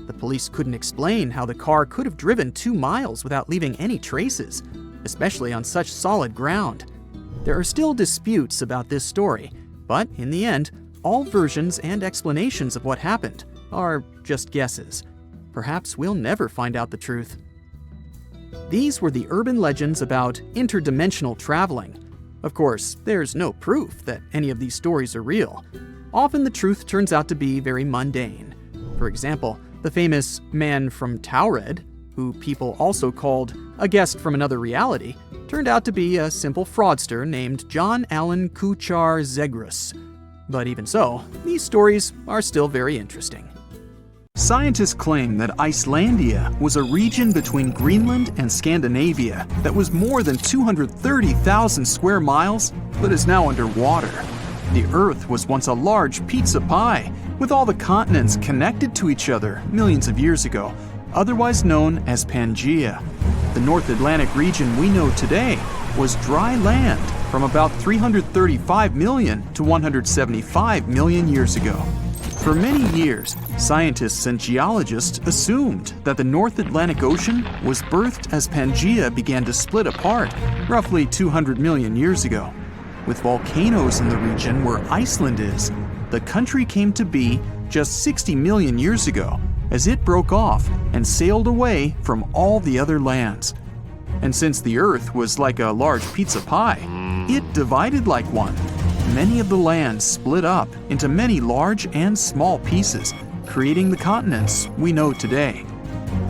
The police couldn't explain how the car could have driven 2 miles without leaving any traces, especially on such solid ground. There are still disputes about this story, but in the end, all versions and explanations of what happened are just guesses. Perhaps we'll never find out the truth. These were the urban legends about interdimensional traveling. Of course, there's no proof that any of these stories are real. Often the truth turns out to be very mundane. For example, the famous man from Taured, who people also called a guest from another reality, turned out to be a simple fraudster named John Allen Kuchar Zegras. But even so, these stories are still very interesting. Scientists claim that Icelandia was a region between Greenland and Scandinavia that was more than 230,000 square miles, but is now underwater. The Earth was once a large pizza pie, with all the continents connected to each other millions of years ago, otherwise known as Pangaea. The North Atlantic region we know today was dry land from about 335 million to 175 million years ago. For many years, scientists and geologists assumed that the North Atlantic Ocean was birthed as Pangaea began to split apart roughly 200 million years ago. With volcanoes in the region where Iceland is, the country came to be just 60 million years ago as it broke off and sailed away from all the other lands. And since the Earth was like a large pizza pie, it divided like one. Many of the lands split up into many large and small pieces, creating the continents we know today.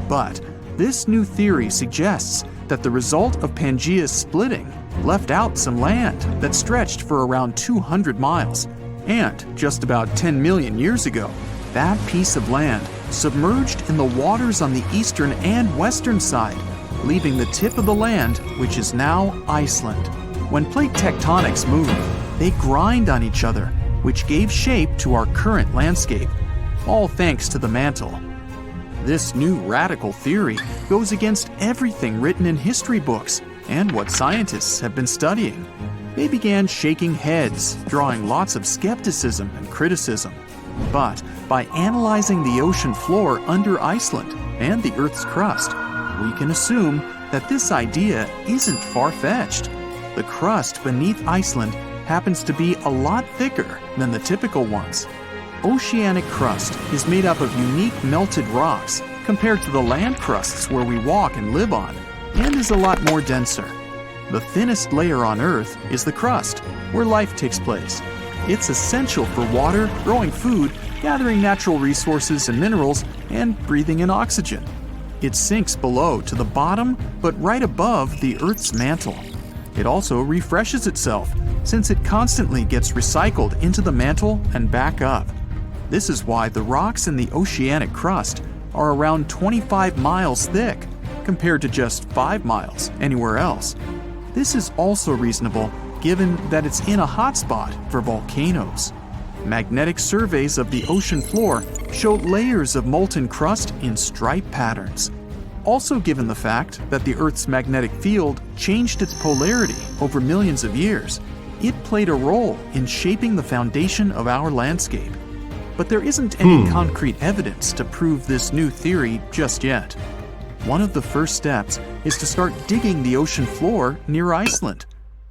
But this new theory suggests that the result of Pangaea's splitting left out some land that stretched for around 200 miles. And just about 10 million years ago, that piece of land submerged in the waters on the eastern and western side, leaving the tip of the land, which is now Iceland. When plate tectonics move, they grind on each other, which gave shape to our current landscape, all thanks to the mantle. This new radical theory goes against everything written in history books and what scientists have been studying. They began shaking heads, drawing lots of skepticism and criticism. But by analyzing the ocean floor under Iceland and the Earth's crust, we can assume that this idea isn't far-fetched. The crust beneath Iceland happens to be a lot thicker than the typical ones. Oceanic crust is made up of unique melted rocks compared to the land crusts where we walk and live on, and is a lot more denser. The thinnest layer on Earth is the crust, where life takes place. It's essential for water, growing food, gathering natural resources and minerals, and breathing in oxygen. It sinks below to the bottom, but right above the Earth's mantle. It also refreshes itself, since it constantly gets recycled into the mantle and back up. This is why the rocks in the oceanic crust are around 25 miles thick, compared to just 5 miles anywhere else. This is also reasonable given that it's in a hotspot for volcanoes. Magnetic surveys of the ocean floor show layers of molten crust in stripe patterns. Also, given the fact that the Earth's magnetic field changed its polarity over millions of years, it played a role in shaping the foundation of our landscape. But there isn't any concrete evidence to prove this new theory just yet. One of the first steps is to start digging the ocean floor near Iceland.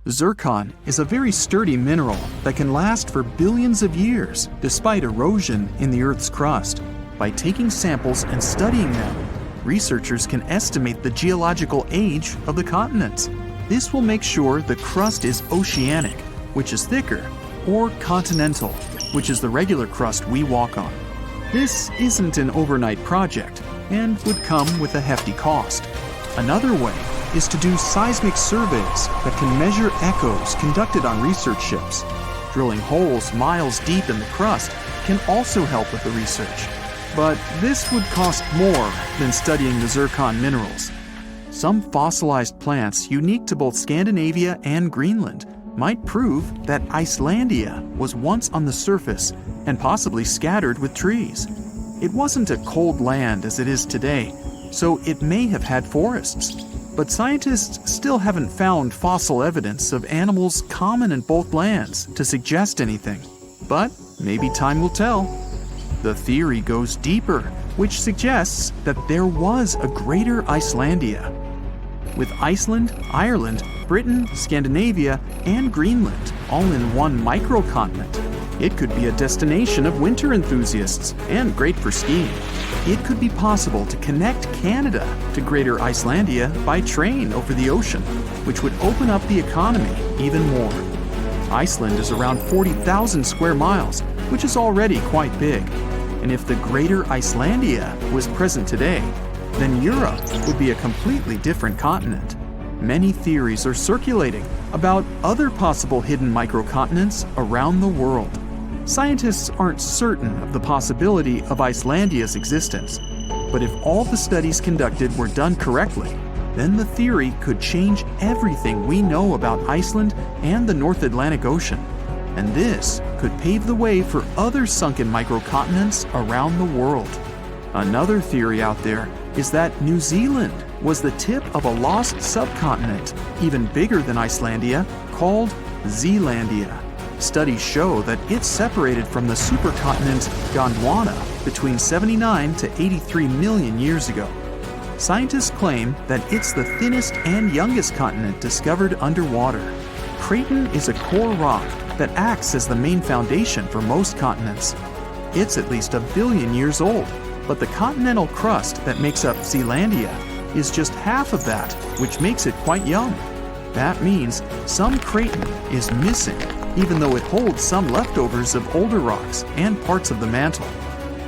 Zircon is a very sturdy mineral that can last for billions of years despite erosion in the Earth's crust. By taking samples and studying them, researchers can estimate the geological age of the continents. This will make sure the crust is oceanic, which is thicker, or continental, which is the regular crust we walk on. This isn't an overnight project and would come with a hefty cost. Another way is to do seismic surveys that can measure echoes conducted on research ships. Drilling holes miles deep in the crust can also help with the research, but this would cost more than studying the zircon minerals. Some fossilized plants unique to both Scandinavia and Greenland might prove that Icelandia was once on the surface and possibly scattered with trees. It wasn't a cold land as it is today, so it may have had forests. But scientists still haven't found fossil evidence of animals common in both lands to suggest anything. But maybe time will tell. The theory goes deeper, which suggests that there was a greater Icelandia. With Iceland, Ireland, Britain, Scandinavia, and Greenland all in one microcontinent, it could be a destination of winter enthusiasts and great for skiing. It could be possible to connect Canada to Greater Icelandia by train over the ocean, which would open up the economy even more. Iceland is around 40,000 square miles, which is already quite big. And if the Greater Icelandia was present today, then Europe would be a completely different continent. Many theories are circulating about other possible hidden microcontinents around the world. Scientists aren't certain of the possibility of Icelandia's existence, but if all the studies conducted were done correctly, then the theory could change everything we know about Iceland and the North Atlantic Ocean. and this could pave the way for other sunken microcontinents around the world. Another theory out there is that New Zealand was the tip of a lost subcontinent, even bigger than Icelandia, called Zealandia. Studies show that it's separated from the supercontinent Gondwana between 79 to 83 million years ago. Scientists claim that it's the thinnest and youngest continent discovered underwater. Craton is a core rock that acts as the main foundation for most continents. It's at least 1 billion years old, but the continental crust that makes up Zealandia is just half of that, which makes it quite young. That means some Craton is missing, even though it holds some leftovers of older rocks and parts of the mantle.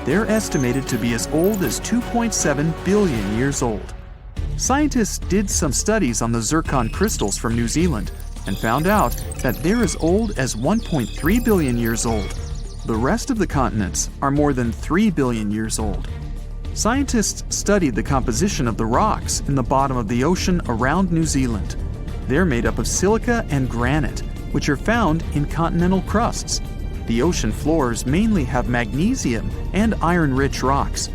They're estimated to be as old as 2.7 billion years old. Scientists did some studies on the zircon crystals from New Zealand and found out that they're as old as 1.3 billion years old. The rest of the continents are more than 3 billion years old. Scientists studied the composition of the rocks in the bottom of the ocean around New Zealand. They're made up of silica and granite, which are found in continental crusts. The ocean floors mainly have magnesium and iron-rich rocks.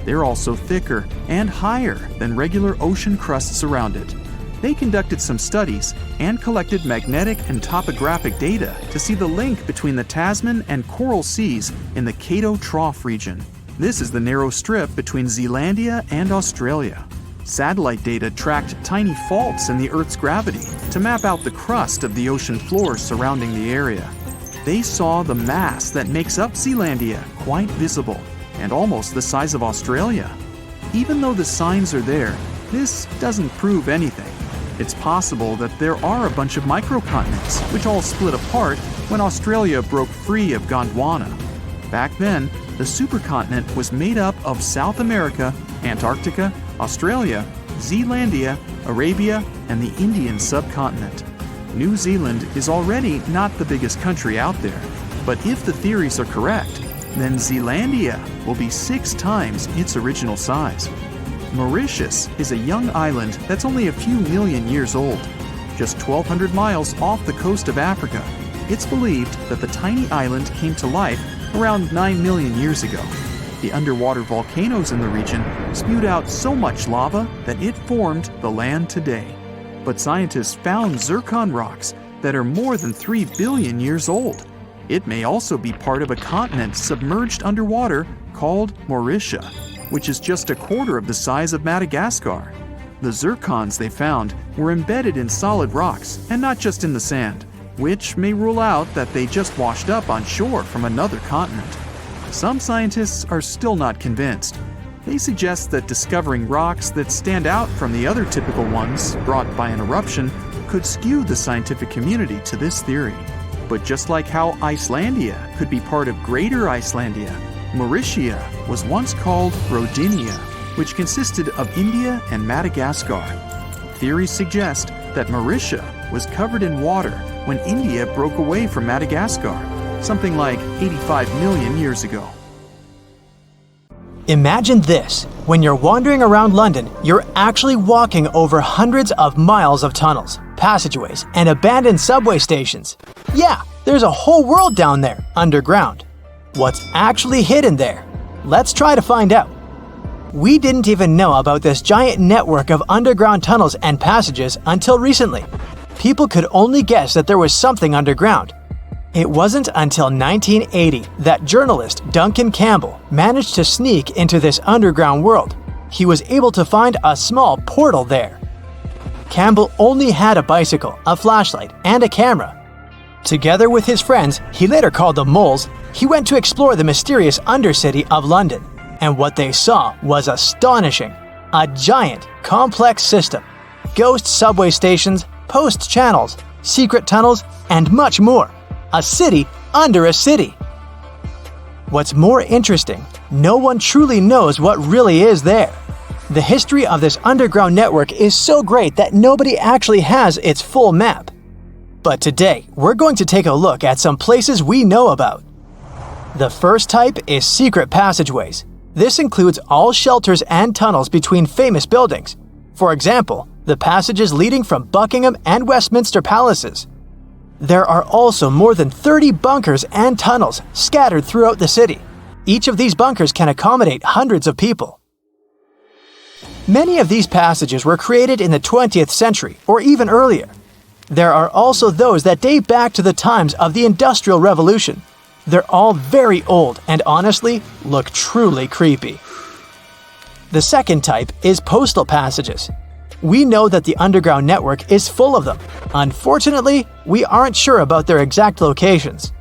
They're also thicker and higher than regular ocean crusts around it. They conducted some studies and collected magnetic and topographic data to see the link between the Tasman and Coral Seas in the Cato Trough region. This is the narrow strip between Zealandia and Australia. Satellite data tracked tiny faults in the Earth's gravity to map out the crust of the ocean floor surrounding the area. They saw the mass that makes up Zealandia quite visible and almost the size of Australia. Even though the signs are there, this doesn't prove anything. It's possible that there are a bunch of microcontinents which all split apart when Australia broke free of Gondwana. Back then, the supercontinent was made up of South America, Antarctica, Australia, Zealandia, Arabia, and the Indian subcontinent. New Zealand is already not the biggest country out there, but if the theories are correct, then Zealandia will be 6 times its original size. Mauritius is a young island that's only a few million years old. Just 1,200 miles off the coast of Africa, it's believed that the tiny island came to life around 9 million years ago. The underwater volcanoes in the region spewed out so much lava that it formed the land today. But scientists found zircon rocks that are more than 3 billion years old. It may also be part of a continent submerged underwater called Mauritius, which is just a quarter of the size of Madagascar. The zircons they found were embedded in solid rocks and not just in the sand, which may rule out that they just washed up on shore from another continent. Some scientists are still not convinced. They suggest that discovering rocks that stand out from the other typical ones brought by an eruption could skew the scientific community to this theory. But just like how Icelandia could be part of Greater Icelandia, Mauritia was once called Rodinia, which consisted of India and Madagascar. Theories suggest that Mauritia was covered in water when India broke away from Madagascar, something like 85 million years ago. Imagine this. When you're wandering around London, you're actually walking over hundreds of miles of tunnels, passageways, and abandoned subway stations. Yeah, there's a whole world down there, underground. What's actually hidden there? Let's try to find out. We didn't even know about this giant network of underground tunnels and passages until recently. People could only guess that there was something underground. It wasn't until 1980 that journalist Duncan Campbell managed to sneak into this underground world. He was able to find a small portal there. Campbell only had a bicycle, a flashlight, and a camera. Together with his friends, he later called them moles, he went to explore the mysterious undercity of London. And what they saw was astonishing. A giant, complex system. Ghost subway stations, post channels, secret tunnels, and much more. A city under a city. What's more interesting, no one truly knows what really is there. The history of this underground network is so great that nobody actually has its full map. But today, we're going to take a look at some places we know about. The first type is secret passageways. This includes all shelters and tunnels between famous buildings. For example, the passages leading from Buckingham and Westminster palaces. There are also more than 30 bunkers and tunnels scattered throughout the city. Each of these bunkers can accommodate hundreds of people. Many of these passages were created in the 20th century or even earlier. There are also those that date back to the times of the Industrial Revolution. They're all very old and honestly look truly creepy. The second type is postal passages. We know that the underground network is full of them. Unfortunately, we aren't sure about their exact locations.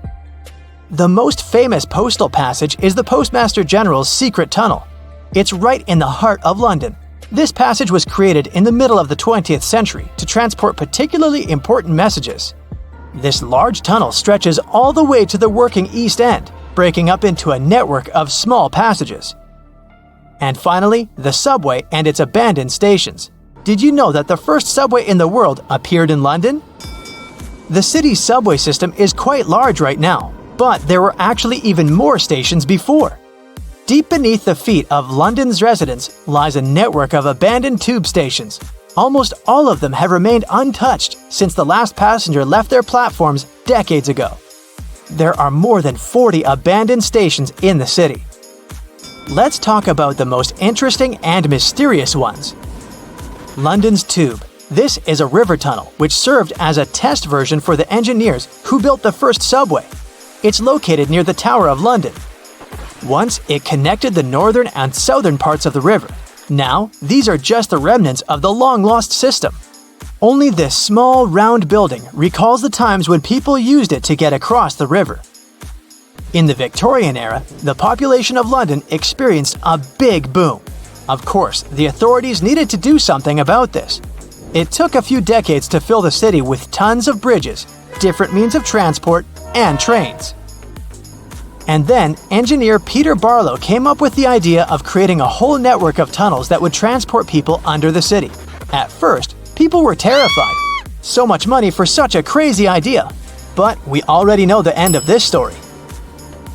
The most famous postal passage is the Postmaster General's secret tunnel. It's right in the heart of London. This passage was created in the middle of the 20th century to transport particularly important messages. This large tunnel stretches all the way to the working East End, breaking up into a network of small passages. And finally, the subway and its abandoned stations. Did you know that the first subway in the world appeared in London? The city's subway system is quite large right now, but there were actually even more stations before. Deep beneath the feet of London's residents lies a network of abandoned tube stations. Almost all of them have remained untouched since the last passenger left their platforms decades ago. There are more than 40 abandoned stations in the city. Let's talk about the most interesting and mysterious ones. London's Tube. This is a river tunnel which served as a test version for the engineers who built the first subway. It's located near the Tower of London. Once, it connected the northern and southern parts of the river. Now, these are just the remnants of the long-lost system. Only this small, round building recalls the times when people used it to get across the river. In the Victorian era, the population of London experienced a big boom. Of course, the authorities needed to do something about this. It took a few decades to fill the city with tons of bridges, different means of transport, and trains. And then, engineer Peter Barlow came up with the idea of creating a whole network of tunnels that would transport people under the city. At first, people were terrified. So much money for such a crazy idea. But we already know the end of this story.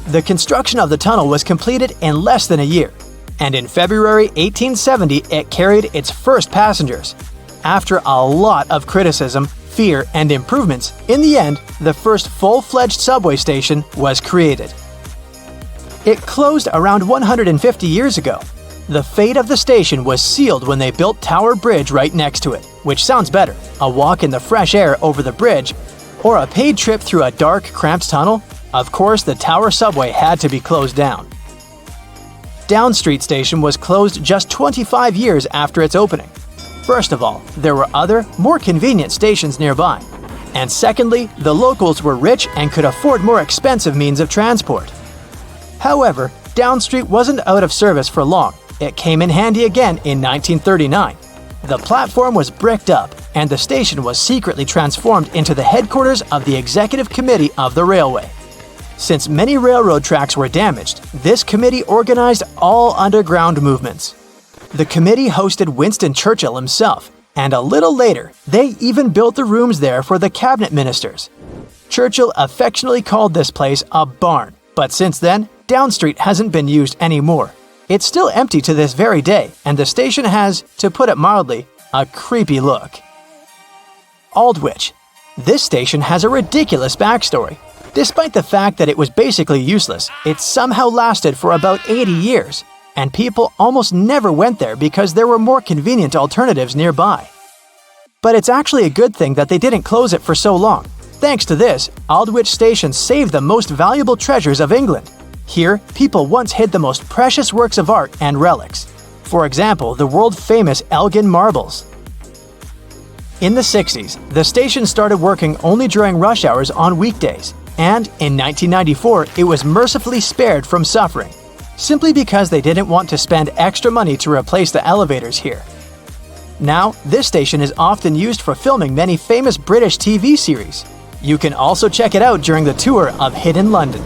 The construction of the tunnel was completed in less than a year, and in February 1870 it carried its first passengers. After a lot of criticism, fear, and improvements, in the end, the first full-fledged subway station was created. It closed around 150 years ago. The fate of the station was sealed when they built Tower Bridge right next to it, which sounds better, a walk in the fresh air over the bridge, or a paid trip through a dark, cramped tunnel. Of course, the Tower subway had to be closed down. Down Street Station was closed just 25 years after its opening. First of all, there were other, more convenient stations nearby. And secondly, the locals were rich and could afford more expensive means of transport. However, Down Street wasn't out of service for long. It came in handy again in 1939. The platform was bricked up, and the station was secretly transformed into the headquarters of the Executive Committee of the railway. Since many railroad tracks were damaged, this committee organized all underground movements. The committee hosted Winston Churchill himself, and a little later, they even built the rooms there for the cabinet ministers. Churchill affectionately called this place a barn, but since then, Down Street hasn't been used anymore. It's still empty to this very day, and the station has, to put it mildly, a creepy look. Aldwych. This station has a ridiculous backstory. Despite the fact that it was basically useless, it somehow lasted for about 80 years, and people almost never went there because there were more convenient alternatives nearby. But it's actually a good thing that they didn't close it for so long. Thanks to this, Aldwych Station saved the most valuable treasures of England. Here, people once hid the most precious works of art and relics. For example, the world-famous Elgin marbles. In the 60s, the station started working only during rush hours on weekdays, and in 1994, it was mercifully spared from suffering, simply because they didn't want to spend extra money to replace the elevators here. Now, this station is often used for filming many famous British TV series. You can also check it out during the tour of Hidden London.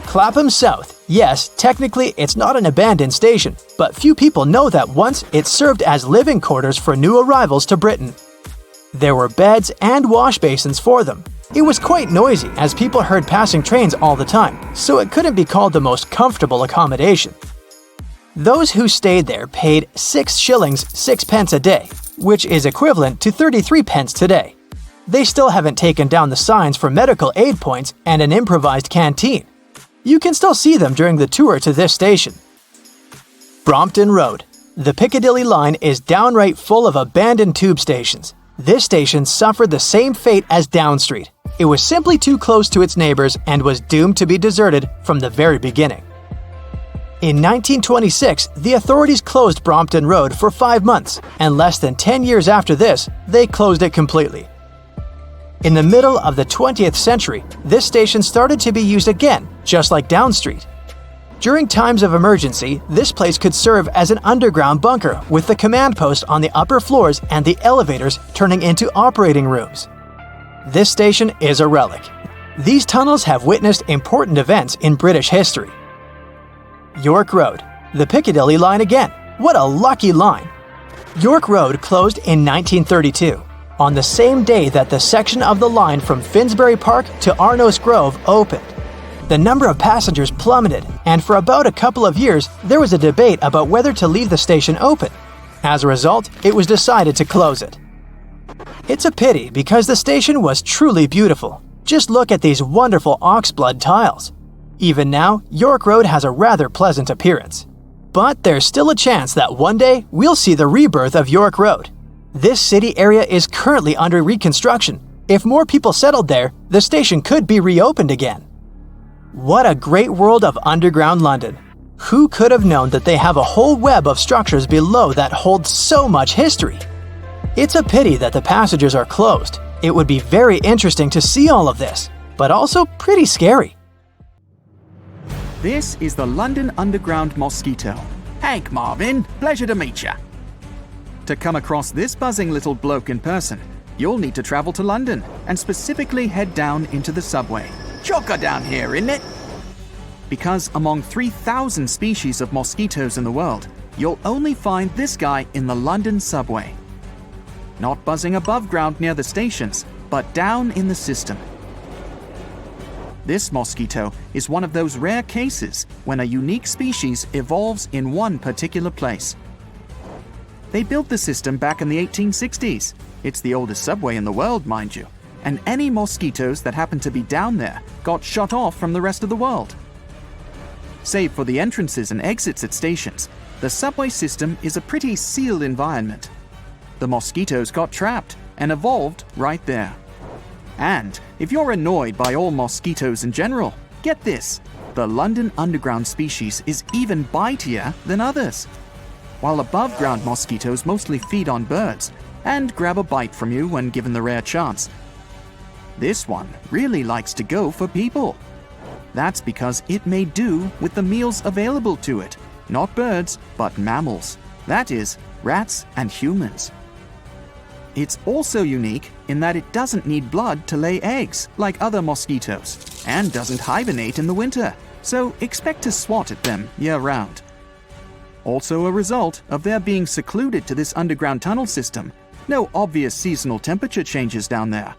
Clapham South. Yes, technically it's not an abandoned station, but few people know that once it served as living quarters for new arrivals to Britain. There were beds and wash basins for them. It was quite noisy as people heard passing trains all the time, so it couldn't be called the most comfortable accommodation. Those who stayed there paid 6 shillings 6 pence a day, which is equivalent to 33 pence today. they still haven't taken down the signs for medical aid points and an improvised canteen. You can still see them during the tour to this station. Brompton Road. The Piccadilly line is downright full of abandoned tube stations. This station suffered the same fate as Down Street. It was simply too close to its neighbors and was doomed to be deserted from the very beginning. In 1926, the authorities closed Brompton Road for 5 months, and less than 10 years after this, they closed it completely. In the middle of the 20th century, this station started to be used again, just like Down Street. During times of emergency, this place could serve as an underground bunker with the command post on the upper floors and the elevators turning into operating rooms. This station is a relic. These tunnels have witnessed important events in British history. York Road. The Piccadilly line again. What a lucky line! York Road closed in 1932, on the same day that the section of the line from Finsbury Park to Arnos Grove opened. The number of passengers plummeted, and for about a couple of years, there was a debate about whether to leave the station open. As a result, it was decided to close it. It's a pity because the station was truly beautiful. Just look at these wonderful oxblood tiles. Even now, York Road has a rather pleasant appearance. But there's still a chance that one day we'll see the rebirth of York Road. This city area is currently under reconstruction. If more people settled there, the station could be reopened again. What a great world of underground London. Who could have known that they have a whole web of structures below that hold so much history? It's a pity that the passages are closed. It would be very interesting to see all of this, but also pretty scary. This is the London Underground Mosquito. Hank Marvin, pleasure to meet ya. To come across this buzzing little bloke in person, you'll need to travel to London and specifically head down into the subway. Chocker down here, isn't it? Because among 3,000 species of mosquitoes in the world, you'll only find this guy in the London subway. Not buzzing above ground near the stations, but down in the system. This mosquito is one of those rare cases when a unique species evolves in one particular place. They built the system back in the 1860s. It's the oldest subway in the world, mind you, and any mosquitoes that happened to be down there got shut off from the rest of the world. Save for the entrances and exits at stations, the subway system is a pretty sealed environment. The mosquitoes got trapped and evolved right there. And if you're annoyed by all mosquitoes in general, get this, the London Underground species is even bitier than others. While above-ground mosquitoes mostly feed on birds and grab a bite from you when given the rare chance, this one really likes to go for people. That's because it may do with the meals available to it, not birds, but mammals. That is, rats and humans. It's also unique in that it doesn't need blood to lay eggs like other mosquitoes and doesn't hibernate in the winter, so expect to swat at them year-round. Also a result of their being secluded to this underground tunnel system, no obvious seasonal temperature changes down there.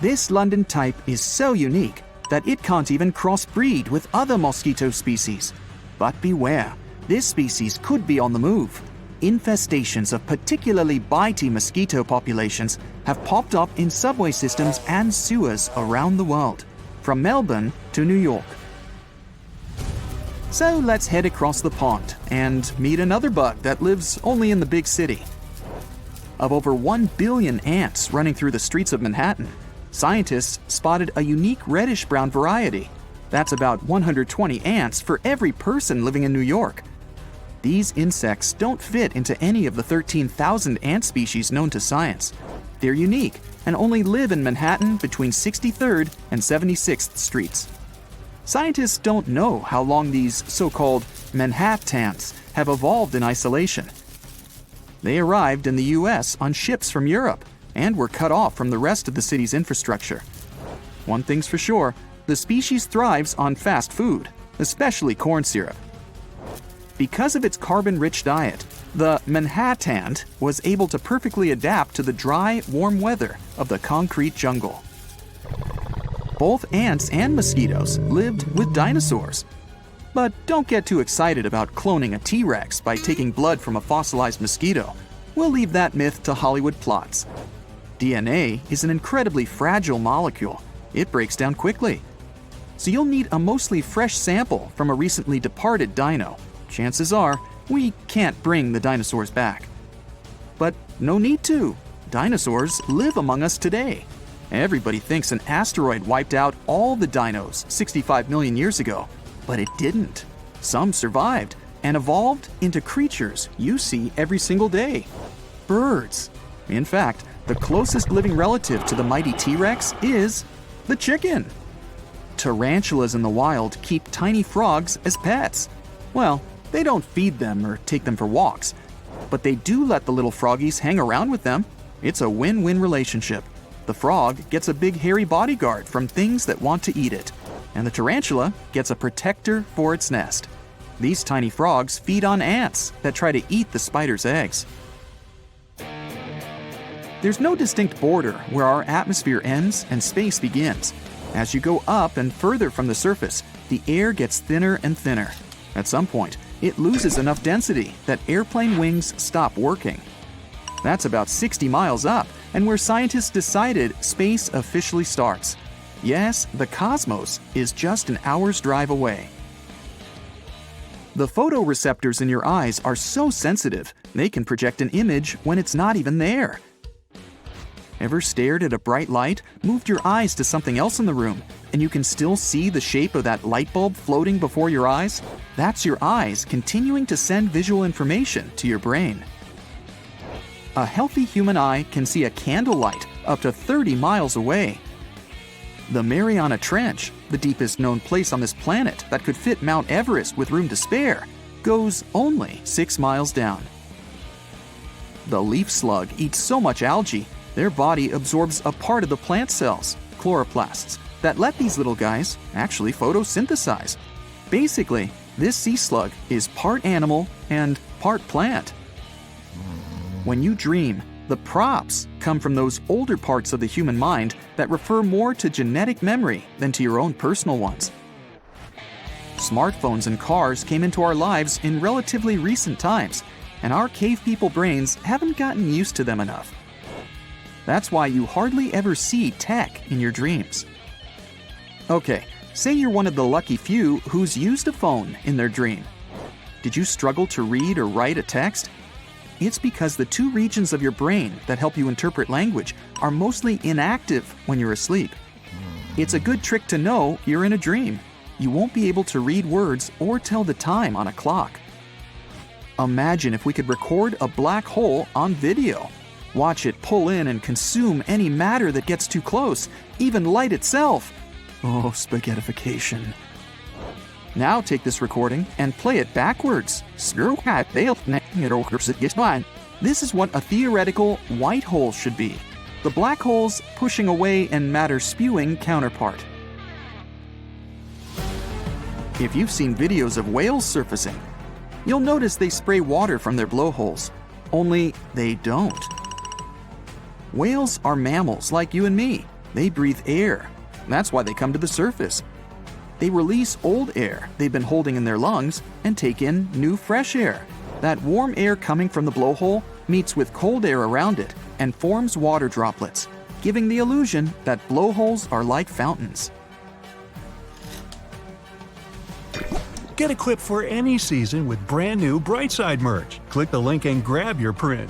This London type is so unique that it can't even crossbreed with other mosquito species. But beware, this species could be on the move. Infestations of particularly bitey mosquito populations have popped up in subway systems and sewers around the world, from Melbourne to New York. So let's head across the pond and meet another bug that lives only in the big city. Of over 1 billion ants running through the streets of Manhattan, scientists spotted a unique reddish-brown variety. That's about 120 ants for every person living in New York. These insects don't fit into any of the 13,000 ant species known to science. They're unique and only live in Manhattan between 63rd and 76th Streets. Scientists don't know how long these so-called Manhattans have evolved in isolation. They arrived in the US on ships from Europe and were cut off from the rest of the city's infrastructure. One thing's for sure, the species thrives on fast food, especially corn syrup. Because of its carbon-rich diet, the Manhattan was able to perfectly adapt to the dry, warm weather of the concrete jungle. Both ants and mosquitoes lived with dinosaurs. But don't get too excited about cloning a T-Rex by taking blood from a fossilized mosquito. We'll leave that myth to Hollywood plots. DNA is an incredibly fragile molecule. It breaks down quickly. So you'll need a mostly fresh sample from a recently departed dino. Chances are, we can't bring the dinosaurs back. But no need to. Dinosaurs live among us today. Everybody thinks an asteroid wiped out all the dinos 65 million years ago, but it didn't. Some survived and evolved into creatures you see every single day. Birds. In fact, the closest living relative to the mighty T-Rex is the chicken. Tarantulas in the wild keep tiny frogs as pets. Well, they don't feed them or take them for walks, but they do let the little froggies hang around with them. It's a win-win relationship. The frog gets a big hairy bodyguard from things that want to eat it, and the tarantula gets a protector for its nest. These tiny frogs feed on ants that try to eat the spider's eggs. There's no distinct border where our atmosphere ends and space begins. As you go up and further from the surface, the air gets thinner and thinner. At some point, it loses enough density that airplane wings stop working. That's about 60 miles up, and where scientists decided space officially starts. Yes, the cosmos is just an hour's drive away. The photoreceptors in your eyes are so sensitive, they can project an image when it's not even there. Ever stared at a bright light, moved your eyes to something else in the room, and you can still see the shape of that light bulb floating before your eyes? That's your eyes continuing to send visual information to your brain. A healthy human eye can see a candlelight up to 30 miles away. The Mariana Trench, the deepest known place on this planet that could fit Mount Everest with room to spare, goes only 6 miles down. The leaf slug eats so much algae, their body absorbs a part of the plant cells, chloroplasts, that let these little guys actually photosynthesize. Basically, this sea slug is part animal and part plant. When you dream, the props come from those older parts of the human mind that refer more to genetic memory than to your own personal ones. Smartphones and cars came into our lives in relatively recent times, and our cave people brains haven't gotten used to them enough. That's why you hardly ever see tech in your dreams. Okay, say you're one of the lucky few who's used a phone in their dream. Did you struggle to read or write a text? It's because the two regions of your brain that help you interpret language are mostly inactive when you're asleep. It's a good trick to know you're in a dream. You won't be able to read words or tell the time on a clock. Imagine if we could record a black hole on video. Watch it pull in and consume any matter that gets too close, even light itself. Oh, spaghettification. Now take this recording and play it backwards. This is what a theoretical white hole should be. The black hole's pushing away and matter spewing counterpart. If you've seen videos of whales surfacing, you'll notice they spray water from their blowholes. Only they don't. Whales are mammals like you and me. They breathe air. That's why they come to the surface. They release old air they've been holding in their lungs and take in new fresh air. That warm air coming from the blowhole meets with cold air around it and forms water droplets, giving the illusion that blowholes are like fountains. Get equipped for any season with brand new Brightside merch. Click the link and grab your print.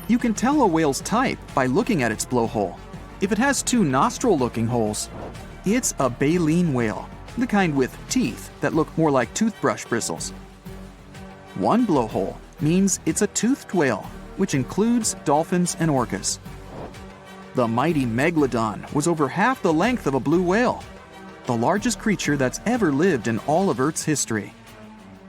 You can tell a whale's type by looking at its blowhole. If it has two nostril-looking holes, it's a baleen whale, the kind with teeth that look more like toothbrush bristles. One blowhole means it's a toothed whale, which includes dolphins and orcas. The mighty megalodon was over half the length of a blue whale, the largest creature that's ever lived in all of Earth's history.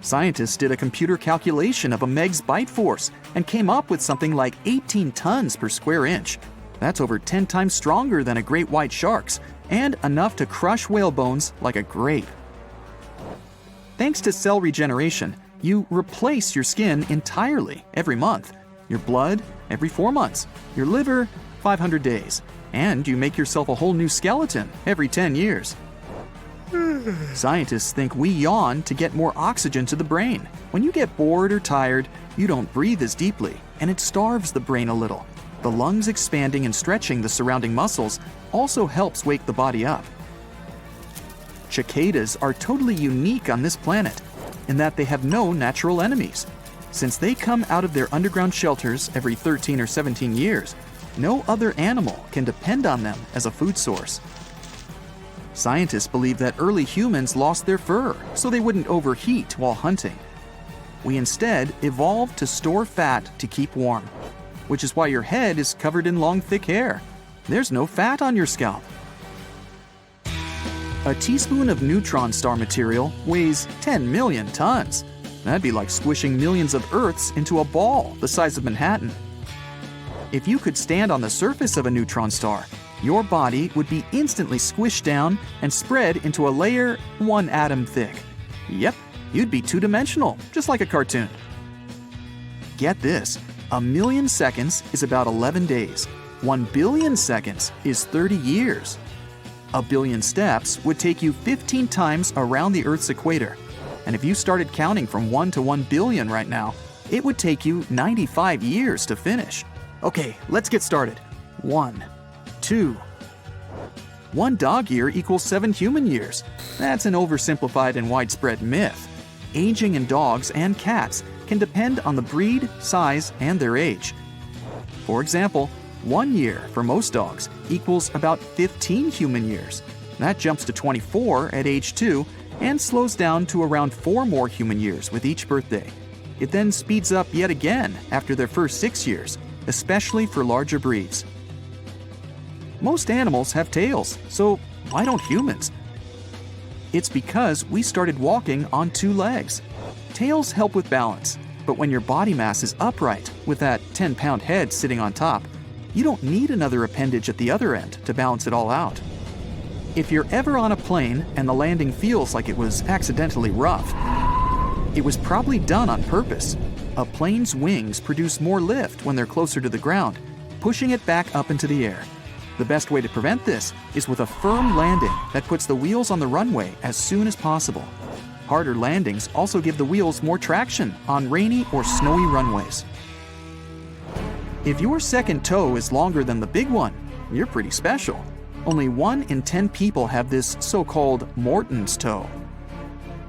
Scientists did a computer calculation of a meg's bite force and came up with something like 18 tons per square inch. That's over 10 times stronger than a great white shark's, and enough to crush whale bones like a grape. Thanks to cell regeneration, you replace your skin entirely every month, your blood every 4 months, your liver 500 days, and you make yourself a whole new skeleton every 10 years. Scientists think we yawn to get more oxygen to the brain. When you get bored or tired, you don't breathe as deeply, and it starves the brain a little. The lungs expanding and stretching the surrounding muscles also helps wake the body up. Cicadas are totally unique on this planet in that they have no natural enemies. Since they come out of their underground shelters every 13 or 17 years, no other animal can depend on them as a food source. Scientists believe that early humans lost their fur so they wouldn't overheat while hunting. We instead evolved to store fat to keep warm, which is why your head is covered in long, thick hair. There's no fat on your scalp. A teaspoon of neutron star material weighs 10 million tons. That'd be like squishing millions of Earths into a ball the size of Manhattan. If you could stand on the surface of a neutron star, your body would be instantly squished down and spread into a layer 1 atom thick. Yep, you'd be two-dimensional, just like a cartoon. Get this, 1,000,000 seconds is about 11 days. 1 billion seconds is 30 years. 1 billion steps would take you 15 times around the Earth's equator. And if you started counting from 1 to 1 billion right now, it would take you 95 years to finish. Okay, let's get started. 1, 2. 1 dog year equals 7 human years. That's an oversimplified and widespread myth. Aging in dogs and cats can depend on the breed, size, and their age. For example, 1 year for most dogs equals about 15 human years. That jumps to 24 at age 2 and slows down to around 4 more human years with each birthday. It then speeds up yet again after their first 6 years, especially for larger breeds. Most animals have tails, so why don't humans? It's because we started walking on 2 legs. Tails help with balance, but when your body mass is upright with that 10-pound head sitting on top, you don't need another appendage at the other end to balance it all out. If you're ever on a plane and the landing feels like it was accidentally rough, it was probably done on purpose. A plane's wings produce more lift when they're closer to the ground, pushing it back up into the air. The best way to prevent this is with a firm landing that puts the wheels on the runway as soon as possible. Harder landings also give the wheels more traction on rainy or snowy runways. If your second toe is longer than the big one, you're pretty special. Only 1 in 10 people have this so-called Morton's toe.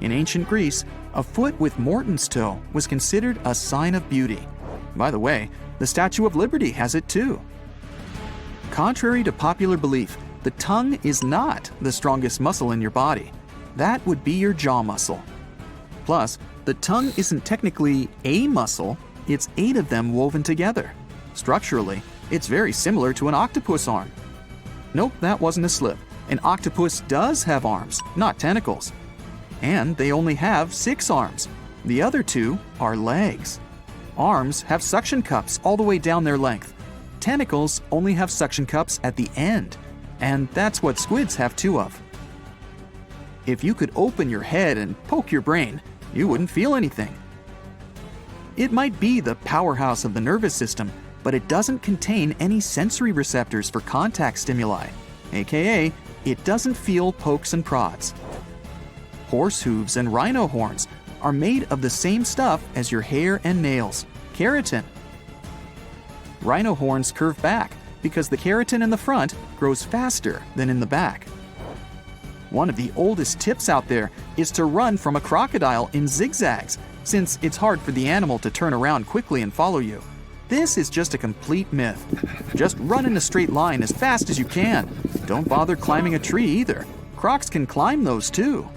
In ancient Greece, a foot with Morton's toe was considered a sign of beauty. By the way, the Statue of Liberty has it too. Contrary to popular belief, the tongue is not the strongest muscle in your body. That would be your jaw muscle. Plus, the tongue isn't technically a muscle, it's 8 of them woven together. Structurally, it's very similar to an octopus arm. Nope, that wasn't a slip. An octopus does have arms, not tentacles. And they only have 6 arms. The other 2 are legs. Arms have suction cups all the way down their length. Tentacles only have suction cups at the end, and that's what squids have 2 of. If you could open your head and poke your brain, you wouldn't feel anything. It might be the powerhouse of the nervous system, but it doesn't contain any sensory receptors for contact stimuli, aka it doesn't feel pokes and prods. Horse hooves and rhino horns are made of the same stuff as your hair and nails, keratin. Rhino horns curve back because the keratin in the front grows faster than in the back. One of the oldest tips out there is to run from a crocodile in zigzags, since it's hard for the animal to turn around quickly and follow you. This is just a complete myth. Just run in a straight line as fast as you can. Don't bother climbing a tree either. Crocs can climb those too.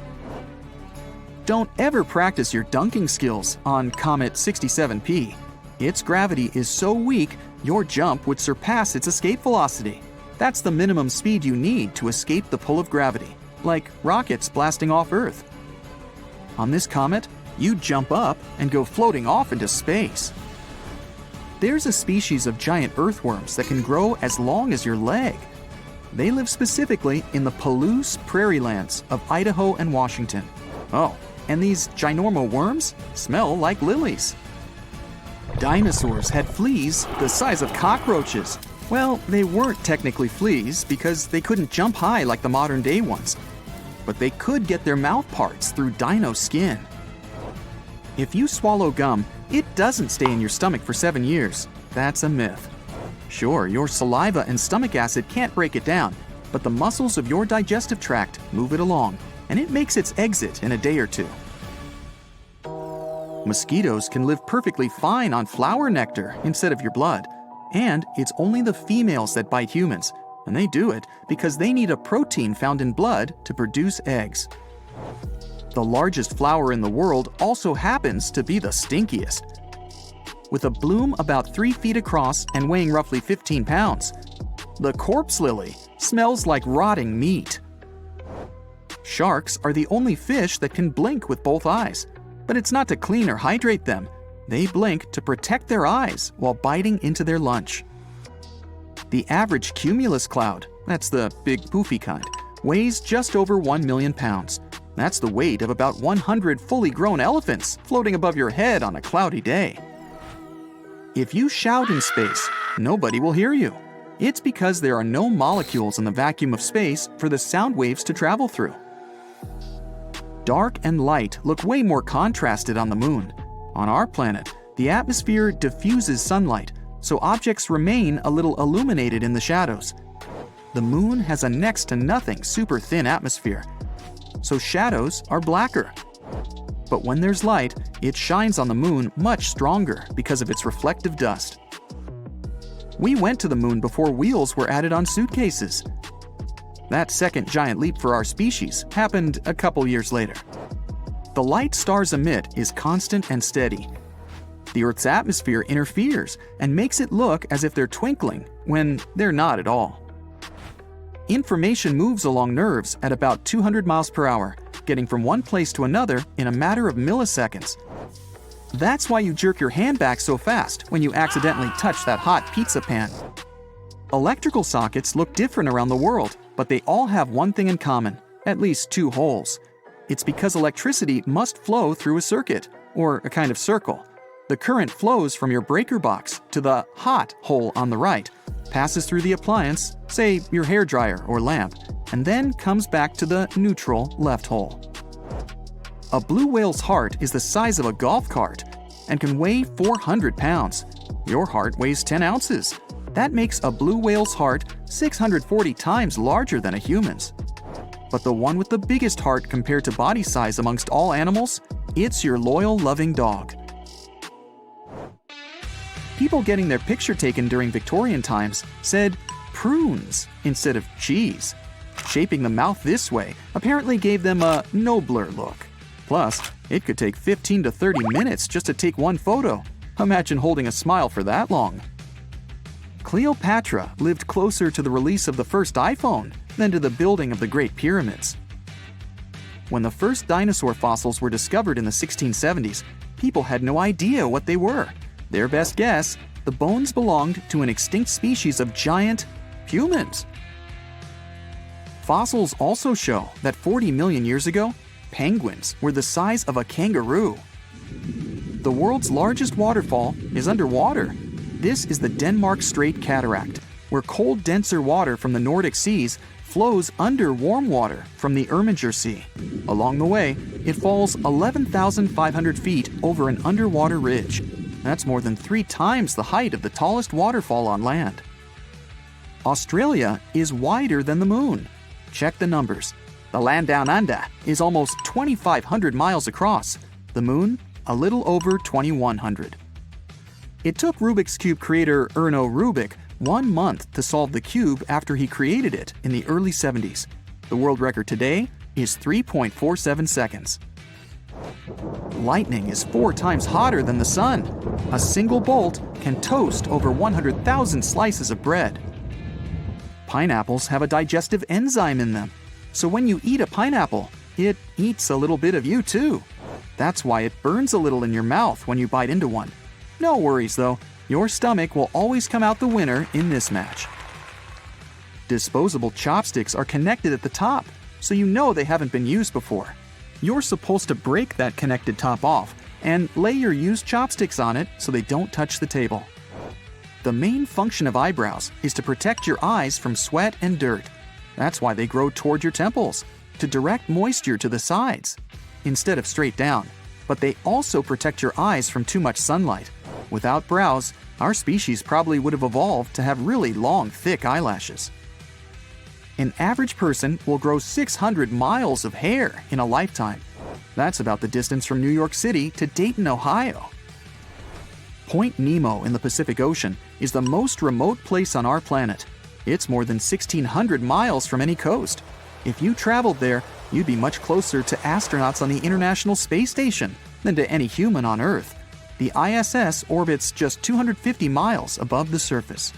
Don't ever practice your dunking skills on Comet 67P. Its gravity is so weak, your jump would surpass its escape velocity. That's the minimum speed you need to escape the pull of gravity, like rockets blasting off Earth. On this comet, you jump up and go floating off into space. There's a species of giant earthworms that can grow as long as your leg. They live specifically in the Palouse prairie lands of Idaho and Washington. Oh, and these ginormo worms smell like lilies. Dinosaurs had fleas the size of cockroaches. Well, they weren't technically fleas because they couldn't jump high like the modern day ones. But they could get their mouth parts through dino skin. If you swallow gum, it doesn't stay in your stomach for 7 years. That's a myth. Sure, your saliva and stomach acid can't break it down, but the muscles of your digestive tract move it along, and it makes its exit in a day or two. Mosquitoes can live perfectly fine on flower nectar instead of your blood, and it's only the females that bite humans, and they do it because they need a protein found in blood to produce eggs. The largest flower in the world also happens to be the stinkiest. With a bloom about 3 feet across and weighing roughly 15 pounds, the corpse lily smells like rotting meat. Sharks are the only fish that can blink with both eyes, but it's not to clean or hydrate them. They blink to protect their eyes while biting into their lunch. The average cumulus cloud, that's the big poofy kind, weighs just over 1 million pounds. That's the weight of about 100 fully grown elephants floating above your head on a cloudy day. If you shout in space, nobody will hear you. It's because there are no molecules in the vacuum of space for the sound waves to travel through. Dark and light look way more contrasted on the moon. On our planet, the atmosphere diffuses sunlight, so objects remain a little illuminated in the shadows. The moon has a next to nothing super thin atmosphere, so shadows are blacker. But when there's light, it shines on the moon much stronger because of its reflective dust. We went to the moon before wheels were added on suitcases. That second giant leap for our species happened a couple years later. The light stars emit is constant and steady. The Earth's atmosphere interferes and makes it look as if they're twinkling when they're not at all. Information moves along nerves at about 200 miles per hour, getting from one place to another in a matter of milliseconds. That's why you jerk your hand back so fast when you accidentally touch that hot pizza pan. Electrical sockets look different around the world, but they all have one thing in common, at least 2 holes. It's because electricity must flow through a circuit, or a kind of circle. The current flows from your breaker box to the hot hole on the right, passes through the appliance, say your hairdryer or lamp, and then comes back to the neutral left hole. A blue whale's heart is the size of a golf cart and can weigh 400 pounds. Your heart weighs 10 ounces. That makes a blue whale's heart 640 times larger than a human's. But the one with the biggest heart compared to body size amongst all animals, it's your loyal, loving dog. People getting their picture taken during Victorian times said prunes instead of cheese. Shaping the mouth this way apparently gave them a nobler look. Plus, it could take 15 to 30 minutes just to take one photo. Imagine holding a smile for that long. Cleopatra lived closer to the release of the first iPhone than to the building of the Great Pyramids. When the first dinosaur fossils were discovered in the 1670s, people had no idea what they were. Their best guess, the bones belonged to an extinct species of giant humans. Fossils also show that 40 million years ago, penguins were the size of a kangaroo. The world's largest waterfall is underwater. This is the Denmark Strait Cataract, where cold, denser water from the Nordic seas flows under warm water from the Irminger Sea. Along the way, it falls 11,500 feet over an underwater ridge. That's more than 3 times the height of the tallest waterfall on land. Australia is wider than the moon. Check the numbers. The land down under is almost 2,500 miles across. The moon, a little over 2,100. It took Rubik's Cube creator Erno Rubik 1 month to solve the cube after he created it in the early 70s. The world record today is 3.47 seconds. Lightning is 4 times hotter than the sun. A single bolt can toast over 100,000 slices of bread. Pineapples have a digestive enzyme in them, so when you eat a pineapple, it eats a little bit of you too. That's why it burns a little in your mouth when you bite into one. No worries though, your stomach will always come out the winner in this match. Disposable chopsticks are connected at the top, so you know they haven't been used before. You're supposed to break that connected top off and lay your used chopsticks on it so they don't touch the table. The main function of eyebrows is to protect your eyes from sweat and dirt. That's why they grow toward your temples, to direct moisture to the sides, instead of straight down. But they also protect your eyes from too much sunlight. Without brows, our species probably would have evolved to have really long, thick eyelashes. An average person will grow 600 miles of hair in a lifetime. That's about the distance from New York City to Dayton, Ohio. Point Nemo in the Pacific Ocean is the most remote place on our planet. It's more than 1,600 miles from any coast. If you traveled there, you'd be much closer to astronauts on the International Space Station than to any human on Earth. The ISS orbits just 250 miles above the surface.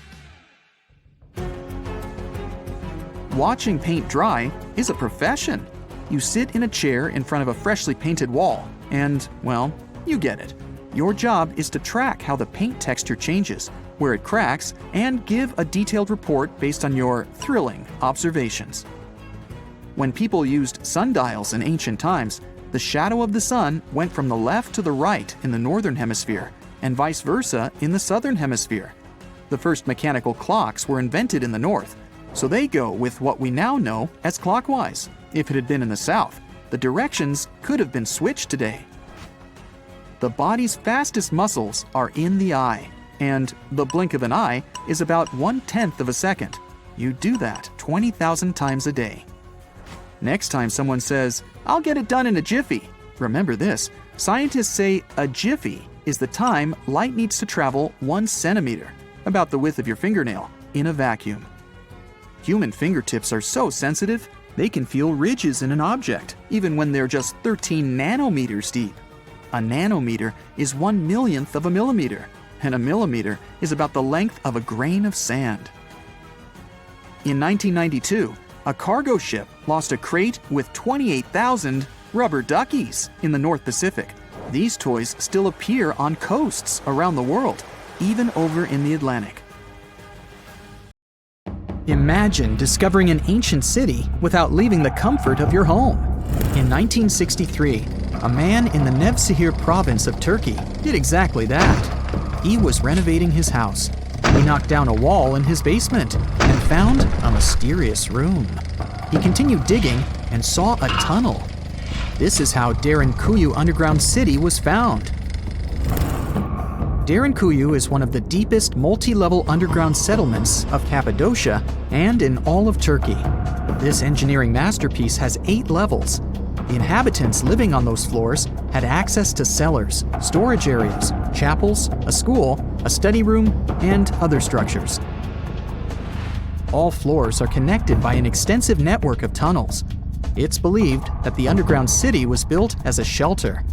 Watching paint dry is a profession. You sit in a chair in front of a freshly painted wall, and, well, you get it. Your job is to track how the paint texture changes, where it cracks, and give a detailed report based on your thrilling observations. When people used sundials in ancient times, the shadow of the sun went from the left to the right in the northern hemisphere, and vice versa in the southern hemisphere. The first mechanical clocks were invented in the north, so they go with what we now know as clockwise. If it had been in the south, the directions could have been switched today. The body's fastest muscles are in the eye, and the blink of an eye is about 1/10 of a second. You do that 20,000 times a day. Next time someone says, "I'll get it done in a jiffy," remember this: scientists say a jiffy is the time light needs to travel 1 centimeter, about the width of your fingernail, in a vacuum. Human fingertips are so sensitive, they can feel ridges in an object, even when they're just 13 nanometers deep. A nanometer is 1/1,000,000th of a millimeter, and a millimeter is about the length of a grain of sand. In 1992, a cargo ship lost a crate with 28,000 rubber duckies in the North Pacific. These toys still appear on coasts around the world, even over in the Atlantic. Imagine discovering an ancient city without leaving the comfort of your home. In 1963, a man in the Nevşehir province of Turkey did exactly that. He was renovating his house. He knocked down a wall in his basement and found a mysterious room. He continued digging and saw a tunnel. This is how Derinkuyu underground city was found. Derinkuyu is one of the deepest multi-level underground settlements of Cappadocia and in all of Turkey. This engineering masterpiece has 8 levels. The inhabitants living on those floors had access to cellars, storage areas, chapels, a school, a study room, and other structures. All floors are connected by an extensive network of tunnels. It's believed that the underground city was built as a shelter.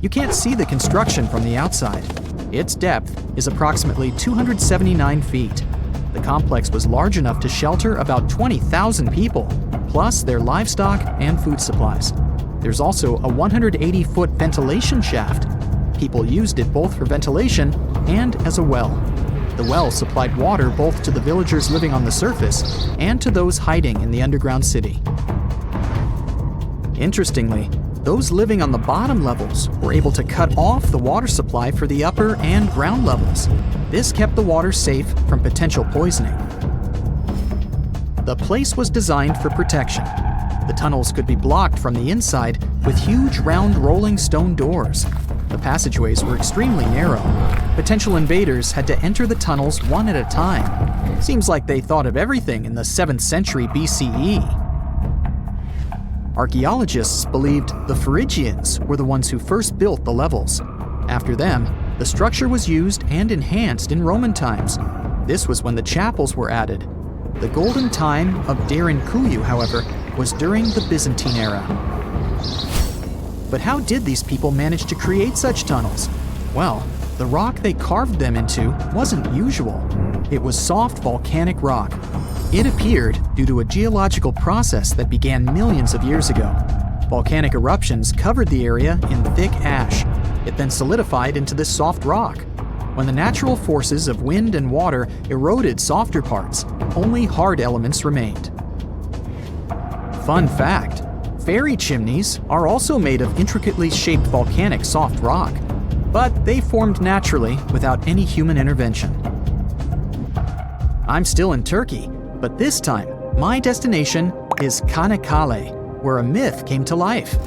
You can't see the construction from the outside. Its depth is approximately 279 feet. The complex was large enough to shelter about 20,000 people, plus their livestock and food supplies. There's also a 180-foot ventilation shaft. People used it both for ventilation and as a well. The well supplied water both to the villagers living on the surface and to those hiding in the underground city. Interestingly, those living on the bottom levels were able to cut off the water supply for the upper and ground levels. This kept the water safe from potential poisoning. The place was designed for protection. The tunnels could be blocked from the inside with huge round rolling stone doors. The passageways were extremely narrow. Potential invaders had to enter the tunnels one at a time. Seems like they thought of everything in the 7th century BCE. Archaeologists believed the Phrygians were the ones who first built the levels. After them, the structure was used and enhanced in Roman times. This was when the chapels were added. The golden time of Derinkuyu, however, was during the Byzantine era. But how did these people manage to create such tunnels? Well, the rock they carved them into wasn't usual. It was soft volcanic rock. It appeared due to a geological process that began millions of years ago. Volcanic eruptions covered the area in thick ash. It then solidified into this soft rock. When the natural forces of wind and water eroded softer parts, only hard elements remained. Fun fact, fairy chimneys are also made of intricately shaped volcanic soft rock, but they formed naturally without any human intervention. I'm still in Turkey, but this time, my destination is Çanakkale, where a myth came to life.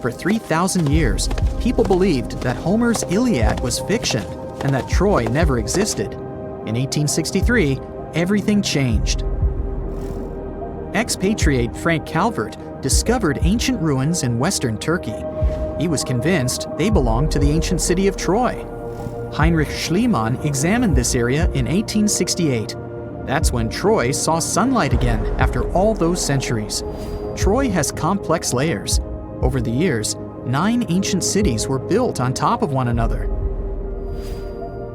For 3,000 years, people believed that Homer's Iliad was fiction, and that Troy never existed. In 1863, everything changed. Expatriate Frank Calvert discovered ancient ruins in western Turkey. He was convinced they belonged to the ancient city of Troy. Heinrich Schliemann examined this area in 1868. That's when Troy saw sunlight again after all those centuries. Troy has complex layers. Over the years, 9 ancient cities were built on top of one another.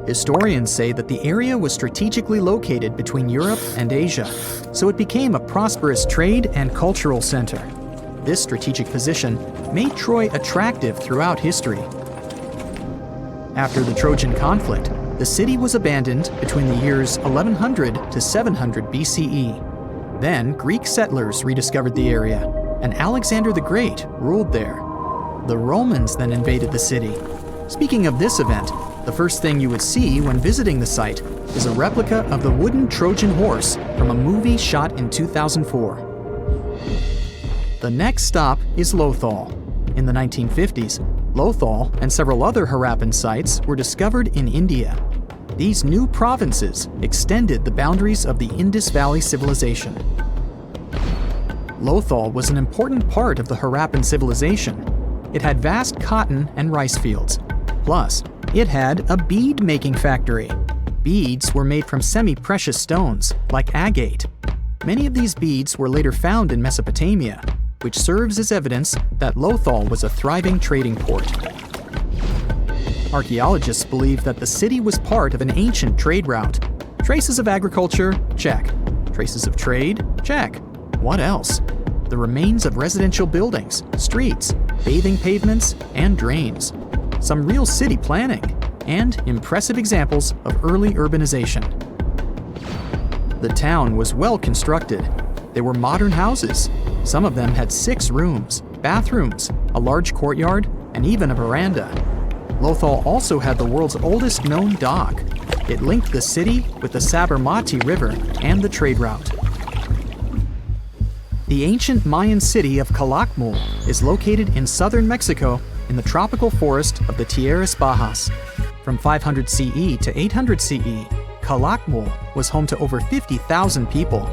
Historians say that the area was strategically located between Europe and Asia, so it became a prosperous trade and cultural center. This strategic position made Troy attractive throughout history. After the Trojan conflict, the city was abandoned between the years 1100 to 700 BCE. Then Greek settlers rediscovered the area, and Alexander the Great ruled there. The Romans then invaded the city. Speaking of this event, the first thing you would see when visiting the site is a replica of the wooden Trojan horse from a movie shot in 2004. The next stop is Lothal. In the 1950s, Lothal and several other Harappan sites were discovered in India. These new provinces extended the boundaries of the Indus Valley civilization. Lothal was an important part of the Harappan civilization. It had vast cotton and rice fields. Plus, it had a bead-making factory. Beads were made from semi-precious stones, like agate. Many of these beads were later found in Mesopotamia, which serves as evidence that Lothal was a thriving trading port. Archaeologists believe that the city was part of an ancient trade route. Traces of agriculture? Check. Traces of trade? Check. What else? The remains of residential buildings, streets, bathing pavements, and drains. Some real city planning, and impressive examples of early urbanization. The town was well constructed. They were modern houses. Some of them had 6 rooms, bathrooms, a large courtyard, and even a veranda. Lothal also had the world's oldest known dock. It linked the city with the Sabarmati River and the trade route. The ancient Mayan city of Calakmul is located in southern Mexico in the tropical forest of the Tierras Bajas. From 500 CE to 800 CE, Calakmul was home to over 50,000 people.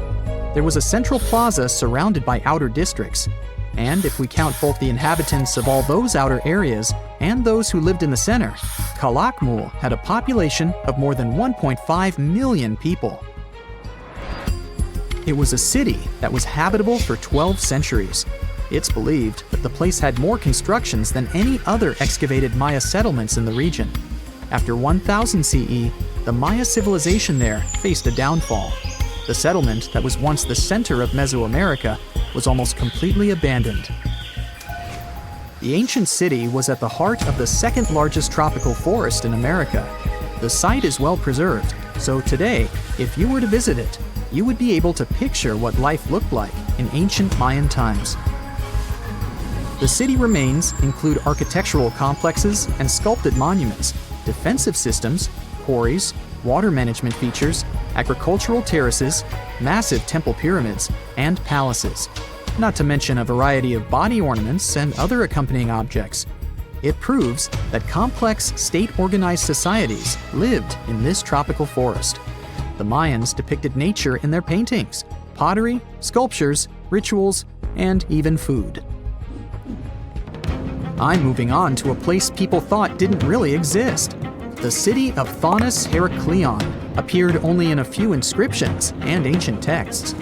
There was a central plaza surrounded by outer districts. And if we count both the inhabitants of all those outer areas and those who lived in the center, Calakmul had a population of more than 1.5 million people. It was a city that was habitable for 12 centuries. It's believed that the place had more constructions than any other excavated Maya settlements in the region. After 1000 CE, the Maya civilization there faced a downfall. The settlement that was once the center of Mesoamerica was almost completely abandoned. The ancient city was at the heart of the second largest tropical forest in America. The site is well preserved, so today, if you were to visit it, you would be able to picture what life looked like in ancient Mayan times. The city remains include architectural complexes and sculpted monuments, defensive systems, quarries, water management features, agricultural terraces, massive temple pyramids, and palaces, not to mention a variety of body ornaments and other accompanying objects. It proves that complex state-organized societies lived in this tropical forest. The Mayans depicted nature in their paintings, pottery, sculptures, rituals, and even food. I'm moving on to a place people thought didn't really exist. The city of Thonis Heraklion appeared only in a few inscriptions and ancient texts.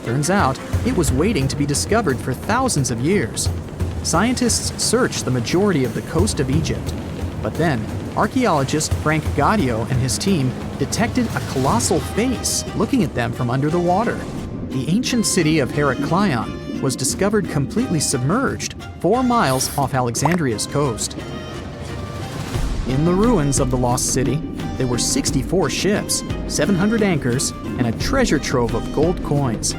Turns out, it was waiting to be discovered for thousands of years. Scientists searched the majority of the coast of Egypt. But then, archaeologist Frank Gaudio and his team detected a colossal face looking at them from under the water. The ancient city of Heraklion was discovered completely submerged 4 miles off Alexandria's coast. In the ruins of the lost city, there were 64 ships, 700 anchors, and a treasure trove of gold coins.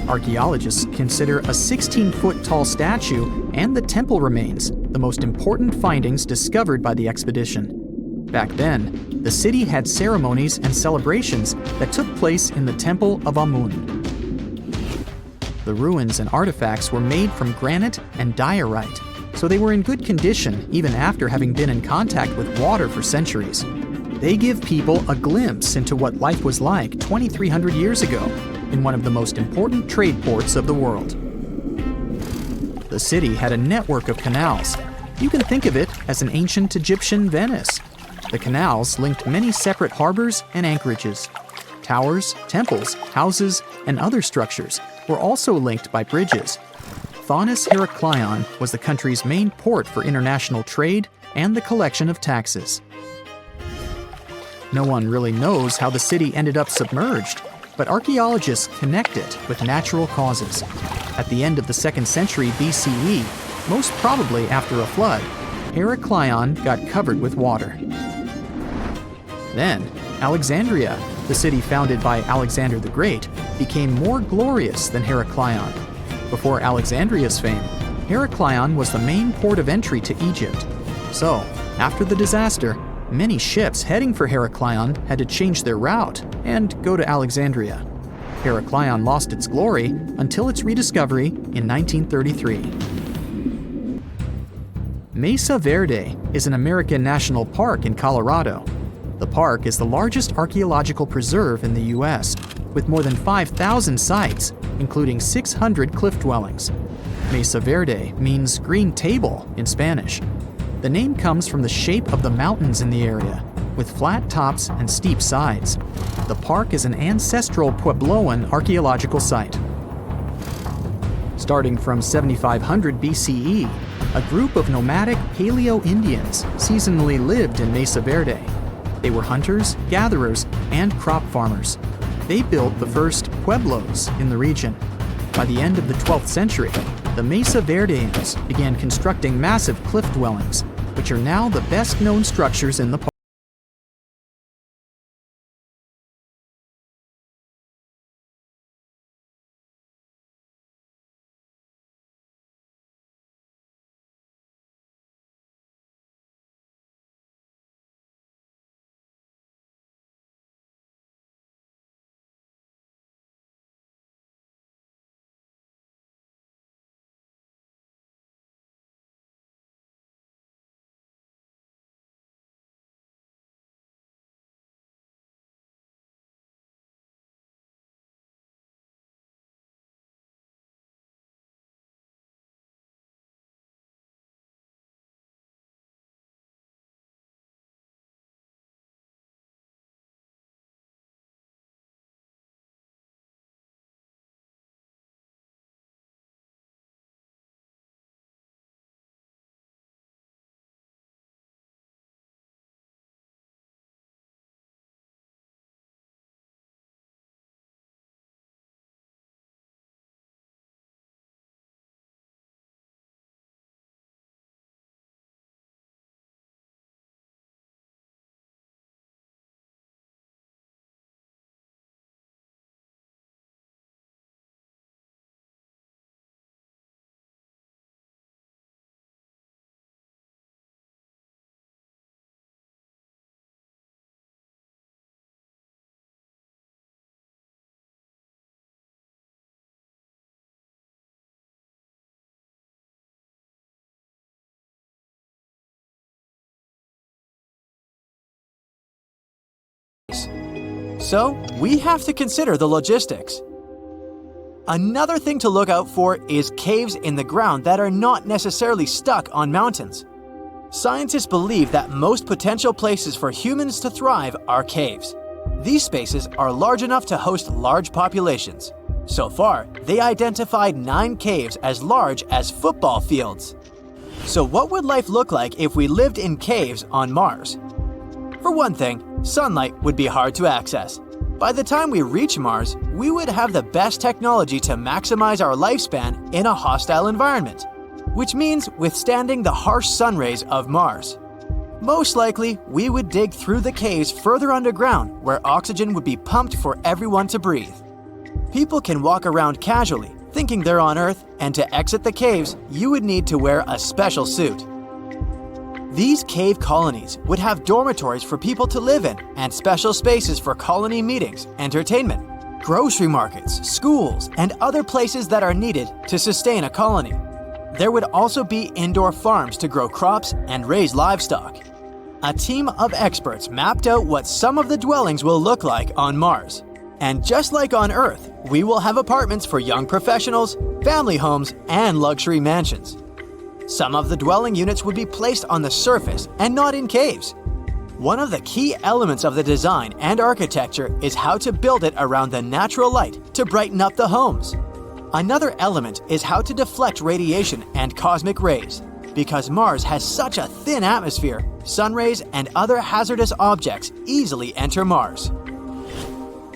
Archaeologists consider a 16-foot-tall statue and the temple remains the most important findings discovered by the expedition. Back then, the city had ceremonies and celebrations that took place in the Temple of Amun. The ruins and artifacts were made from granite and diorite, so they were in good condition even after having been in contact with water for centuries. They give people a glimpse into what life was like 2,300 years ago in one of the most important trade ports of the world. The city had a network of canals. You can think of it as an ancient Egyptian Venice. The canals linked many separate harbors and anchorages. Towers, temples, houses, and other structures were also linked by bridges. Faunus Heracleion was the country's main port for international trade and the collection of taxes. No one really knows how the city ended up submerged, but archaeologists connect it with natural causes. At the end of the 2nd century BCE, most probably after a flood, Heracleion got covered with water. Then, Alexandria, the city founded by Alexander the Great, became more glorious than Heracleion. Before Alexandria's fame, Heracleion was the main port of entry to Egypt. So, after the disaster, many ships heading for Heracleion had to change their route and go to Alexandria. Heracleion lost its glory until its rediscovery in 1933. Mesa Verde is an American national park in Colorado. The park is the largest archaeological preserve in the U.S., with more than 5,000 sites, including 600 cliff dwellings. Mesa Verde means green table in Spanish. The name comes from the shape of the mountains in the area, with flat tops and steep sides. The park is an ancestral Puebloan archaeological site. Starting from 7500 BCE, a group of nomadic Paleo-Indians seasonally lived in Mesa Verde. They were hunters, gatherers, and crop farmers. They built the first pueblos in the region. By the end of the 12th century, the Mesa Verdeans began constructing massive cliff dwellings, which are now the best-known structures in the park. So, we have to consider the logistics. Another thing to look out for is caves in the ground that are not necessarily stuck on mountains. Scientists believe that most potential places for humans to thrive are caves. These spaces are large enough to host large populations. So far, they identified 9 caves as large as football fields. So what would life look like if we lived in caves on Mars? For one thing, sunlight would be hard to access. By the time we reach Mars, we would have the best technology to maximize our lifespan in a hostile environment, which means withstanding the harsh sun rays of Mars. Most likely, we would dig through the caves further underground where oxygen would be pumped for everyone to breathe. People can walk around casually, thinking they're on Earth, and to exit the caves, you would need to wear a special suit. These cave colonies would have dormitories for people to live in and special spaces for colony meetings, entertainment, grocery markets, schools, and other places that are needed to sustain a colony. There would also be indoor farms to grow crops and raise livestock. A team of experts mapped out what some of the dwellings will look like on Mars. And just like on Earth, we will have apartments for young professionals, family homes, and luxury mansions. Some of the dwelling units would be placed on the surface and not in caves. One of the key elements of the design and architecture is how to build it around the natural light to brighten up the homes. Another element is how to deflect radiation and cosmic rays. Because Mars has such a thin atmosphere, sun rays and other hazardous objects easily enter Mars.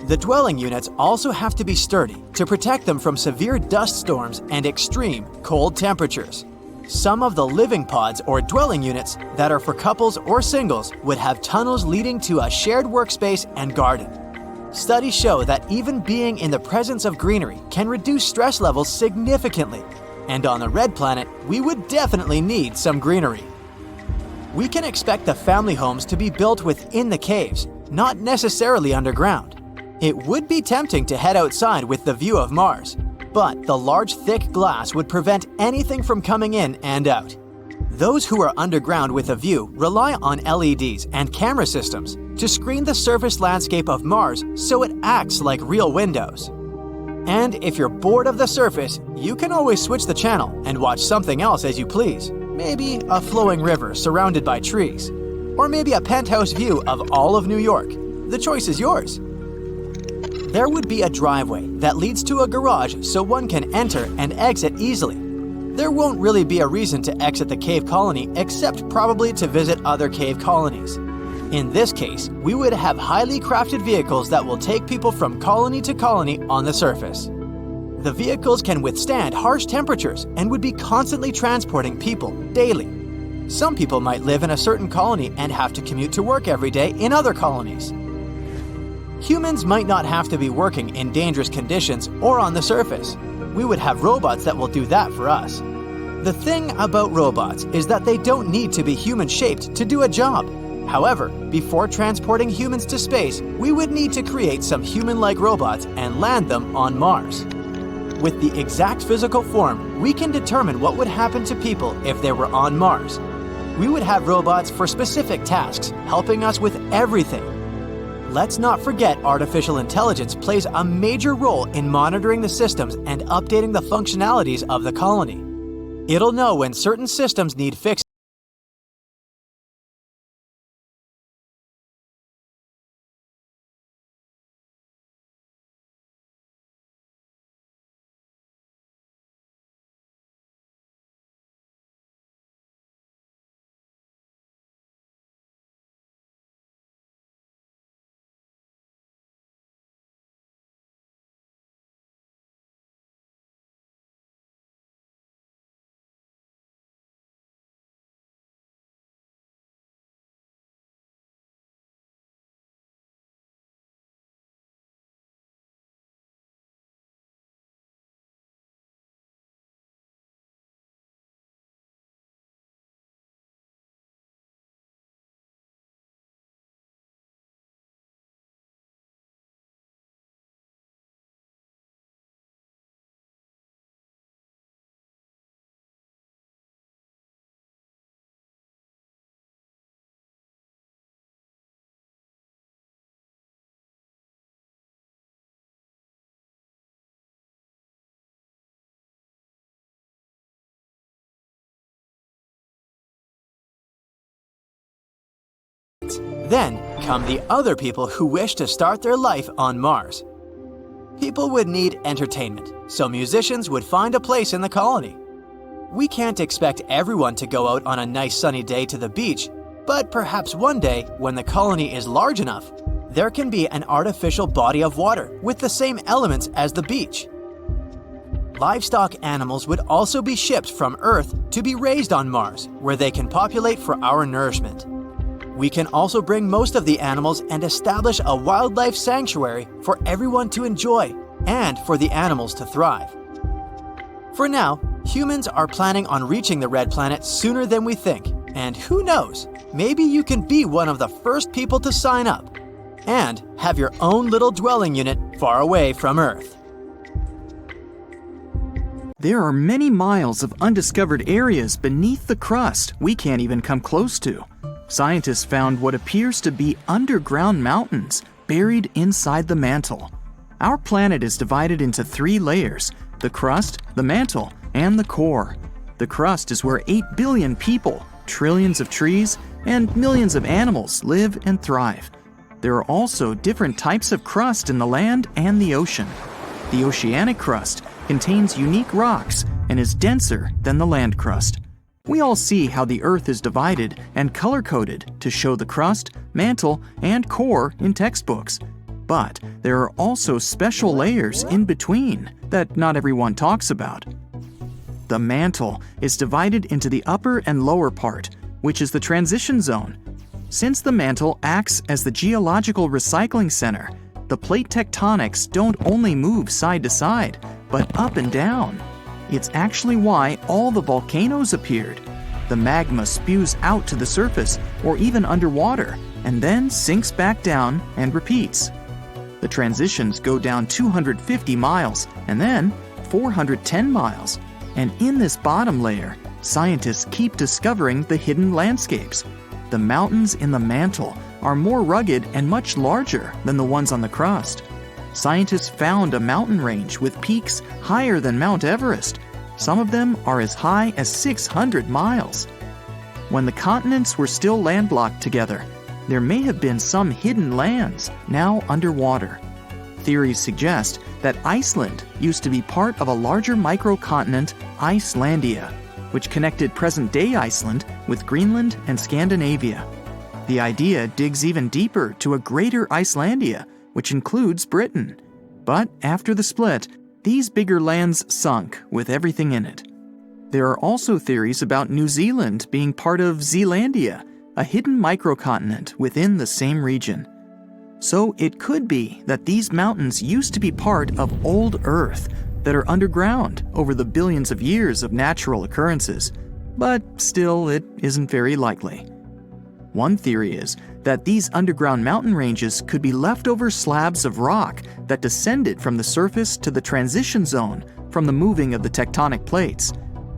The dwelling units also have to be sturdy to protect them from severe dust storms and extreme cold temperatures. Some of the living pods or dwelling units that are for couples or singles would have tunnels leading to a shared workspace and garden. Studies show that even being in the presence of greenery can reduce stress levels significantly. And on the red planet, we would definitely need some greenery. We can expect the family homes to be built within the caves, not necessarily underground. It would be tempting to head outside with the view of Mars, but the large thick glass would prevent anything from coming in and out. Those who are underground with a view rely on LEDs and camera systems to screen the surface landscape of Mars so it acts like real windows. And if you're bored of the surface, you can always switch the channel and watch something else as you please. Maybe a flowing river surrounded by trees. Or maybe a penthouse view of all of New York. The choice is yours. There would be a driveway that leads to a garage so one can enter and exit easily. There won't really be a reason to exit the cave colony except probably to visit other cave colonies. In this case, we would have highly crafted vehicles that will take people from colony to colony on the surface. The vehicles can withstand harsh temperatures and would be constantly transporting people daily. Some people might live in a certain colony and have to commute to work every day in other colonies. Humans might not have to be working in dangerous conditions or on the surface. We would have robots that will do that for us. The thing about robots is that they don't need to be human-shaped to do a job. However, before transporting humans to space, we would need to create some human-like robots and land them on Mars. With the exact physical form, we can determine what would happen to people if they were on Mars. We would have robots for specific tasks, helping us with everything. Let's not forget artificial intelligence plays a major role in monitoring the systems and updating the functionalities of the colony. It'll know when certain systems need fixing. Then come the other people who wish to start their life on Mars. People would need entertainment, so musicians would find a place in the colony. We can't expect everyone to go out on a nice sunny day to the beach, but perhaps one day, when the colony is large enough, there can be an artificial body of water with the same elements as the beach. Livestock animals would also be shipped from Earth to be raised on Mars, where they can populate for our nourishment. We can also bring most of the animals and establish a wildlife sanctuary for everyone to enjoy and for the animals to thrive. For now, humans are planning on reaching the Red Planet sooner than we think, and who knows, maybe you can be one of the first people to sign up and have your own little dwelling unit far away from Earth. There are many miles of undiscovered areas beneath the crust we can't even come close to. scientists found what appears to be underground mountains buried inside the mantle. Our planet is divided into 3 layers: the crust, the mantle, and the core. The crust is where 8 billion people, trillions of trees, and millions of animals live and thrive. There are also different types of crust in the land and the ocean. The oceanic crust contains unique rocks and is denser than the land crust. We all see how the Earth is divided and color-coded to show the crust, mantle, and core in textbooks. But there are also special layers in between that not everyone talks about. The mantle is divided into the upper and lower part, which is the transition zone. Since the mantle acts as the geological recycling center, the plate tectonics don't only move side to side, but up and down. It's actually why all the volcanoes appeared. The magma spews out to the surface or even underwater, and then sinks back down and repeats. The transitions go down 250 miles and then 410 miles. And in this bottom layer, scientists keep discovering the hidden landscapes. The mountains in the mantle are more rugged and much larger than the ones on the crust. Scientists found a mountain range with peaks higher than Mount Everest. Some of them are as high as 600 miles. When the continents were still landlocked together, there may have been some hidden lands now underwater. Theories suggest that Iceland used to be part of a larger microcontinent, Icelandia, which connected present-day Iceland with Greenland and Scandinavia. The idea digs even deeper to a greater Icelandia, which includes Britain. But after the split, these bigger lands sunk with everything in it. There are also theories about New Zealand being part of Zealandia, a hidden microcontinent within the same region. So it could be that these mountains used to be part of old Earth that are underground over the billions of years of natural occurrences. But still, it isn't very likely. One theory is that these underground mountain ranges could be leftover slabs of rock that descended from the surface to the transition zone from the moving of the tectonic plates.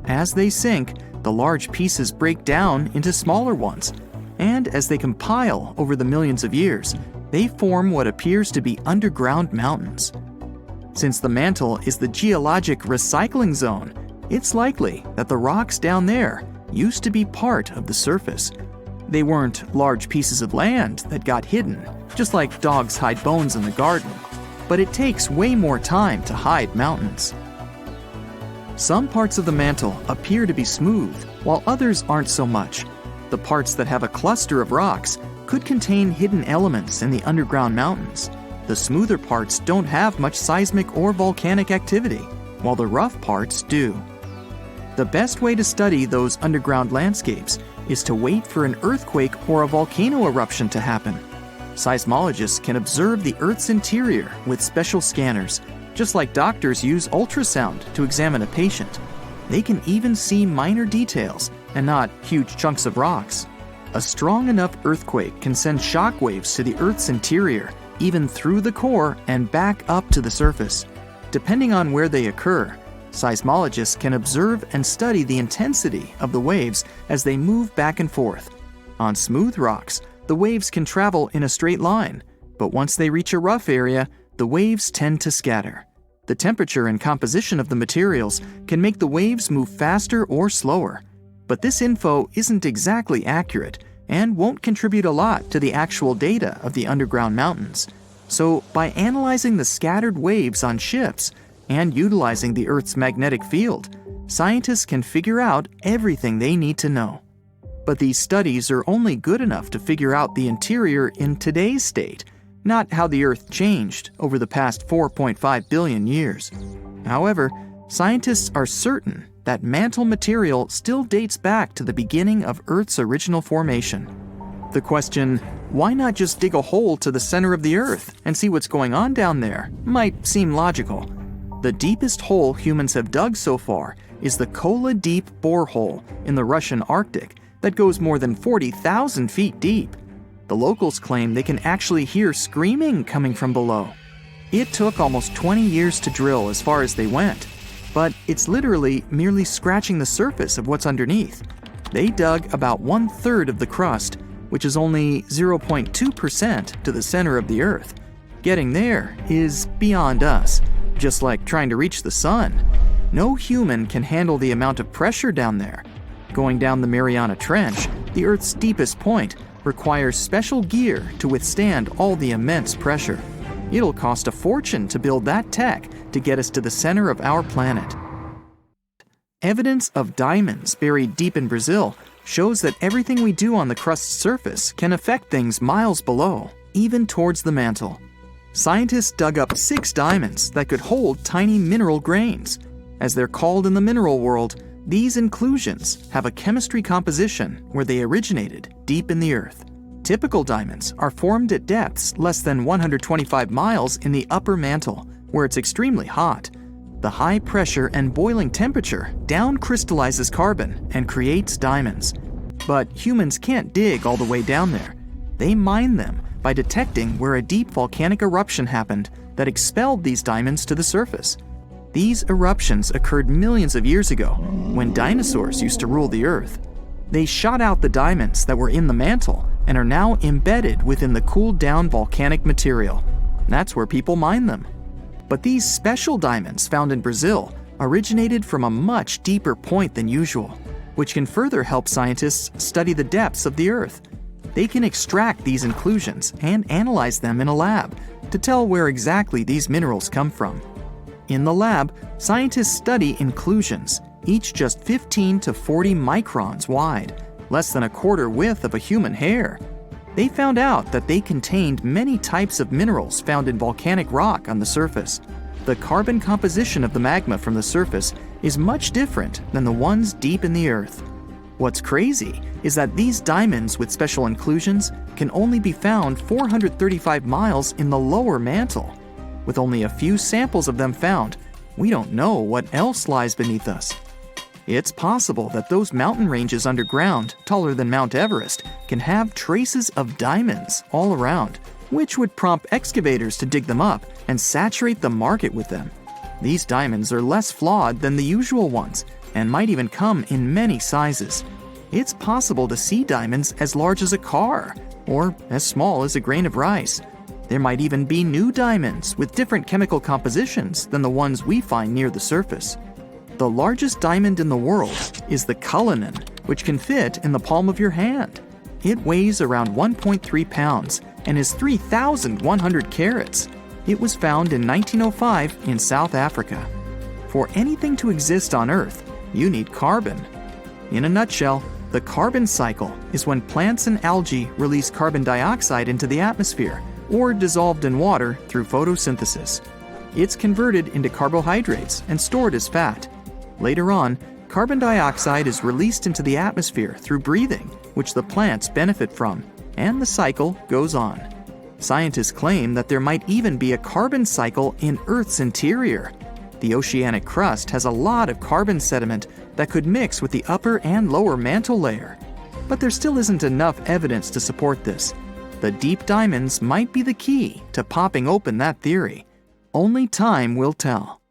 As they sink, the large pieces break down into smaller ones, and as they compile over the millions of years, they form what appears to be underground mountains. Since the mantle is the geologic recycling zone, it's likely that the rocks down there used to be part of the surface. They weren't large pieces of land that got hidden, just like dogs hide bones in the garden, but it takes way more time to hide mountains. Some parts of the mantle appear to be smooth, while others aren't so much. The parts that have a cluster of rocks could contain hidden elements in the underground mountains. The smoother parts don't have much seismic or volcanic activity, while the rough parts do. The best way to study those underground landscapes is to wait for an earthquake or a volcano eruption to happen. Seismologists can observe the Earth's interior with special scanners, just like doctors use ultrasound to examine a patient. They can even see minor details and not huge chunks of rocks. A strong enough earthquake can send shock waves to the Earth's interior, even through the core and back up to the surface. Depending on where they occur, seismologists can observe and study the intensity of the waves as they move back and forth. On smooth rocks, the waves can travel in a straight line, but once they reach a rough area, the waves tend to scatter. The temperature and composition of the materials can make the waves move faster or slower. But this info isn't exactly accurate and won't contribute a lot to the actual data of the underground mountains. So by analyzing the scattered waves on ships and utilizing the Earth's magnetic field, scientists can figure out everything they need to know. But these studies are only good enough to figure out the interior in today's state, not how the Earth changed over the past 4.5 billion years. However, scientists are certain that mantle material still dates back to the beginning of Earth's original formation. The question, why not just dig a hole to the center of the Earth and see what's going on down there, might seem logical. The deepest hole humans have dug so far is the Kola Deep borehole in the Russian Arctic that goes more than 40,000 feet deep. The locals claim they can actually hear screaming coming from below. It took almost 20 years to drill as far as they went, but it's literally merely scratching the surface of what's underneath. They dug about 1/3 of the crust, which is only 0.2% to the center of the Earth. Getting there is beyond us, just like trying to reach the sun. No human can handle the amount of pressure down there. Going down the Mariana Trench, the Earth's deepest point, requires special gear to withstand all the immense pressure. It'll cost a fortune to build that tech to get us to the center of our planet. Evidence of diamonds buried deep in Brazil shows that everything we do on the crust's surface can affect things miles below, even towards the mantle. Scientists dug up 6 diamonds that could hold tiny mineral grains. As they're called in the mineral world, these inclusions have a chemistry composition where they originated deep in the Earth. Typical diamonds are formed at depths less than 125 miles in the upper mantle, where it's extremely hot. The high pressure and boiling temperature down crystallizes carbon and creates diamonds. But humans can't dig all the way down there. They mine them by detecting where a deep volcanic eruption happened that expelled these diamonds to the surface. These eruptions occurred millions of years ago, when dinosaurs used to rule the Earth. They shot out the diamonds that were in the mantle and are now embedded within the cooled down volcanic material. That's where people mine them. But these special diamonds found in Brazil originated from a much deeper point than usual, which can further help scientists study the depths of the Earth. They can extract these inclusions and analyze them in a lab to tell where exactly these minerals come from. In the lab, scientists study inclusions, each just 15 to 40 microns wide, less than a quarter width of a human hair. They found out that they contained many types of minerals found in volcanic rock on the surface. The carbon composition of the magma from the surface is much different than the ones deep in the Earth. What's crazy is that these diamonds with special inclusions can only be found 435 miles in the lower mantle. With only a few samples of them found, we don't know what else lies beneath us. It's possible that those mountain ranges underground, taller than Mount Everest, can have traces of diamonds all around, which would prompt excavators to dig them up and saturate the market with them. These diamonds are less flawed than the usual ones and might even come in many sizes. It's possible to see diamonds as large as a car or as small as a grain of rice. There might even be new diamonds with different chemical compositions than the ones we find near the surface. The largest diamond in the world is the Cullinan, which can fit in the palm of your hand. It weighs around 1.3 pounds and is 3,100 carats. It was found in 1905 in South Africa. For anything to exist on Earth, you need carbon. In a nutshell, the carbon cycle is when plants and algae release carbon dioxide into the atmosphere or dissolved in water through photosynthesis. It's converted into carbohydrates and stored as fat. Later on, carbon dioxide is released into the atmosphere through breathing, which the plants benefit from, and the cycle goes on. Scientists claim that there might even be a carbon cycle in Earth's interior. The oceanic crust has a lot of carbon sediment that could mix with the upper and lower mantle layer. But there still isn't enough evidence to support this. The deep diamonds might be the key to popping open that theory. Only time will tell.